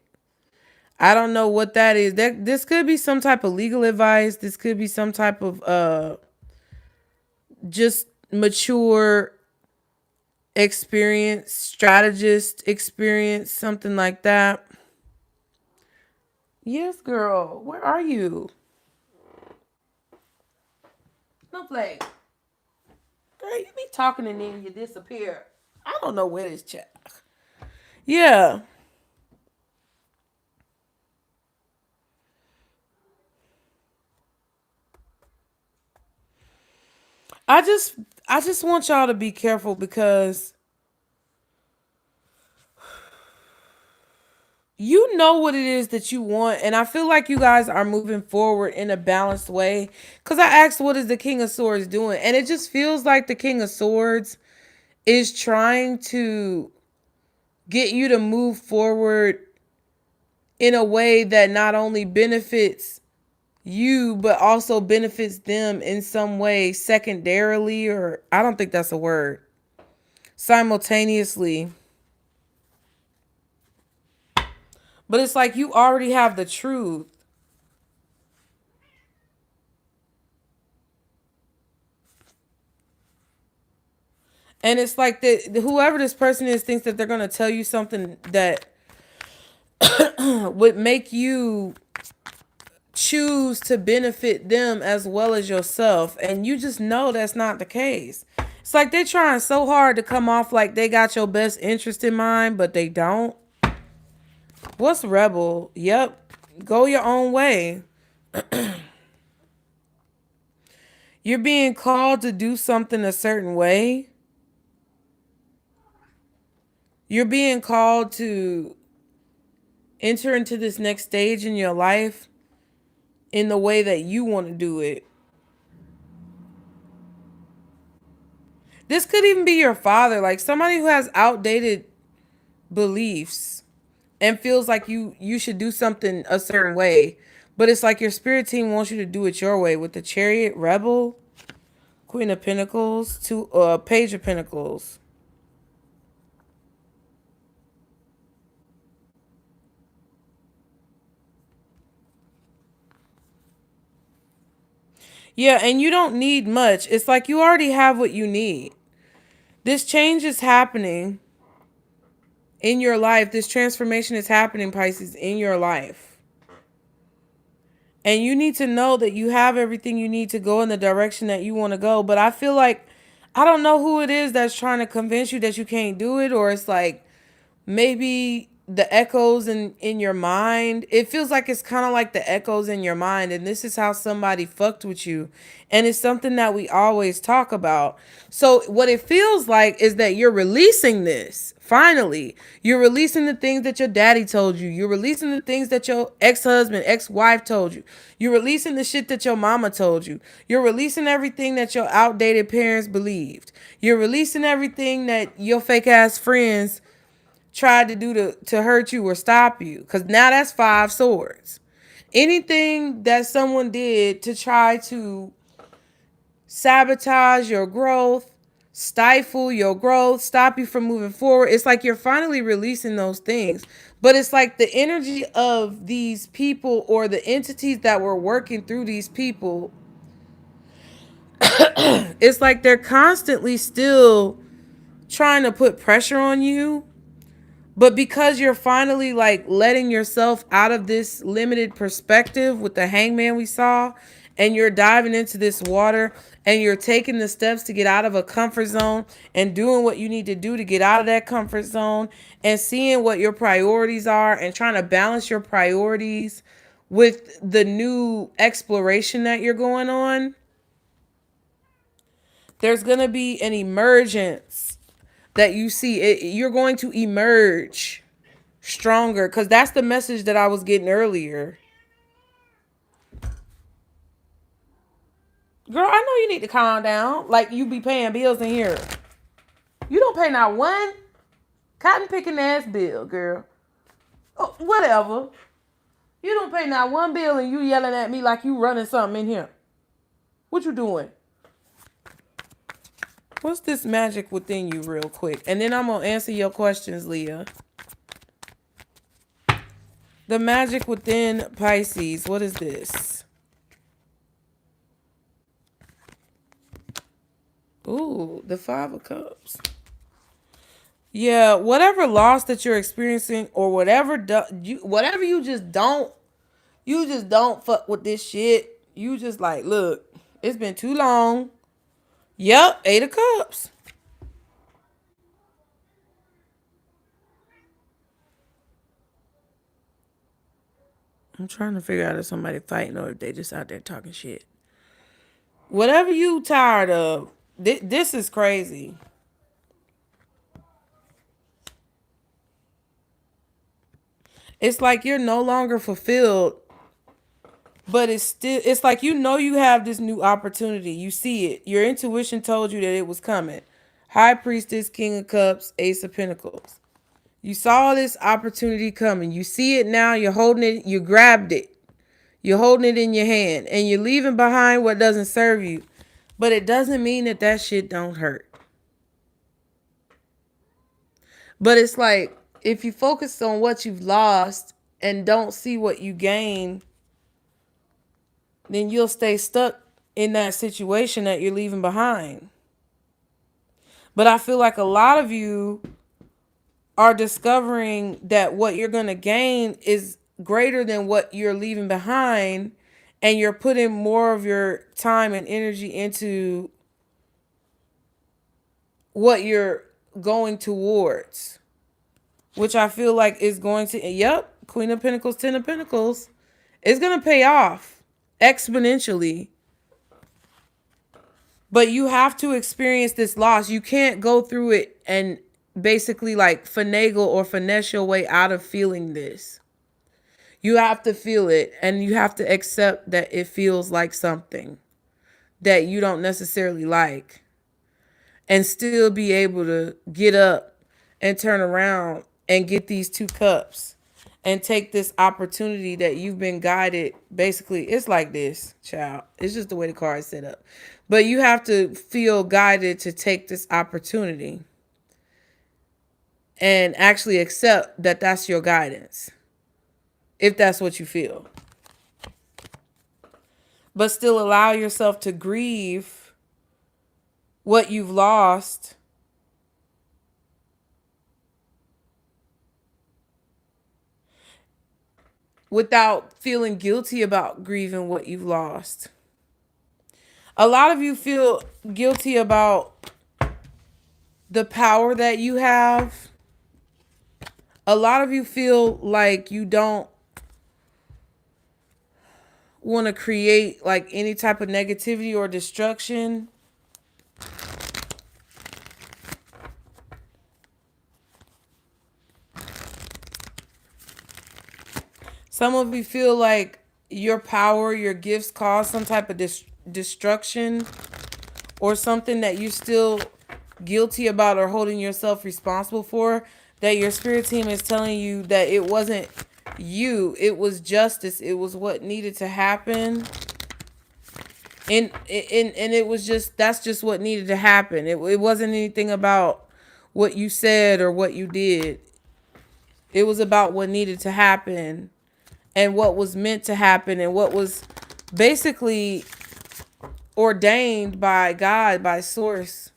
I don't know what that is. This could be some type of legal advice. This could be some type of just mature experience, strategist experience, something like that. Yes, girl. Where are you? No play. Girl, you be talking and then you disappear. I don't know where this chat. Yeah. I just I just want y'all to be careful because you know what it is that you want, and I feel like you guys are moving forward in a balanced way. Cause I asked what is the King of Swords doing? And it just feels like the King of Swords is trying to get you to move forward in a way that not only benefits you but also benefits them in some way secondarily, or I don't think that's a word. Simultaneously. But it's like you already have the truth. And it's like that whoever this person is thinks that they're going to tell you something that would make you choose to benefit them as well as yourself. And you just know that's not the case. It's like they're trying so hard to come off like they got your best interest in mind, but they don't. What's rebel? Yep. Go your own way. You're being called to do something a certain way. You're being called to enter into this next stage in your life in the way that you want to do it. This could even be your father, like somebody who has outdated beliefs and feels like you should do something a certain way. But it's like your spirit team wants you to do it your way with the Chariot, Rebel, Queen of Pentacles, Page of Pentacles. Yeah, and you don't need much. It's like you already have what you need. This change is happening in your life. This transformation is happening, Pisces, in your life. And you need to know that you have everything you need to go in the direction that you want to go. But I feel like, I don't know who it is that's trying to convince you that you can't do it. Or it's like maybe the echoes in your mind. It feels like it's kind of like the echoes in your mind. And this is how somebody fucked with you. And it's something that we always talk about. So what it feels like is that you're releasing this. Finally, you're releasing the things that your daddy told you. You're releasing the things that your ex-husband, ex-wife told you. You're releasing the shit that your mama told you. You're releasing everything that your outdated parents believed. You're releasing everything that your fake ass friends tried to do to hurt you or stop you. Because now that's 5 swords. Anything that someone did to try to sabotage your growth, stifle your growth, stop you from moving forward. It's like you're finally releasing those things. But it's like the energy of these people or the entities that were working through these people, it's like they're constantly still trying to put pressure on you. But because you're finally like letting yourself out of this limited perspective with the hangman we saw, and you're diving into this water and you're taking the steps to get out of a comfort zone and doing what you need to do to get out of that comfort zone and seeing what your priorities are and trying to balance your priorities with the new exploration that you're going on, there's going to be an emergence that you see. You're going to emerge stronger, because that's the message that I was getting earlier. Girl, I know you need to calm down. Like you be paying bills in here. You don't pay not one. Cotton picking ass bill, girl. Oh, whatever. You don't pay not one bill and you yelling at me like you running something in here. What you doing? What's this magic within you real quick? And then I'm going to answer your questions, Leah. The magic within Pisces. What is this? Ooh, the Five of Cups. Yeah, whatever loss that you're experiencing or whatever you just don't fuck with this shit. You just like, look, it's been too long. Yep, Eight of Cups. I'm trying to figure out if somebody fighting or if they just out there talking shit. Whatever you tired of, this is crazy. It's like you're no longer fulfilled, but it's like you have this new opportunity. You see it. Your intuition told you that it was coming. High Priestess, King of Cups, Ace of Pentacles. You saw this opportunity coming. You see it now. You're holding it. You grabbed it. You're holding it in your hand. And you're leaving behind what doesn't serve you. But it doesn't mean that shit don't hurt. But it's like, if you focus on what you've lost and don't see what you gain, then you'll stay stuck in that situation that you're leaving behind. But I feel like a lot of you are discovering that what you're going to gain is greater than what you're leaving behind, and you're putting more of your time and energy into what you're going towards, which I feel like is going to, Queen of Pentacles, Ten of Pentacles, is going to pay off exponentially. But you have to experience this loss. You can't go through it and basically like finagle or finesse your way out of feeling this. You have to feel it, and you have to accept that it feels like something that you don't necessarily like, and still be able to get up and turn around and get these two cups and take this opportunity that you've been guided. Basically, it's like this, child. It's just the way the card is set up. But you have to feel guided to take this opportunity and actually accept that that's your guidance, if that's what you feel. But still allow yourself to grieve what you've lost without feeling guilty about grieving what you've lost. A lot of you feel guilty about the power that you have. A lot of you feel like you don't want to create like any type of negativity or destruction. Some of you feel like your power, your gifts cause some type of destruction, or something that you're still guilty about or holding yourself responsible for, that your spirit team is telling you that it wasn't you, it was justice, it was what needed to happen. And it was just, that's just what needed to happen. It wasn't anything about what you said or what you did. It was about what needed to happen and what was meant to happen and what was basically ordained by God, by source.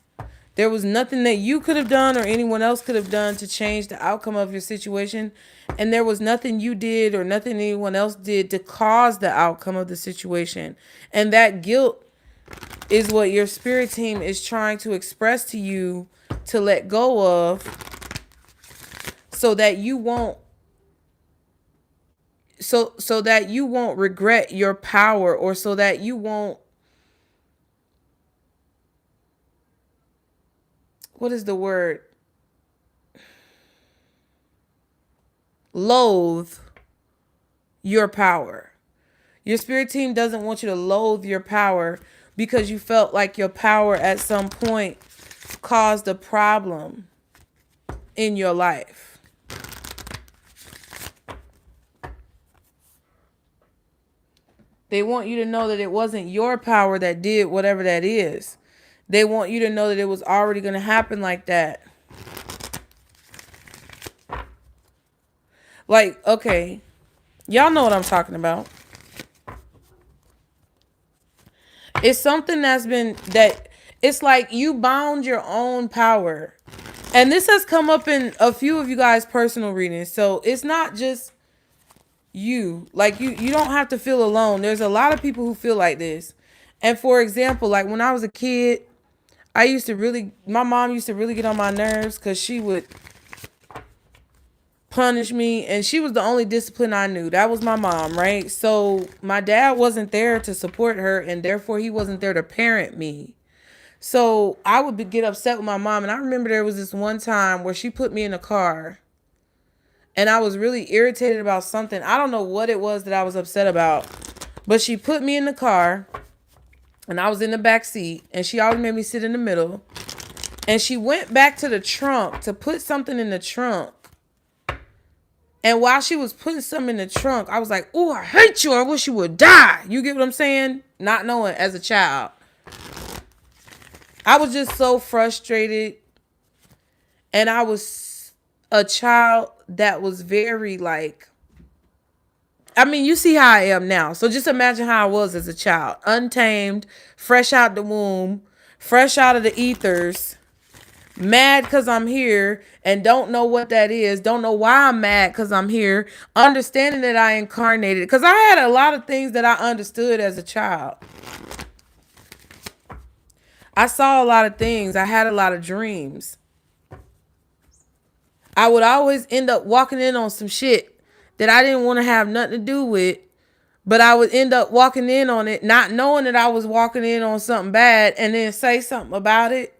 There was nothing that you could have done or anyone else could have done to change the outcome of your situation. And there was nothing you did or nothing anyone else did to cause the outcome of the situation. And that guilt is what your spirit team is trying to express to you to let go of, so that you won't so that you won't regret your power, or so that you won't, what is the word? Loathe your power. Your spirit team doesn't want you to loathe your power because you felt like your power at some point caused a problem. in your life. They want you to know that it wasn't your power that did whatever that is. They want you to know that it was already going to happen like that. Like, okay, y'all know what I'm talking about. It's something that's been, that it's like you bound your own power. And this has come up in a few of you guys' personal readings. So it's not just you. Like, you don't have to feel alone. There's a lot of people who feel like this. And for example, like when I was a kid, my mom used to really get on my nerves because she would punish me, and she was the only discipline I knew. That was my mom, right? So my dad wasn't there to support her, and therefore he wasn't there to parent me. So I would get upset with my mom, and I remember there was this one time where she put me in a car, and I was really irritated about something. I don't know what it was that I was upset about, but she put me in the car, and I was in the back seat, and she always made me sit in the middle, and she went back to the trunk to put something in the trunk. And while she was putting something in the trunk, I was like, oh, I hate you. I wish you would die. You get what I'm saying? Not knowing as a child. I was just so frustrated. And I was a child that was very like, I mean, you see how I am now. So just imagine how I was as a child. Untamed, fresh out the womb, fresh out of the ethers. Mad because I'm here and don't know what that is. Don't know why I'm mad because I'm here. Understanding that I incarnated. Because I had a lot of things that I understood as a child. I saw a lot of things. I had a lot of dreams. I would always end up walking in on some shit that I didn't want to have nothing to do with. But I would end up walking in on it, not knowing that I was walking in on something bad, and then say something about it.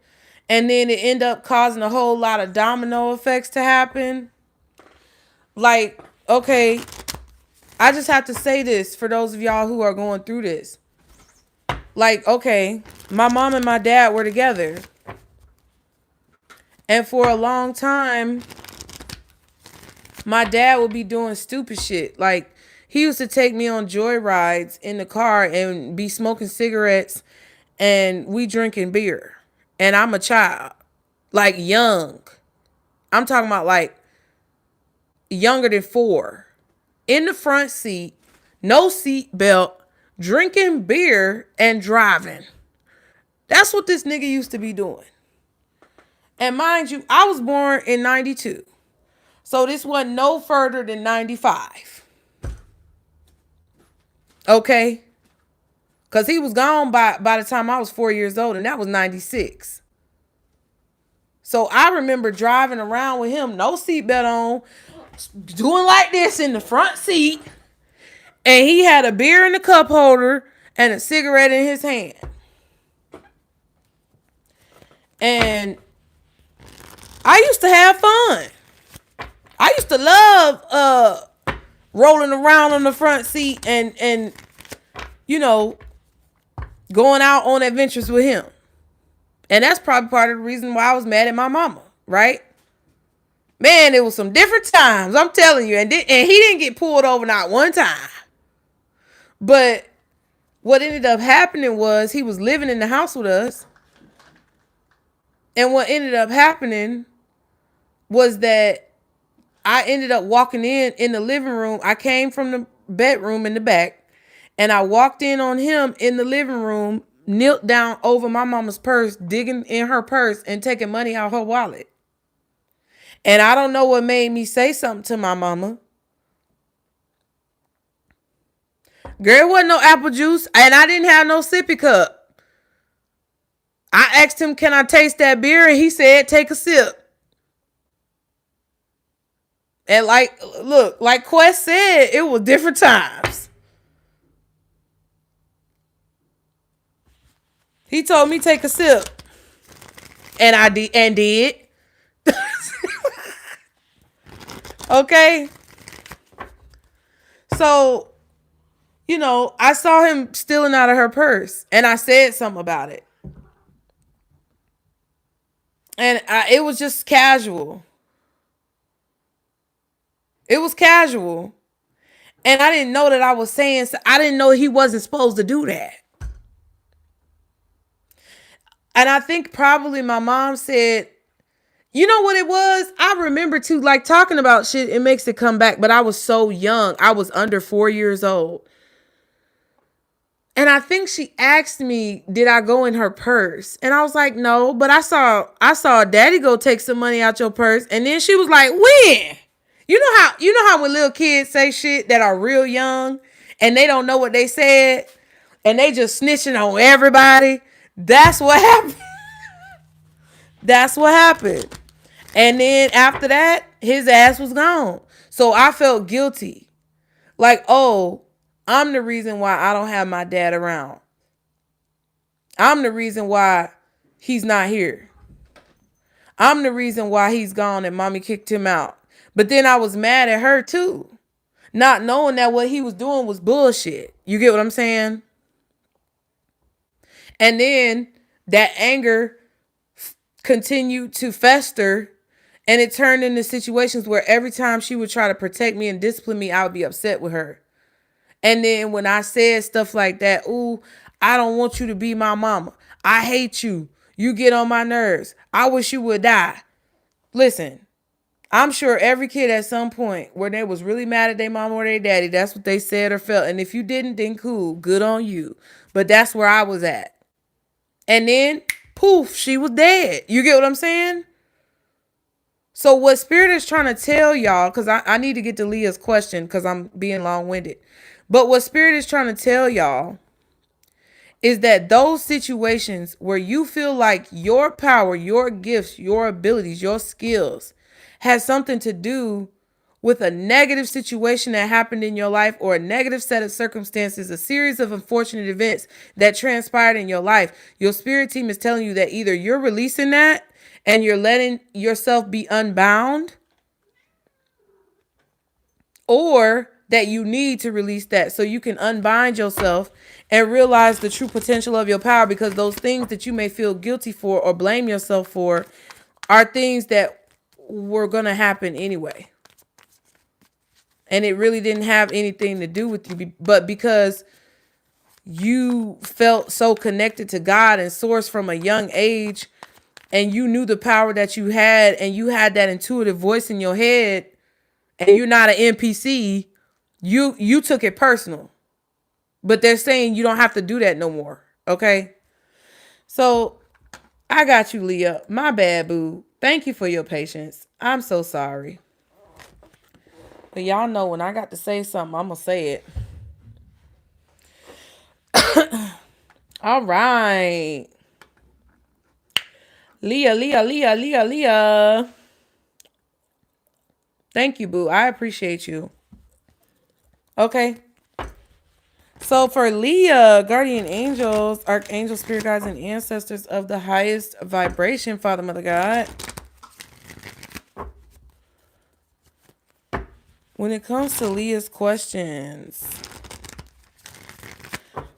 And then it end up causing a whole lot of domino effects to happen. Like, okay, I just have to say this for those of y'all who are going through this. Like, okay, my mom and my dad were together. And for a long time, my dad would be doing stupid shit. Like, he used to take me on joy rides in the car and be smoking cigarettes and we drinking beer. And I'm a child, like young. I'm talking about like younger than 4. In the front seat, no seat belt, drinking beer and driving. That's what this nigga used to be doing. And mind you, I was born in 92. So this wasn't no further than 95. Okay? Because he was gone by the time I was 4 years old, and that was 96. So I remember driving around with him, no seatbelt on, doing like this in the front seat. And he had a beer in the cup holder and a cigarette in his hand. And I used to have fun. I used to love rolling around on the front seat and you know, going out on adventures with him. And that's probably part of the reason why I was mad at my mama, right? Man, it was some different times, I'm telling you. And he didn't get pulled over not one time. But what ended up happening was he was living in the house with us. And what ended up happening was that I ended up walking in the living room. I came from the bedroom in the back. And I walked in on him in the living room, knelt down over my mama's purse, digging in her purse and taking money out her wallet. And I don't know what made me say something to my mama. Girl, it wasn't no apple juice, and I didn't have no sippy cup. I asked him, can I taste that beer? And he said, take a sip. And like Quest said, it was different times. He told me take a sip. And I did. Okay. So, you know, I saw him stealing out of her purse and I said something about it. And it was just casual. It was casual. And I didn't know that I was saying, I didn't know he wasn't supposed to do that. And I think probably my mom said, you know what it was? I remember too, like talking about shit, it makes it come back. But I was so young. I was under 4 years old. And I think she asked me, did I go in her purse? And I was like, no, but I saw daddy go take some money out your purse. And then she was like, when? You know how when little kids say shit that are real young and they don't know what they said and they just snitching on everybody? That's what happened. That's what happened. And then after that, his ass was gone. So I felt guilty. Like, oh, I'm the reason why I don't have my dad around. I'm the reason why he's not here. I'm the reason why he's gone and mommy kicked him out. But then I was mad at her too. Not knowing that what he was doing was bullshit. You get what I'm saying? And then that anger continued to fester. And it turned into situations where every time she would try to protect me and discipline me, I would be upset with her. And then when I said stuff like that, ooh, I don't want you to be my mama. I hate you. You get on my nerves. I wish you would die. Listen, I'm sure every kid at some point where they was really mad at their mama or their daddy, that's what they said or felt. And if you didn't, then cool, good on you. But that's where I was at. And then, poof, she was dead. You get what I'm saying? So what Spirit is trying to tell y'all, because I need to get to Leah's question because I'm being long-winded. But what Spirit is trying to tell y'all is that those situations where you feel like your power, your gifts, your abilities, your skills has something to do with a negative situation that happened in your life or a negative set of circumstances, a series of unfortunate events that transpired in your life, your spirit team is telling you that either you're releasing that and you're letting yourself be unbound, or that you need to release that so you can unbind yourself and realize the true potential of your power, because those things that you may feel guilty for or blame yourself for are things that were going to happen anyway. And it really didn't have anything to do with you, but because you felt so connected to God and source from a young age, and you knew the power that you had, and you had that intuitive voice in your head, and you're not an NPC, you took it personal. But they're saying you don't have to do that no more. Okay? So I got you, Leah. My bad, boo. Thank you for your patience. I'm so sorry. But y'all know when I got to say something, I'm going to say it. All right. Leah. Thank you, boo. I appreciate you. Okay. So for Leah, guardian angels, archangels, spirit guides, and ancestors of the highest vibration, Father, Mother, God. When it comes to Leah's questions,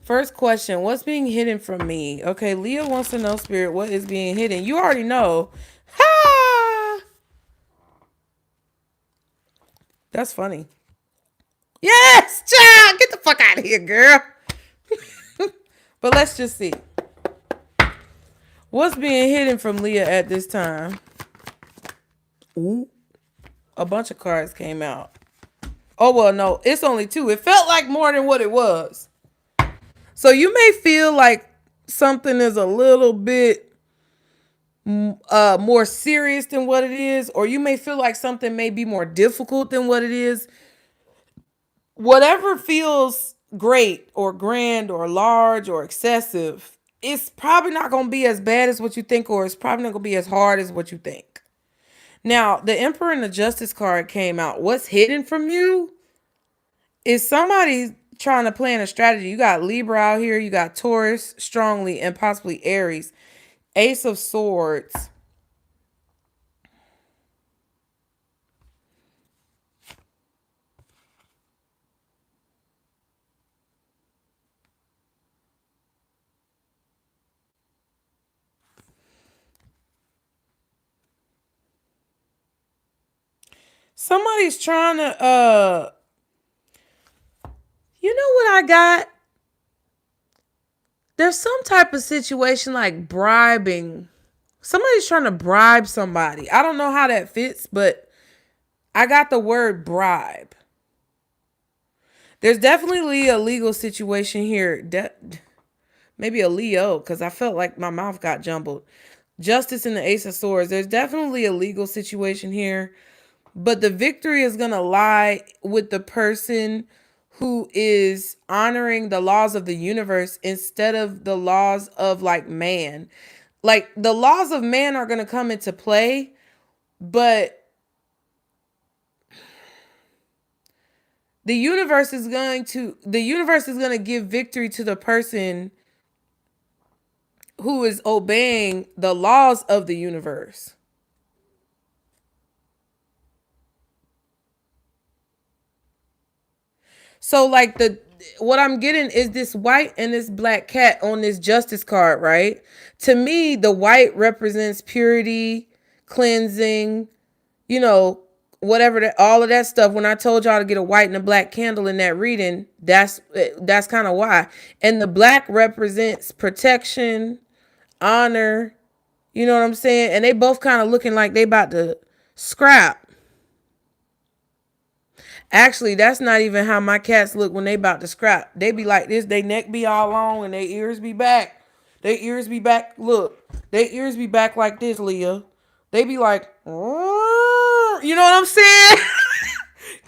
first question, what's being hidden from me? Okay, Leah wants to know, Spirit, what is being hidden? You already know. Ha! That's funny. Yes, child, get the fuck out of here, girl. But let's just see. What's being hidden from Leah at this time? Ooh, a bunch of cards came out. Oh, well, no, it's only two. It felt like more than what it was. So you may feel like something is a little bit more serious than what it is, or you may feel like something may be more difficult than what it is. Whatever feels great or grand or large or excessive, it's probably not going to be as bad as what you think, or it's probably not going to be as hard as what you think. Now, the Emperor and the Justice card came out. What's hidden from you is somebody trying to plan a strategy. You got Libra out here. You got Taurus strongly and possibly Aries. Ace of Swords. Somebody's trying to, you know what I got? There's some type of situation like bribing. Somebody's trying to bribe somebody. I don't know how that fits, but I got the word bribe. There's definitely a legal situation here. Maybe a Leo, because I felt like my mouth got jumbled. Justice in the Ace of Swords. There's definitely a legal situation here. But the victory is going to lie with the person who is honoring the laws of the universe instead of the laws of like man. Like the laws of man are going to come into play, but the universe is going to give victory to the person who is obeying the laws of the universe. So like what I'm getting is this white and this black cat on this justice card, right? To me, the white represents purity, cleansing, you know, whatever that, all of that stuff. When I told y'all to get a white and a black candle in that reading, that's kind of why. And the black represents protection, honor, you know what I'm saying? And they both kind of looking like they about to scrap. Actually, that's not even how my cats look when they about to scrap. They be like this. They neck be all long and their ears be back. Their ears be back. Look, their ears be back like this, Leah. They be like, you know what I'm saying?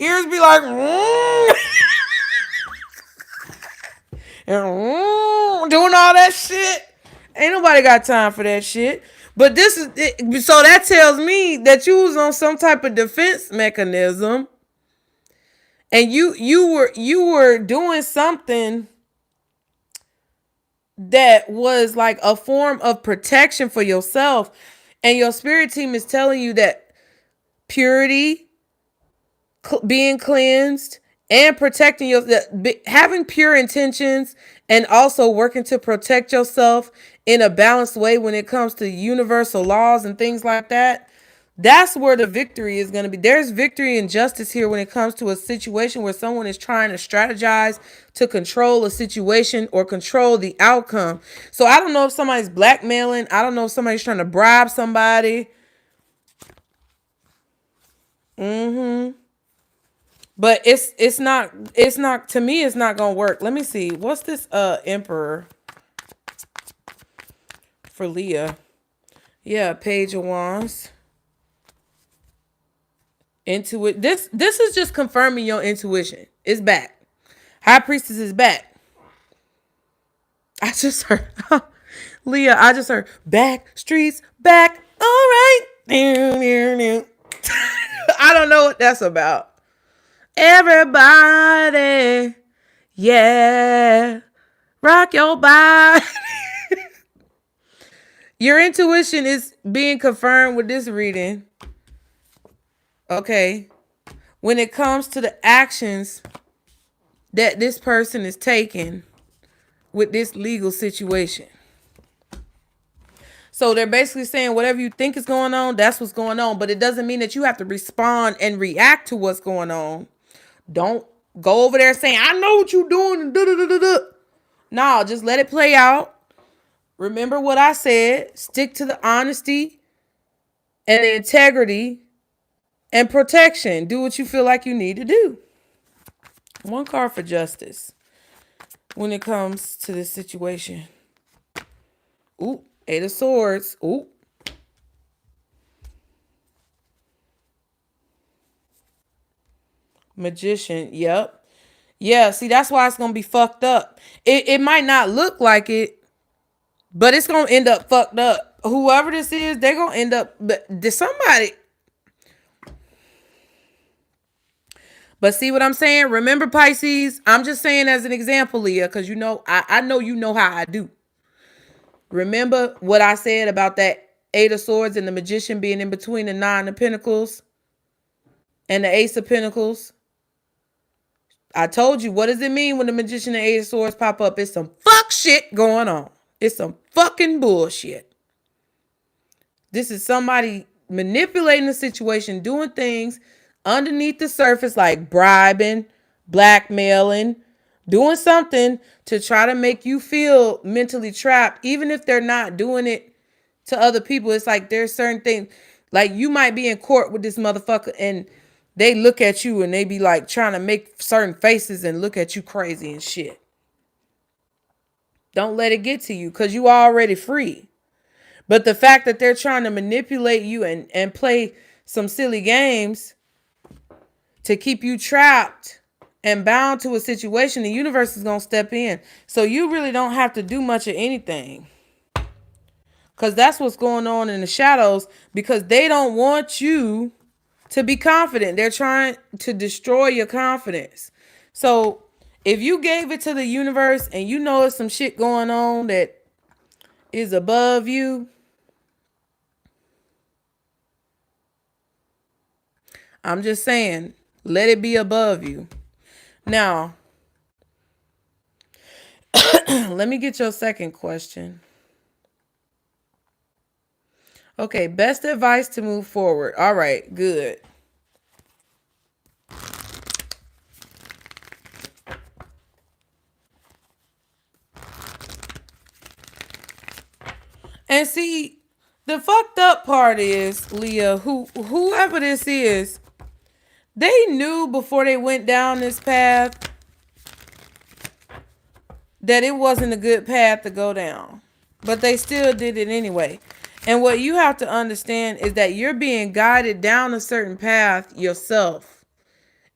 Ears be like, and doing all that shit. Ain't nobody got time for that shit. But this is it. So that tells me that you was on some type of defense mechanism. And you were doing something that was like a form of protection for yourself. And your spirit team is telling you that purity, being cleansed, and protecting having pure intentions, and also working to protect yourself in a balanced way when it comes to universal laws and things like that. That's where the victory is going to be. There's victory and justice here when it comes to a situation where someone is trying to strategize to control a situation or control the outcome. So I don't know if somebody's blackmailing. I don't know if somebody's trying to bribe somebody. But it's not to me, it's not going to work. Let me see. What's this Emperor for Leah? Yeah, Page of Wands. Intuit. This is just confirming your intuition. It's back. High Priestess is back. I just heard Leah. I just heard back streets back. All right. I don't know what that's about. Everybody, yeah, rock your body. Your intuition is being confirmed with this reading. Okay. When it comes to the actions that this person is taking with this legal situation. So they're basically saying whatever you think is going on, that's what's going on. But it doesn't mean that you have to respond and react to what's going on. Don't go over there saying, I know what you're doing. No, just let it play out. Remember what I said. Stick to the honesty and the integrity and protection. Do what you feel like you need to do. One card for justice when it comes to this situation. Ooh, Eight of Swords. Ooh. Magician. Yep. Yeah, see, that's why it's going to be fucked up. It might not look like it, but it's going to end up fucked up. Whoever this is, they're going to end up, but somebody. But see what I'm saying? Remember, Pisces, I'm just saying as an example, Leah, because you know, I know you know how I do. Remember what I said about that Eight of Swords and the Magician being in between the Nine of Pentacles and the Ace of Pentacles? I told you, what does it mean when the Magician and Eight of Swords pop up? It's some fuck shit going on. It's some fucking bullshit. This is somebody manipulating the situation, doing things underneath the surface, like bribing, blackmailing, doing something to try to make you feel mentally trapped, even if they're not doing it to other people. It's like there's certain things, like you might be in court with this motherfucker and they look at you and they be like trying to make certain faces and look at you crazy and shit. Don't let it get to you because you already free. But the fact that they're trying to manipulate you and play some silly games to keep you trapped and bound to a situation, the universe is going to step in. So you really don't have to do much of anything. Because that's what's going on in the shadows, because they don't want you to be confident. They're trying to destroy your confidence. So if you gave it to the universe and you know there's some shit going on that is above you, I'm just saying, let it be above you. Now, let me get your second question. Okay, best advice to move forward. All right, good. And see, the fucked up part is, Leah, whoever this is, they knew before they went down this path that it wasn't a good path to go down. But they still did it anyway. And what you have to understand is that you're being guided down a certain path yourself.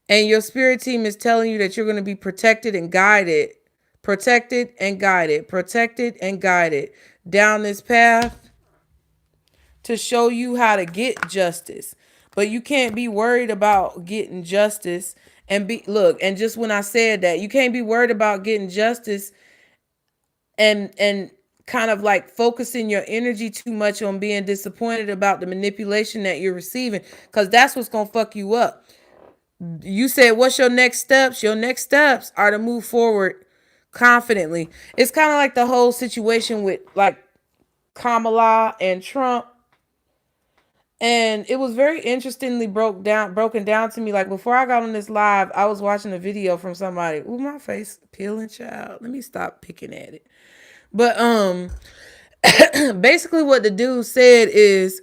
And your spirit team is telling you that you're going to be protected and guided. Protected and guided. Protected and guided down this path to show you how to get justice. But you can't be worried about getting justice and just when I said that, you can't be worried about getting justice and kind of like focusing your energy too much on being disappointed about the manipulation that you're receiving, because that's what's going to fuck you up. You said, what's your next steps? Your next steps are to move forward confidently. It's kind of like the whole situation with like Kamala and Trump. And it was very interestingly broken down to me. Like before I got on this live, I was watching a video from somebody. Ooh, my face peeling, child. Let me stop picking at it. But basically what the dude said is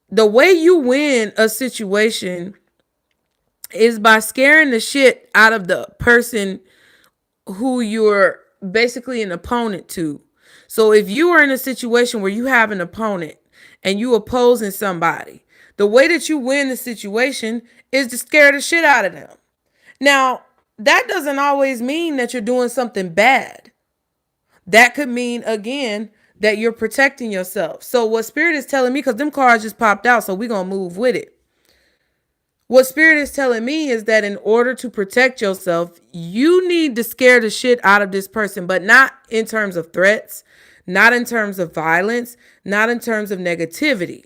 the way you win a situation is by scaring the shit out of the person who you're basically an opponent to. So if you are in a situation where you have an opponent and you opposing somebody, the way that you win the situation is to scare the shit out of them. Now, that doesn't always mean that you're doing something bad. That could mean, again, that you're protecting yourself. So what Spirit is telling me, because them cards just popped out, so we're going to move with it. What Spirit is telling me is that in order to protect yourself, you need to scare the shit out of this person, but not in terms of threats, not in terms of violence, not in terms of negativity.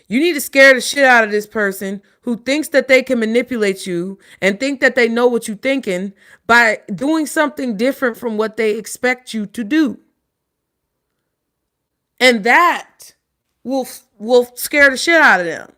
You need to scare the shit out of this person who thinks that they can manipulate you and think that they know what you're thinking by doing something different from what they expect you to do. And that will scare the shit out of them.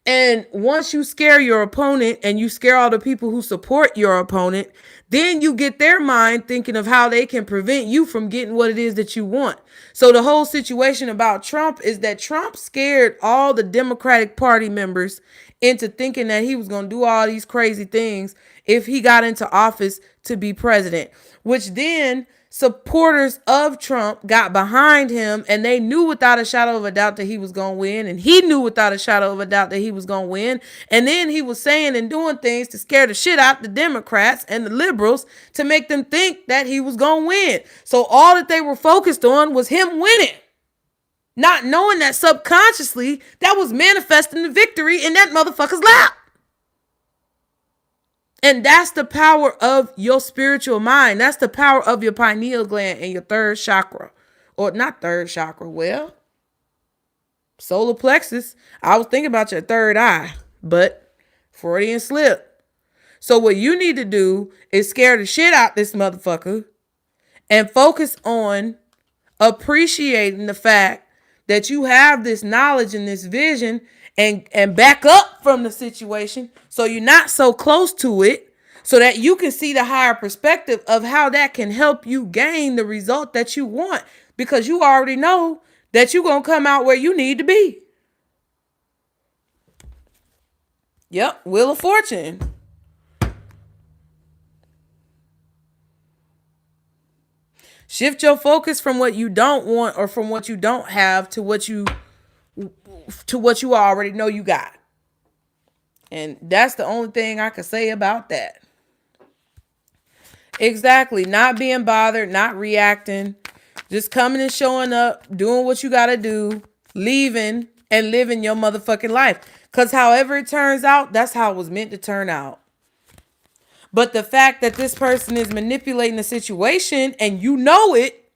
And once you scare your opponent and you scare all the people who support your opponent, then you get their mind thinking of how they can prevent you from getting what it is that you want. So the whole situation about Trump is that Trump scared all the Democratic Party members into thinking that he was going to do all these crazy things if he got into office to be president, which then supporters of Trump got behind him and they knew without a shadow of a doubt that he was going to win. And he knew without a shadow of a doubt that he was going to win. And then he was saying and doing things to scare the shit out the Democrats and the liberals to make them think that he was going to win. So all that they were focused on was him winning, not knowing that subconsciously that was manifesting the victory in that motherfucker's lap. And that's the power of your spiritual mind. That's the power of your pineal gland and your third chakra. Or not third chakra, well, solar plexus. I was thinking about your third eye, but Freudian slip. So what you need to do is scare the shit out this motherfucker and focus on appreciating the fact that you have this knowledge and this vision and back up from the situation so you're not so close to it, so that you can see the higher perspective of how that can help you gain the result that you want, because you already know that you're going to come out where you need to be. Yep, Wheel of Fortune. Shift your focus from what you don't want or from what you don't have to what you already know you got. And that's the only thing I could say about that. Exactly. Not being bothered, not reacting, just coming and showing up, doing what you got to do, leaving and living your motherfucking life. Because however it turns out, that's how it was meant to turn out. But the fact that this person is manipulating the situation and you know it,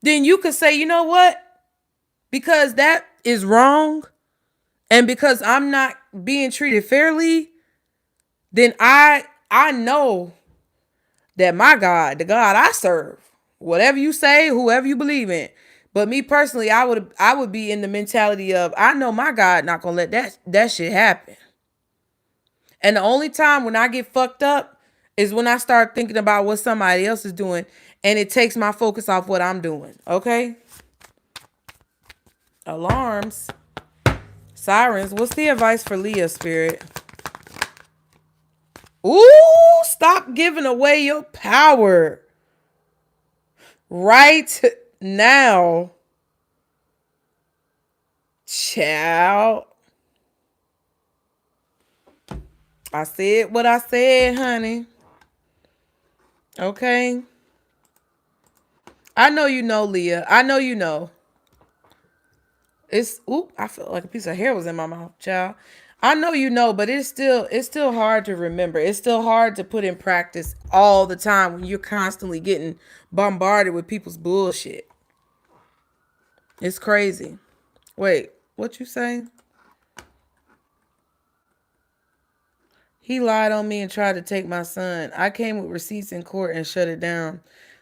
then you could say, you know what? Because that is wrong, and because I'm not being treated fairly, then I know that my God, the God I serve, whatever you say, whoever you believe in. But me personally, I would be in the mentality of, I know my God not gonna let that shit happen. And the only time when I get fucked up is when I start thinking about what somebody else is doing, and it takes my focus off what I'm doing. Okay? Alarms. Sirens. What's the advice for Leah, Spirit? Ooh, stop giving away your power right now. Child. I said what I said, honey. Okay? I know you know, Leah. I know you know. I felt like a piece of hair was in my mouth, child. I know you know, but it's still hard to remember. It's still hard to put in practice all the time when you're constantly getting bombarded with people's bullshit. It's crazy. Wait, what you say? He lied on me and tried to take my son. I came with receipts in court and shut it down.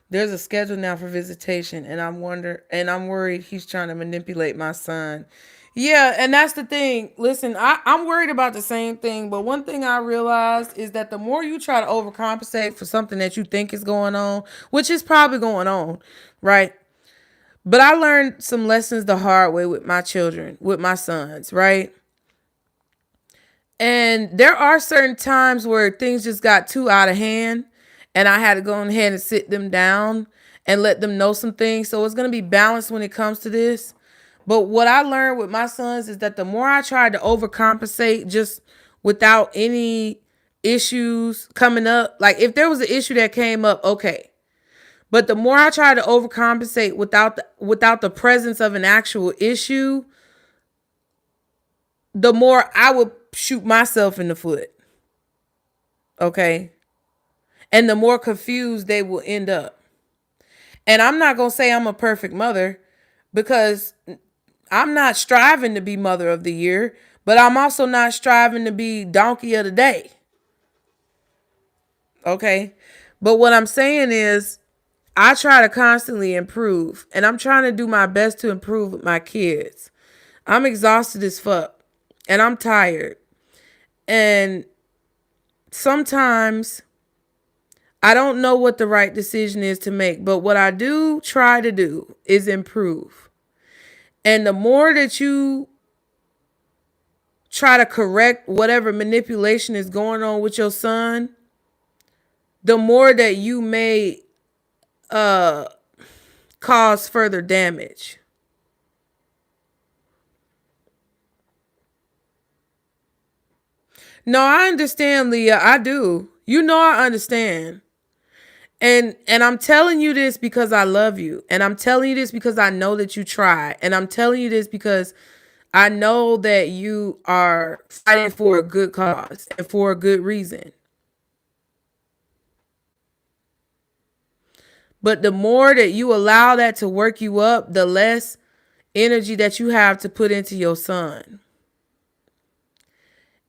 There's a schedule now for visitation, and I'm worried he's trying to manipulate my son. Yeah, and that's the thing. Listen, I'm worried about the same thing, but one thing I realized is that the more you try to overcompensate for something that you think is going on, which is probably going on, right? But I learned some lessons the hard way with my children, with my sons, right? And there are certain times where things just got too out of hand, and I had to go ahead and sit them down and let them know some things. So it's going to be balanced when it comes to this. But what I learned with my sons is that the more I tried to overcompensate just without any issues coming up, like if there was an issue that came up, okay. But the more I tried to overcompensate without the presence of an actual issue, the more I would shoot myself in the foot. Okay? And the more confused they will end up. And I'm not going to say I'm a perfect mother, because I'm not striving to be mother of the year, but I'm also not striving to be donkey of the day. Okay? But what I'm saying is, I try to constantly improve, and I'm trying to do my best to improve with my kids. I'm exhausted as fuck. And I'm tired. And sometimes I don't know what the right decision is to make. But what I do try to do is improve. And the more that you try to correct whatever manipulation is going on with your son, the more that you may cause further damage. No, I understand, Leah. I do. You know I understand. And I'm telling you this because I love you. And I'm telling you this because I know that you try. And I'm telling you this because I know that you are fighting for a good cause and for a good reason. But the more that you allow that to work you up, the less energy that you have to put into your son.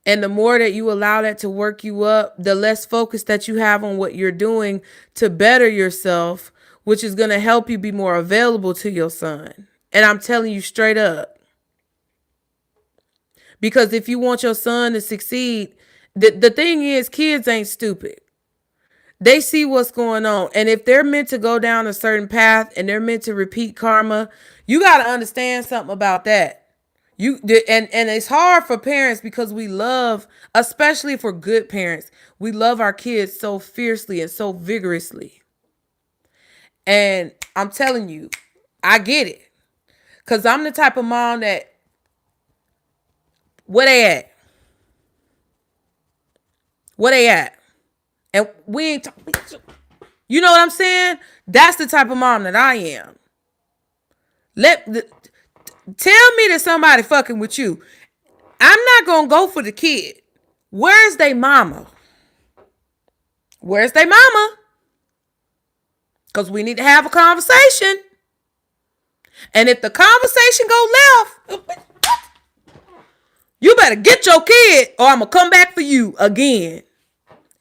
And the more that you allow that to work you up, the less focus that you have on what you're doing to better yourself which is going to help you be more available to your son. And I'm telling you straight up, because if you want your son to succeed, the thing is, kids ain't stupid. They see what's going on. And if they're meant to go down a certain path and they're meant to repeat karma, you got to understand something about that. And it's hard for parents because we love, especially for good parents, we love our kids so fiercely and so vigorously. And I'm telling you, I get it. Because I'm the type of mom that, where they at? Where they at? And we ain't you know what I'm saying? That's the type of mom that I am. Tell me that somebody fucking with you. I'm not gonna go for the kid. Where's they mama? Where's they mama? Because we need to have a conversation. And if the conversation go left, you better get your kid or I'm gonna come back for you again.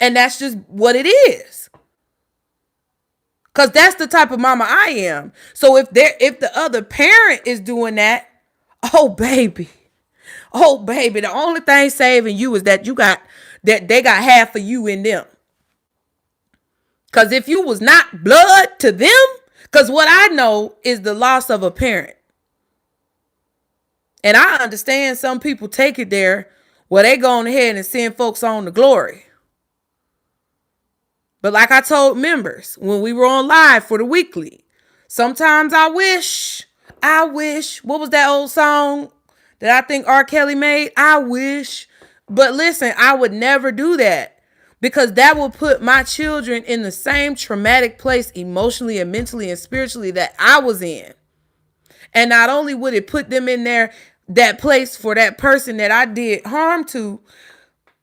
And that's just what it is. Because that's the type of mama I am. So if the other parent is doing that, oh baby, the only thing saving you is that they got half of you in them. Because if you was not blood to them, because what I know is the loss of a parent. And I understand some people take it there where they go on ahead and send folks on to glory. But like I told members when we were on live for the weekly, sometimes I wish, what was that old song that I think R. Kelly made? I wish. But listen, I would never do that because that will put my children in the same traumatic place emotionally and mentally and spiritually that I was in. And not only would it put them in that place for that person that I did harm to,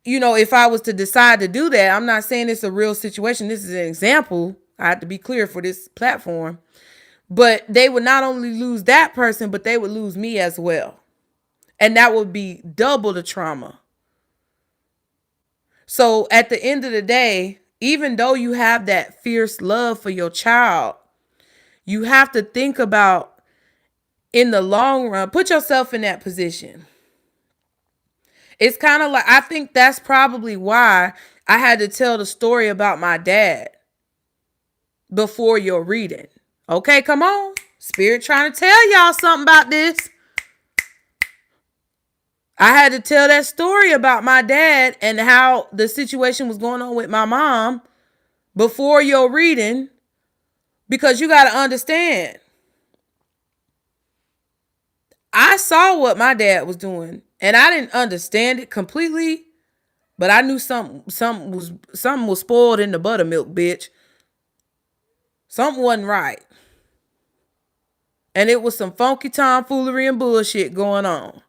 you know, if I was to decide to do that, I'm not saying it's a real situation. This is an example. I have to be clear for this platform. But they would not only lose that person, but they would lose me as well. And that would be double the trauma. So at the end of the day, even though you have that fierce love for your child, you have to think about in the long run, put yourself in that position. It's kind of like, I think that's probably why I had to tell the story about my dad before your reading. Okay, come on. Spirit trying to tell y'all something about this. I had to tell that story about my dad and how the situation was going on with my mom before your reading, because you got to understand. I saw what my dad was doing and I didn't understand it completely, but I knew something was spoiled in the buttermilk, bitch. Something wasn't right. And it was some funky tomfoolery and bullshit going on,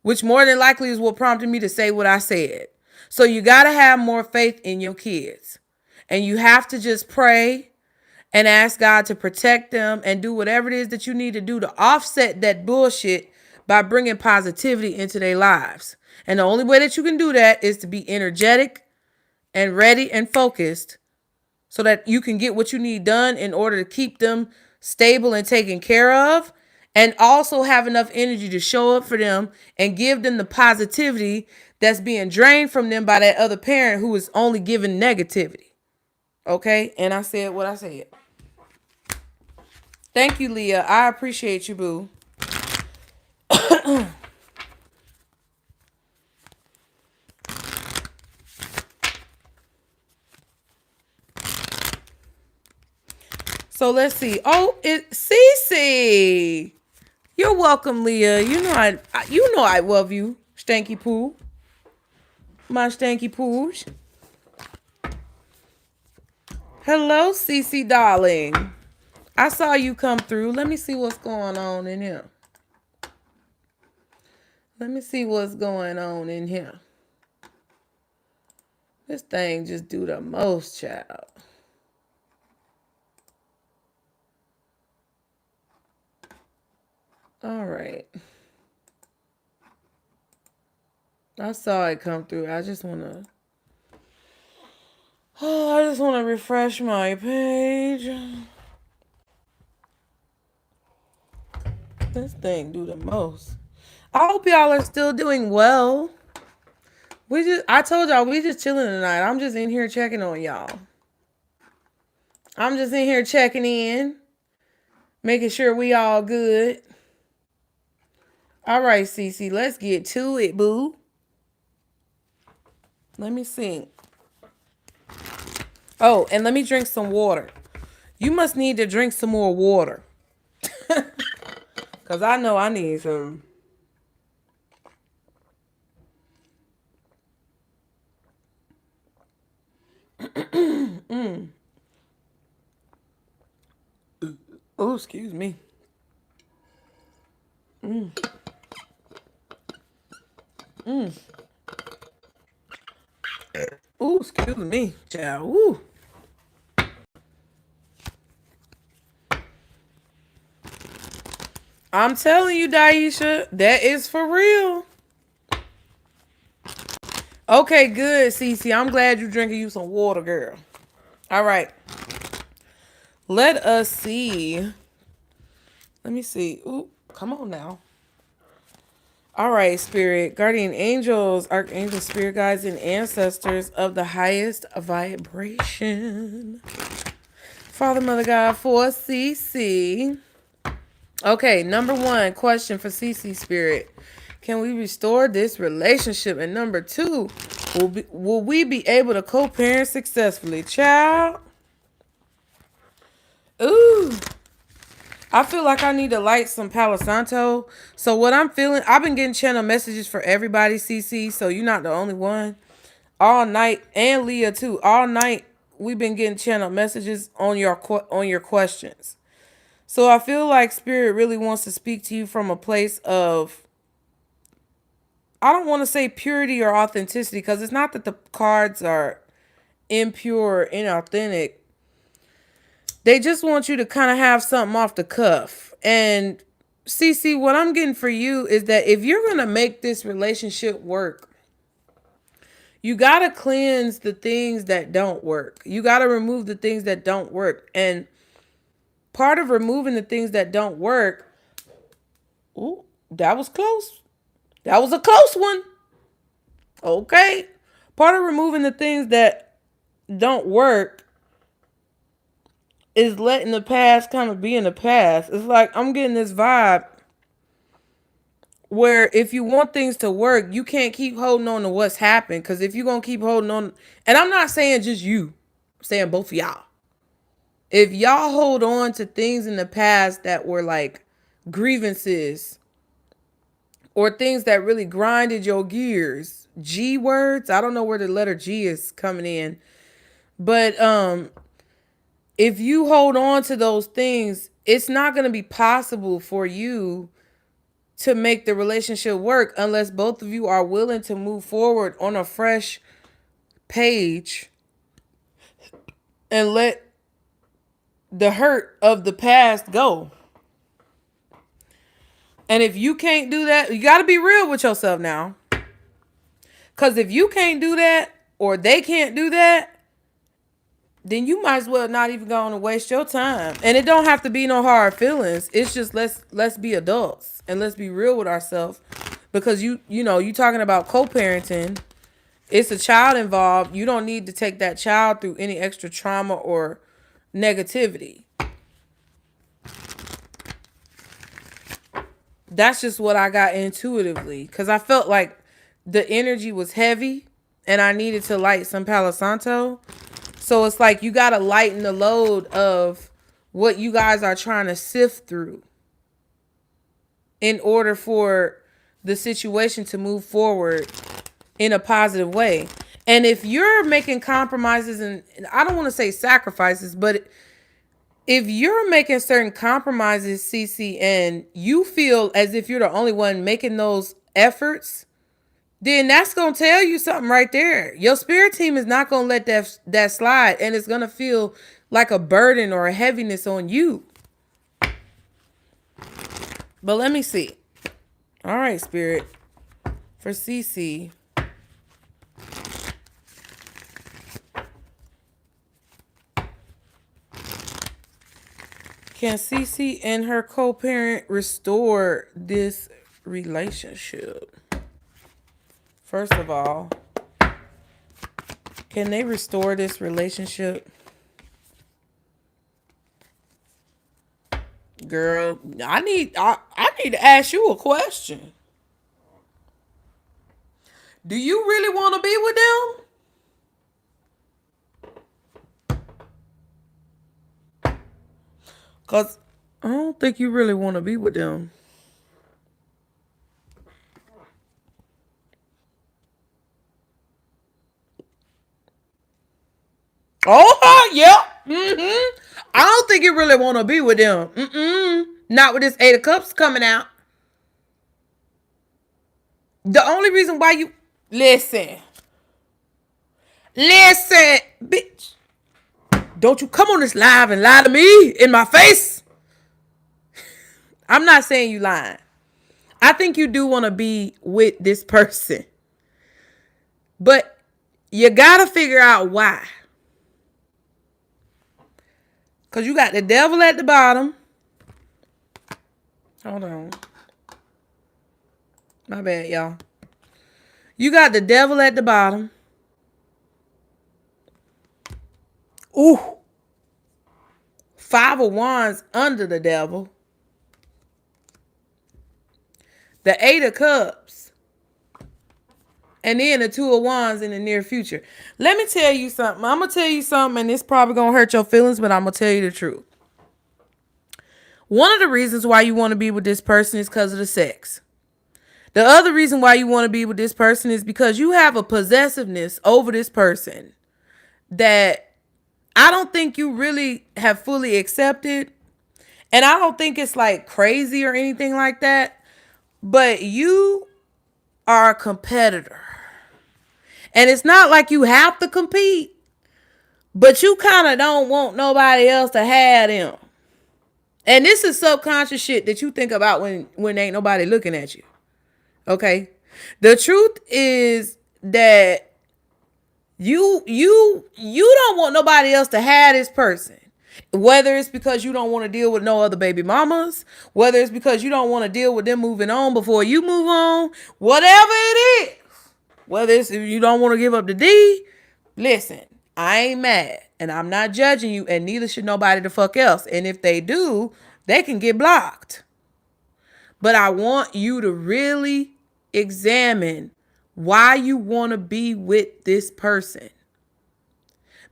which more than likely is what prompted me to say what I said. So you got to have more faith in your kids. And you have to just pray and ask God to protect them and do whatever it is that you need to do to offset that bullshit by bringing positivity into their lives. And the only way that you can do that is to be energetic and ready and focused so that you can get what you need done in order to keep them stable and taken care of, and also have enough energy to show up for them and give them the positivity that's being drained from them by that other parent who is only giving negativity. Okay? And I said what I said. Thank you, Leah. I appreciate you, boo. So let's see. Oh, it's CeCe. You're welcome, Leah. You know I love you, stanky poo. My stanky poos. Hello, CeCe, darling. I saw you come through. Let me see what's going on in here. This thing just do the most, child. All right. I saw it come through. I I just want to refresh my page. This thing do the most. I hope y'all are still doing well. I told y'all we just chilling tonight. I'm just in here checking on y'all. I'm just in here checking in, making sure we all good. All right, CeCe, let's get to it, boo. Let me see. Oh, and let me drink some water. You must need to drink some more water. Because I know I need some. Oh, excuse me. Oh, excuse me, child. Ooh. I'm telling you, Daisha, that is for real. Okay, good, CeCe. I'm glad you're drinking you some water, girl. All right. Let us see. Let me see. Ooh, come on now. All right, Spirit, Guardian Angels, Archangels, Spirit Guides, and Ancestors of the highest vibration. Father, Mother, God, for CeCe. Okay, number one question for CeCe, Spirit. Can we restore this relationship? And number two, will we be able to co-parent successfully? Child. Ooh. I feel like I need to light some Palo Santo. So what I'm feeling, I've been getting channel messages for everybody, CeCe, so you're not the only one. All night, and Leah too. All night, we've been getting channel messages on your questions. So I feel like Spirit really wants to speak to you from a place of, I don't want to say purity or authenticity, because it's not that the cards are impure or inauthentic. They just want you to kind of have something off the cuff. And CeCe, what I'm getting for you is that if you're going to make this relationship work, you got to cleanse the things that don't work. You got to remove the things that don't work. And part of removing the things that don't work, ooh, that was close. That was a close one. Okay. Part of removing the things that don't work is letting the past kind of be in the past. It's like I'm getting this vibe where if you want things to work, you can't keep holding on to what's happened. Because if you're going to keep holding on, and I'm not saying just you, I'm saying both of y'all. If y'all hold on to things in the past that were like grievances or things that really grinded your gears, G words, I don't know where the letter G is coming in, but if you hold on to those things, it's not going to be possible for you to make the relationship work unless both of you are willing to move forward on a fresh page and let the hurt of the past go. And if you can't do that, you got to be real with yourself now. Because if you can't do that or they can't do that, then you might as well not even go on and waste your time. And it don't have to be no hard feelings. It's just let's be adults and let's be real with ourselves. Because you talking about co-parenting. It's a child involved. You don't need to take that child through any extra trauma or negativity. That's just what I got intuitively. Because I felt like the energy was heavy and I needed to light some Palo Santo. So it's like you got to lighten the load of what you guys are trying to sift through in order for the situation to move forward in a positive way. And if you're making compromises, and I don't want to say sacrifices, but if you're making certain compromises, CeCe, and you feel as if you're the only one making those efforts, then that's going to tell you something right there. Your spirit team is not going to let that slide, and it's going to feel like a burden or a heaviness on you. But let me see. All right, Spirit. For CeCe. Can CeCe and her co-parent restore this relationship? First of all, can they restore this relationship? Girl, I need to ask you a question. Do you really want to be with them? Because I don't think you really want to be with them. Oh, yep. I don't think you really want to be with them. Not with this 8 of Cups coming out. The only reason why you... Listen, bitch. Don't you come on this live and lie to me in my face. I'm not saying you lying. I think you do want to be with this person. But you got to figure out why. Because you got the devil at the bottom. Hold on. My bad, y'all. You got the devil at the bottom. Ooh. 5 of Wands under the devil. The 8 of Cups. And then the 2 of Wands in the near future. Let me tell you something. I'm going to tell you something, and it's probably going to hurt your feelings, but I'm going to tell you the truth. One of the reasons why you want to be with this person is because of the sex. The other reason why you want to be with this person is because you have a possessiveness over this person that I don't think you really have fully accepted. And I don't think it's like crazy or anything like that. But you are a competitor. And it's not like you have to compete. But you kind of don't want nobody else to have them. And this is subconscious shit that you think about when ain't nobody looking at you. Okay? The truth is that you don't want nobody else to have this person. Whether it's because you don't want to deal with no other baby mamas, whether it's because you don't want to deal with them moving on before you move on, whatever it is. Whether it's if you don't want to give up the D, listen, I ain't mad. And I'm not judging you, and neither should nobody the fuck else. And if they do, they can get blocked. But I want you to really examine why you want to be with this person.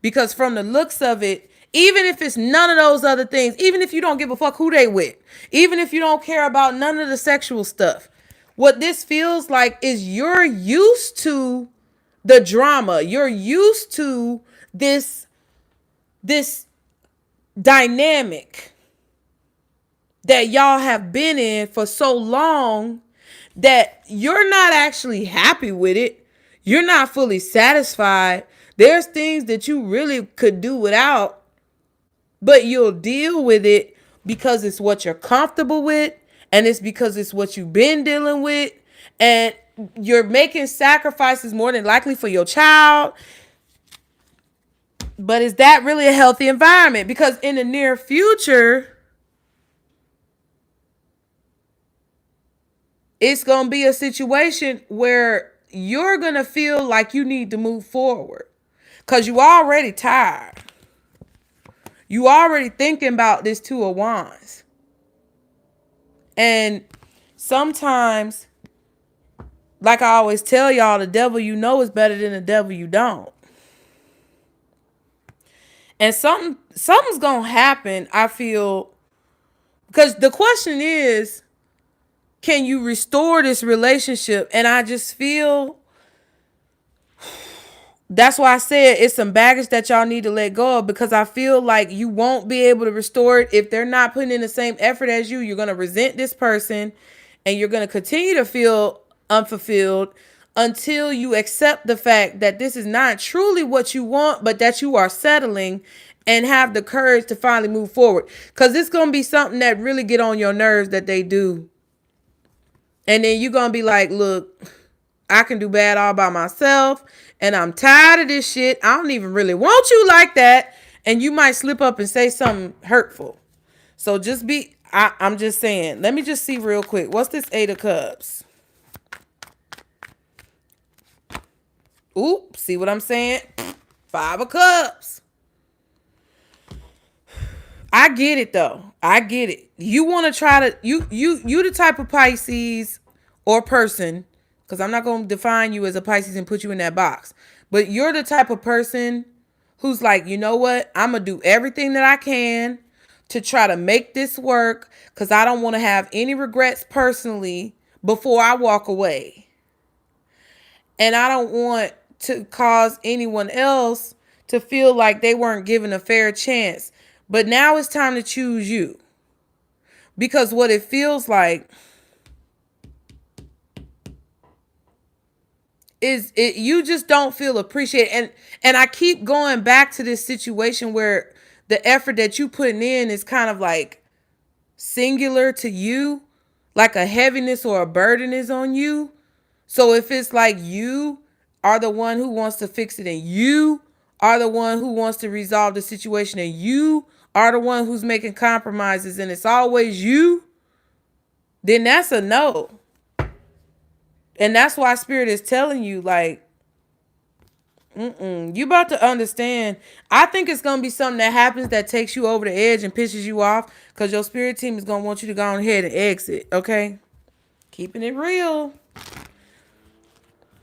Because from the looks of it, even if it's none of those other things, even if you don't give a fuck who they with, even if you don't care about none of the sexual stuff, what this feels like is you're used to the drama. You're used to this dynamic that y'all have been in for so long that you're not actually happy with it. You're not fully satisfied. There's things that you really could do without, but you'll deal with it because it's what you're comfortable with, and it's because it's what you've been dealing with, and you're making sacrifices more than likely for your child. But is that really a healthy environment? Because in the near future, it's going to be a situation where you're going to feel like you need to move forward because you already tired. You already thinking about this 2 of Wands. And sometimes, like I always tell y'all, the devil you know is better than the devil you don't. And something's going to happen, I feel, because the question is, can you restore this relationship? And I just feel that's why I said it's some baggage that y'all need to let go of, because I feel like you won't be able to restore it if they're not putting in the same effort as you. You're going to resent this person and you're going to continue to feel unfulfilled until you accept the fact that this is not truly what you want, but that you are settling and have the courage to finally move forward. Because it's going to be something that really get on your nerves that they do. And then you're going to be like, look, I can do bad all by myself. And I'm tired of this shit. I don't even really want you like that. And you might slip up and say something hurtful. So just be, I'm just saying, let me just see real quick. What's this Eight of Cups? Oop, see what I'm saying? Five of Cups. I get it though. I get it. You want to try to, you the type of Pisces or person, because I'm not going to define you as a Pisces and put you in that box, but you're the type of person who's like, you know what? I'm going to do everything that I can to try to make this work because I don't want to have any regrets personally before I walk away. And I don't want to cause anyone else to feel like they weren't given a fair chance. But now it's time to choose you. Because what it feels like is you just don't feel appreciated. And I keep going back to this situation where the effort that you putting in is kind of like singular to you, like a heaviness or a burden is on you. So if it's like you are the one who wants to fix it and you are the one who wants to resolve the situation and you are the one who's making compromises and it's always you, then that's a no. And that's why Spirit is telling you, like, you about to understand. I think it's going to be something that happens that takes you over the edge and pisses you off because your spirit team is going to want you to go ahead and exit, okay? Keeping it real.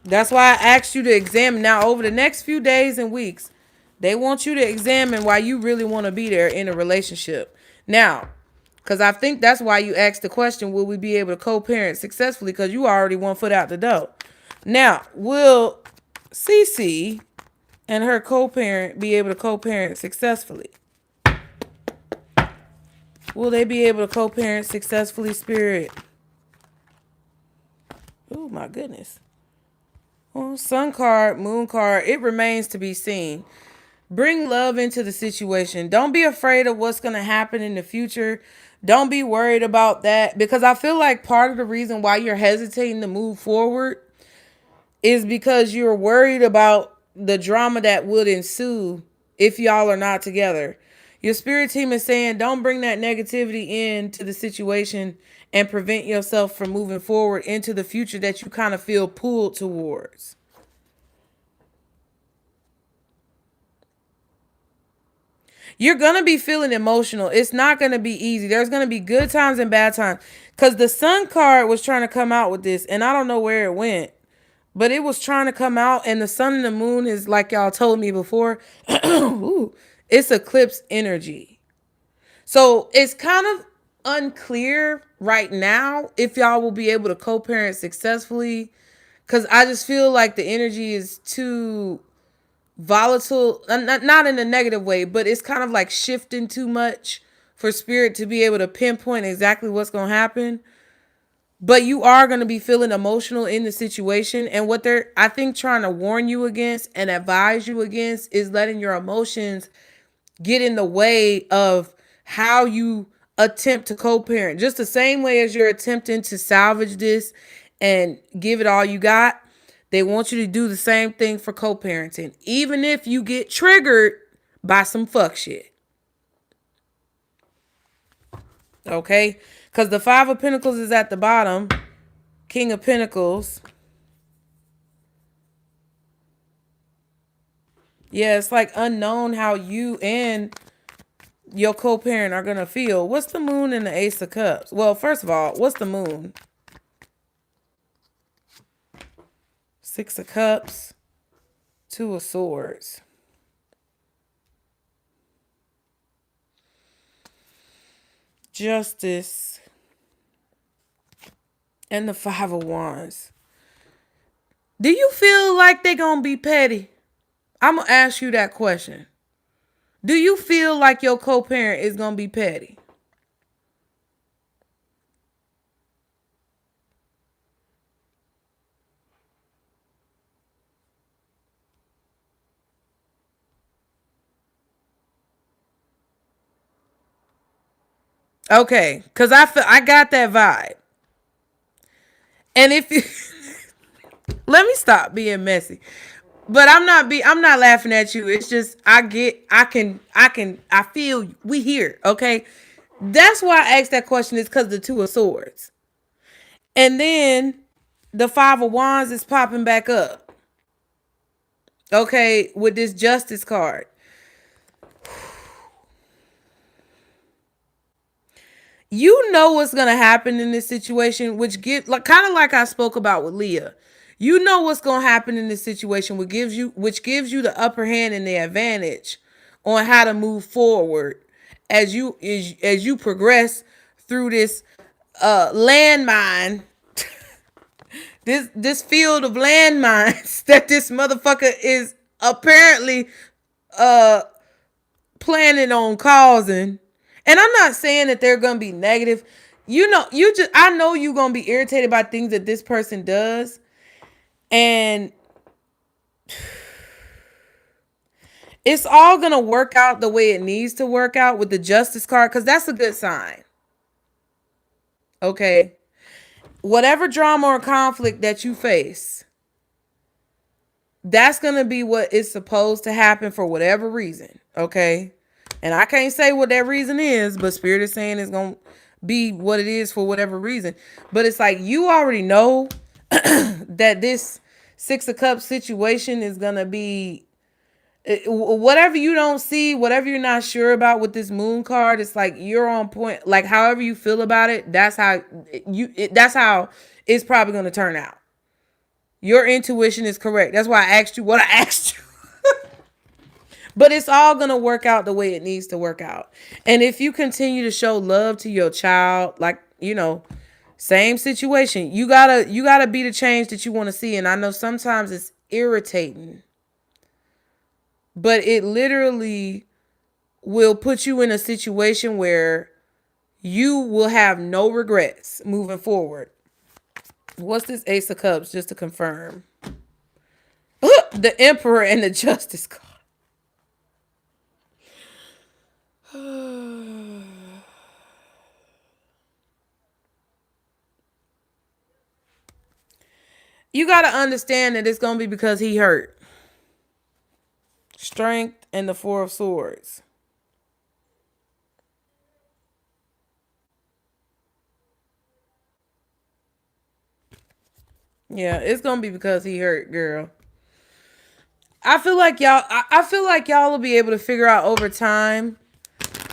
That's why I asked you to examine. Now, over the next few days and weeks, they want you to examine why you really want to be there in a relationship. Now, because I think that's why you asked the question, will we be able to co-parent successfully? Because you already 1 foot out the door. Now, will CeCe and her co-parent be able to co-parent successfully? Will they be able to co-parent successfully, Spirit? Oh, my goodness. Well, sun card, moon card, it remains to be seen. Bring love into the situation. Don't be afraid of what's going to happen in the future. Don't be worried about that, because I feel like part of the reason why you're hesitating to move forward is because you're worried about the drama that would ensue if y'all are not together. Your spirit team is saying don't bring that negativity into the situation and prevent yourself from moving forward into the future that you kind of feel pulled towards. You're going to be feeling emotional. It's not going to be easy. There's going to be good times and bad times. Because the sun card was trying to come out with this, and I don't know where it went. But it was trying to come out, and the sun and the moon is, like y'all told me before, ooh, it's eclipse energy. So it's kind of unclear right now if y'all will be able to co-parent successfully, because I just feel like the energy is too volatile, not in a negative way, but it's kind of like shifting too much for Spirit to be able to pinpoint exactly what's going to happen. But you are going to be feeling emotional in the situation. And what they're, I think, trying to warn you against and advise you against is letting your emotions get in the way of how you attempt to co-parent. Just the same way as you're attempting to salvage this and give it all you got, they want you to do the same thing for co-parenting, even if you get triggered by some fuck shit. Okay? Because the Five of Pentacles is at the bottom. King of Pentacles. Yeah, it's like unknown how you and your co-parent are going to feel. What's the moon and the Ace of Cups? Well, first of all, what's the moon? Six of Cups. Two of Swords. Justice. And the Five of Wands. Do you feel like they're going to be petty? I'm going to ask you that question. Do you feel like your co-parent is going to be petty? Okay, because I got that vibe. And if you let me stop being messy. But I'm not laughing at you. It's just I feel we here, okay? That's why I asked that question, is because the Two of Swords. And then the Five of Wands is popping back up. Okay, with this Justice card. You know what's gonna happen in this situation, which give like kind of like I spoke about with Leah. You know what's gonna happen in this situation, which gives you the upper hand and the advantage on how to move forward as you progress through this landmine, this field of landmines that this motherfucker is apparently planning on causing. And I'm not saying that they're gonna be negative. I know you're gonna be irritated by things that this person does. And it's all gonna work out the way it needs to work out with the Justice card, because that's a good sign. Okay. Whatever drama or conflict that you face, that's gonna be what is supposed to happen for whatever reason. Okay. And I can't say what that reason is, but Spirit is saying it's going to be what it is for whatever reason. But it's like you already know that this Six of Cups situation is going to be whatever you don't see, whatever you're not sure about with this Moon card. It's like you're on point. Like however you feel about it, that's how it's probably going to turn out. Your intuition is correct. That's why I asked you what I asked you. But it's all going to work out the way it needs to work out. And if you continue to show love to your child, like, same situation, you gotta be the change that you want to see. And I know sometimes it's irritating, but it literally will put you in a situation where you will have no regrets moving forward. What's this Ace of Cups, just to confirm? The Emperor and the Justice card. You got to understand that it's going to be because he hurt. Strength and the Four of Swords. Yeah, it's going to be because he hurt, girl. I feel like y'all will be able to figure out over time.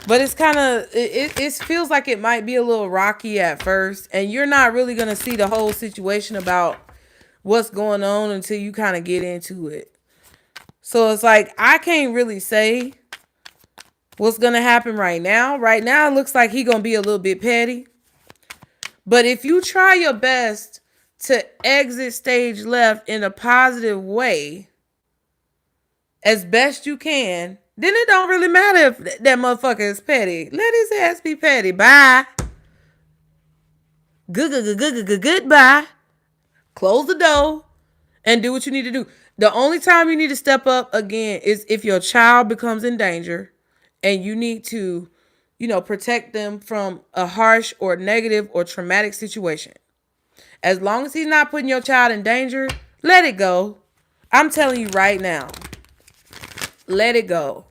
But it's kind of, it feels like it might be a little rocky at first. And you're not really going to see the whole situation about what's going on until you kind of get into it. So it's like, I can't really say what's going to happen right now. Right now, it looks like he's going to be a little bit petty. But if you try your best to exit stage left in a positive way, as best you can, then it don't really matter if that motherfucker is petty. Let his ass be petty. Bye. Goodbye. Close the door and do what you need to do. The only time you need to step up again is if your child becomes in danger and you need to, protect them from a harsh or negative or traumatic situation. As long as he's not putting your child in danger, let it go. I'm telling you right now. Let it go.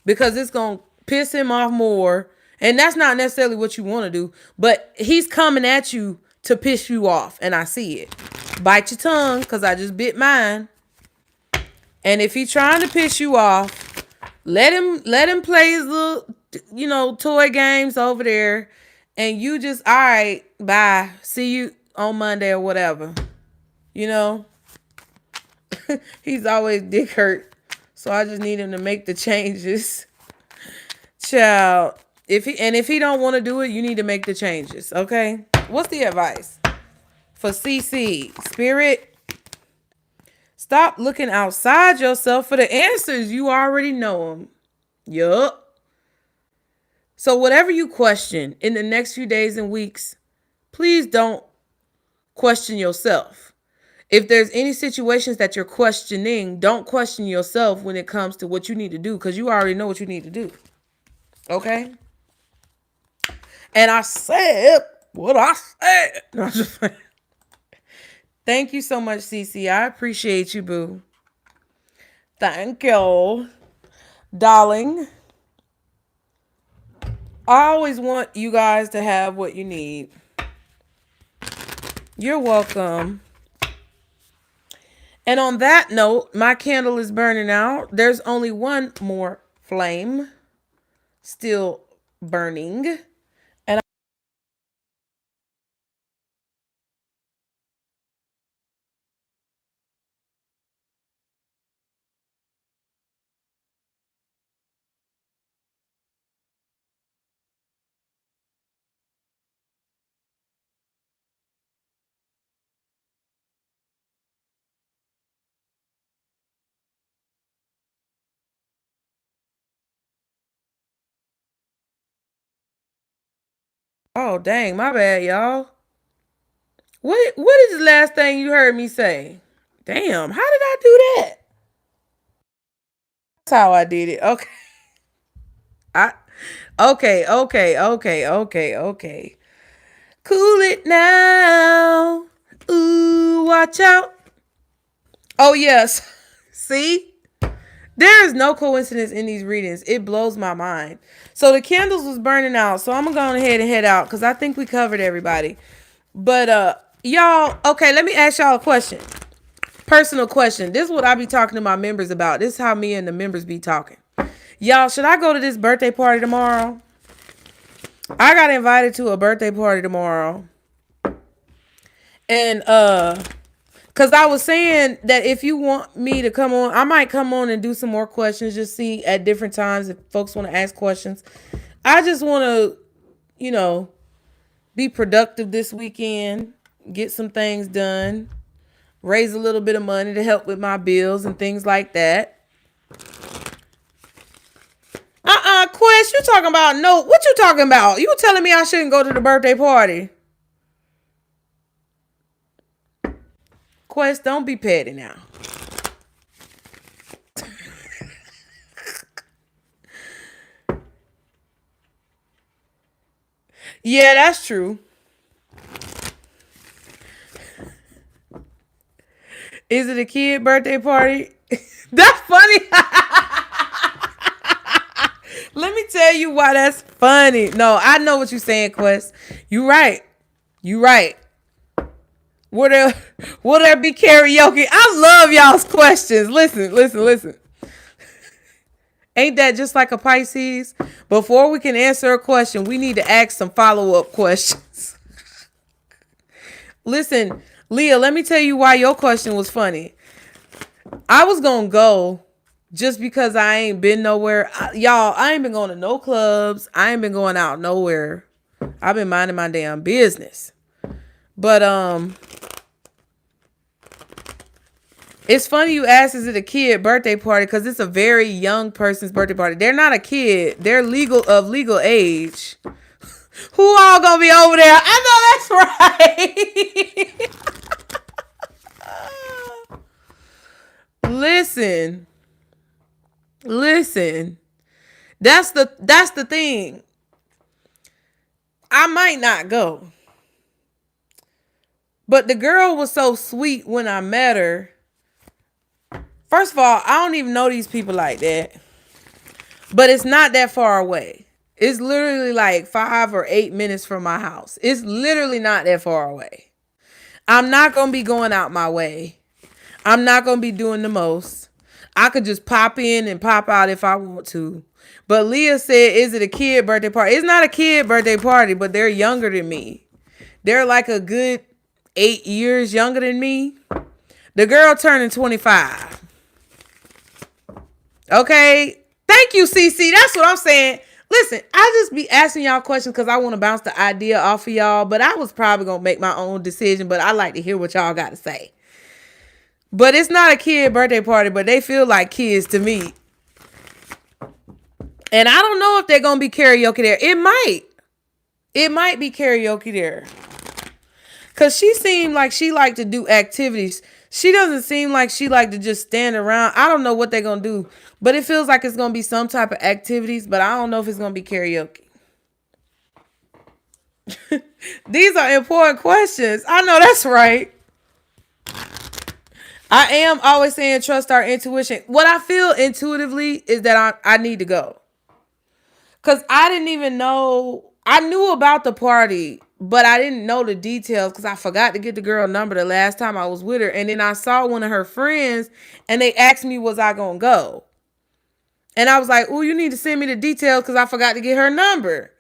Because it's going to piss him off more. And that's not necessarily what you want to do. But he's coming at you to piss you off. And I see it. Bite your tongue, because I just bit mine. And if he's trying to piss you off, let him play his little, toy games over there. And you just, all right, bye. See you on Monday or whatever. He's always dick hurt. So I just need him to make the changes. Child. If he don't want to do it, you need to make the changes. Okay? What's the advice for CeCe? Spirit, stop looking outside yourself for the answers. You already know them. Yup. So whatever you question in the next few days and weeks, please don't question yourself. If there's any situations that you're questioning, don't question yourself when it comes to what you need to do, because you already know what you need to do. Okay? And I said what I said. No, I'm just playing. Thank you so much, CeCe. I appreciate you, boo. Thank you, darling. I always want you guys to have what you need. You're welcome. And on that note, my candle is burning out. There's only one more flame still burning. And oh dang, my bad, y'all. What is the last thing you heard me say? Damn, how did I do that? That's how I did it. Okay. I okay. Cool it now. Ooh, watch out. Oh yes. See? There is no coincidence in these readings. It blows my mind. So the candles was burning out. So I'm gonna go ahead and head out because I think we covered everybody. But y'all, okay, let me ask y'all a question. Personal question. This is what I be talking to my members about. This is how me and the members be talking. Y'all, should I go to this birthday party tomorrow? I got invited to a birthday party tomorrow. And cause I was saying that if you want me to come on, I might come on and do some more questions. Just see at different times if folks want to ask questions. I just want to, be productive this weekend, get some things done, raise a little bit of money to help with my bills and things like that. Quest, you talking about no? What you talking about? You telling me I shouldn't go to the birthday party? Quest, don't be petty now. Yeah, that's true. Is it a kid birthday party? That's funny. Let me tell you why that's funny. No, I know what you're saying, Quest. You right. You right. Will there be karaoke? I love y'all's questions. Listen. Ain't that just like a Pisces? Before we can answer a question, we need to ask some follow-up questions. Listen, Leah, let me tell you why your question was funny. I was going to go just because I ain't been nowhere. Y'all, I ain't been going to no clubs. I ain't been going out nowhere. I've been minding my damn business. But it's funny you asked, is it a kid birthday party? Because it's a very young person's birthday party. They're not a kid. They're legal age. Who all gonna be over there? I know that's right. Listen. That's the thing. I might not go. But the girl was so sweet when I met her. First of all, I don't even know these people like that. But it's not that far away. It's literally like 5 or 8 minutes from my house. It's literally not that far away. I'm not going to be going out my way. I'm not going to be doing the most. I could just pop in and pop out if I want to. But Leah said, is it a kid birthday party? It's not a kid birthday party, but they're younger than me. They're like a good 8 years younger than me. The girl turning 25. Okay. Thank you, CeCe. That's what I'm saying. Listen, I just be asking y'all questions because I want to bounce the idea off of y'all. But I was probably going to make my own decision. But I like to hear what y'all got to say. But it's not a kid birthday party. But they feel like kids to me. And I don't know if they're going to be karaoke there. It might. It might be karaoke there. Because she seemed like she liked to do activities. She doesn't seem like she like to just stand around. I don't know what they're going to do. But it feels like it's going to be some type of activities. But I don't know if it's going to be karaoke. These are important questions. I know that's right. I am always saying trust our intuition. What I feel intuitively is that I need to go. Because I didn't even know. I knew about the party, but I didn't know the details because I forgot to get the girl number the last time I was with her. And then I saw one of her friends and they asked me, was I going to go? And I was like, oh, you need to send me the details because I forgot to get her number.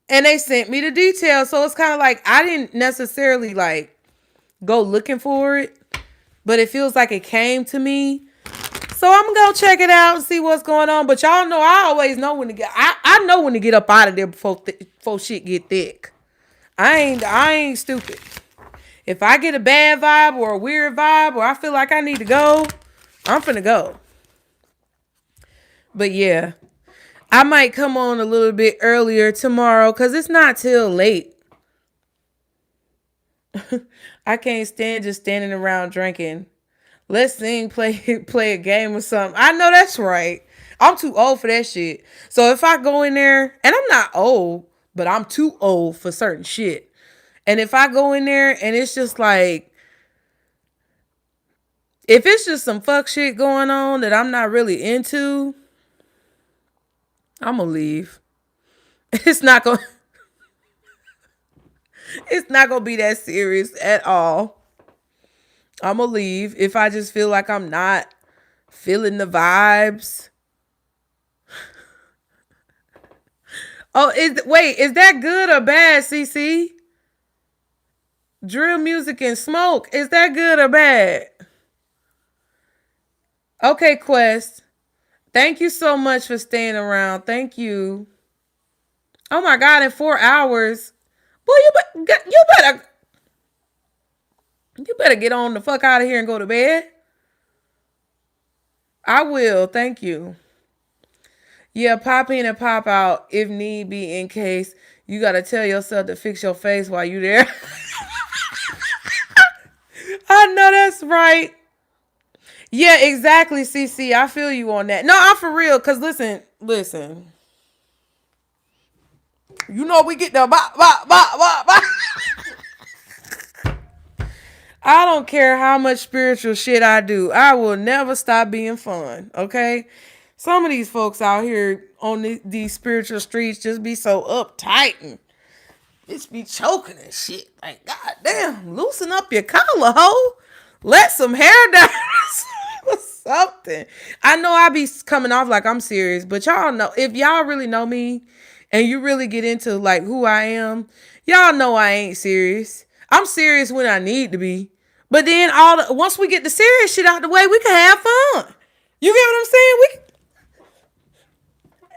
And they sent me the details. So it's kind of like I didn't necessarily like go looking for it, but it feels like it came to me. So I'm gonna go check it out and see what's going on. But y'all know I always know when to get. I know when to get up out of there before shit get thick. I ain't stupid. If I get a bad vibe or a weird vibe or I feel like I need to go, I'm finna go. But yeah, I might come on a little bit earlier tomorrow because it's not till late. I can't stand just standing around drinking. Let's sing, play a game or something. I know that's right. I'm too old for that shit. So if I go in there, and I'm not old, but I'm too old for certain shit. And if I go in there and it's just like, if it's just some fuck shit going on that I'm not really into, I'm gonna leave. It's not gonna be that serious at all. I'm gonna leave if I just feel like I'm not feeling the vibes. Oh, is that good or bad, CeCe? Drill music and smoke. Is that good or bad? Okay, Quest. Thank you so much for staying around. Thank you. Oh my God, in 4 hours. Boy, you better get on the fuck out of here and go to bed. I will. Thank you. Yeah, pop in and pop out if need be in case you got to tell yourself to fix your face while you there. I know that's right. Yeah, exactly, CeCe. I feel you on that. No, I'm for real. Because listen. You know we get the bop. I don't care how much spiritual shit I do. I will never stop being fun, okay? Some of these folks out here on these spiritual streets just be so uptight and just be choking and shit. Like, goddamn, loosen up your collar, ho. Let some hair down or something. I know I be coming off like I'm serious, but y'all know, if y'all really know me and you really get into like who I am, y'all know I ain't serious. I'm serious when I need to be. But then once we get the serious shit out the way, we can have fun. You get what I'm saying?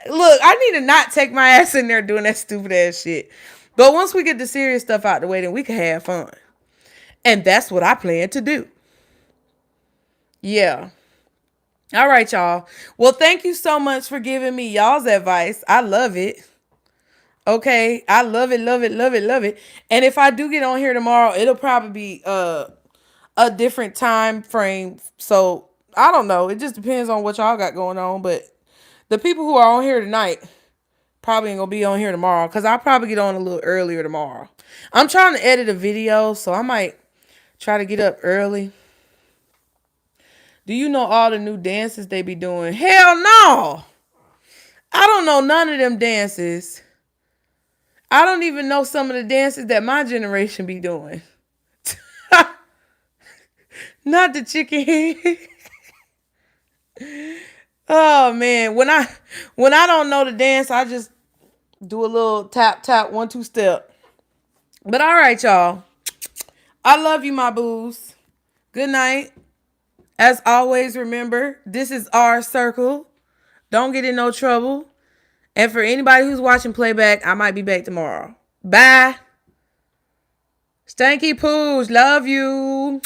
Look, I need to not take my ass in there doing that stupid ass shit. But once we get the serious stuff out the way, then we can have fun. And that's what I plan to do. Yeah. All right, y'all. Well, thank you so much for giving me y'all's advice. I love it. Okay. I love it, love it, love it, love it. And if I do get on here tomorrow, it'll probably be a different time frame. So I don't know. It just depends on what y'all got going on. But the people who are on here tonight probably ain't gonna be on here tomorrow because I'll probably get on a little earlier tomorrow. I'm trying to edit a video, so I might try to get up early. Do you know all the new dances they be doing? Hell no! I don't know none of them dances. I don't even know some of the dances that my generation be doing. Not the chicken head. Oh man, when I don't know the dance, I just do a little tap 1-2 step. But all right, y'all. I love you, my boos. Good night. As always, remember, this is our circle. Don't get in no trouble. And for anybody who's watching playback, I might be back tomorrow. Bye. Stanky poos. Love you.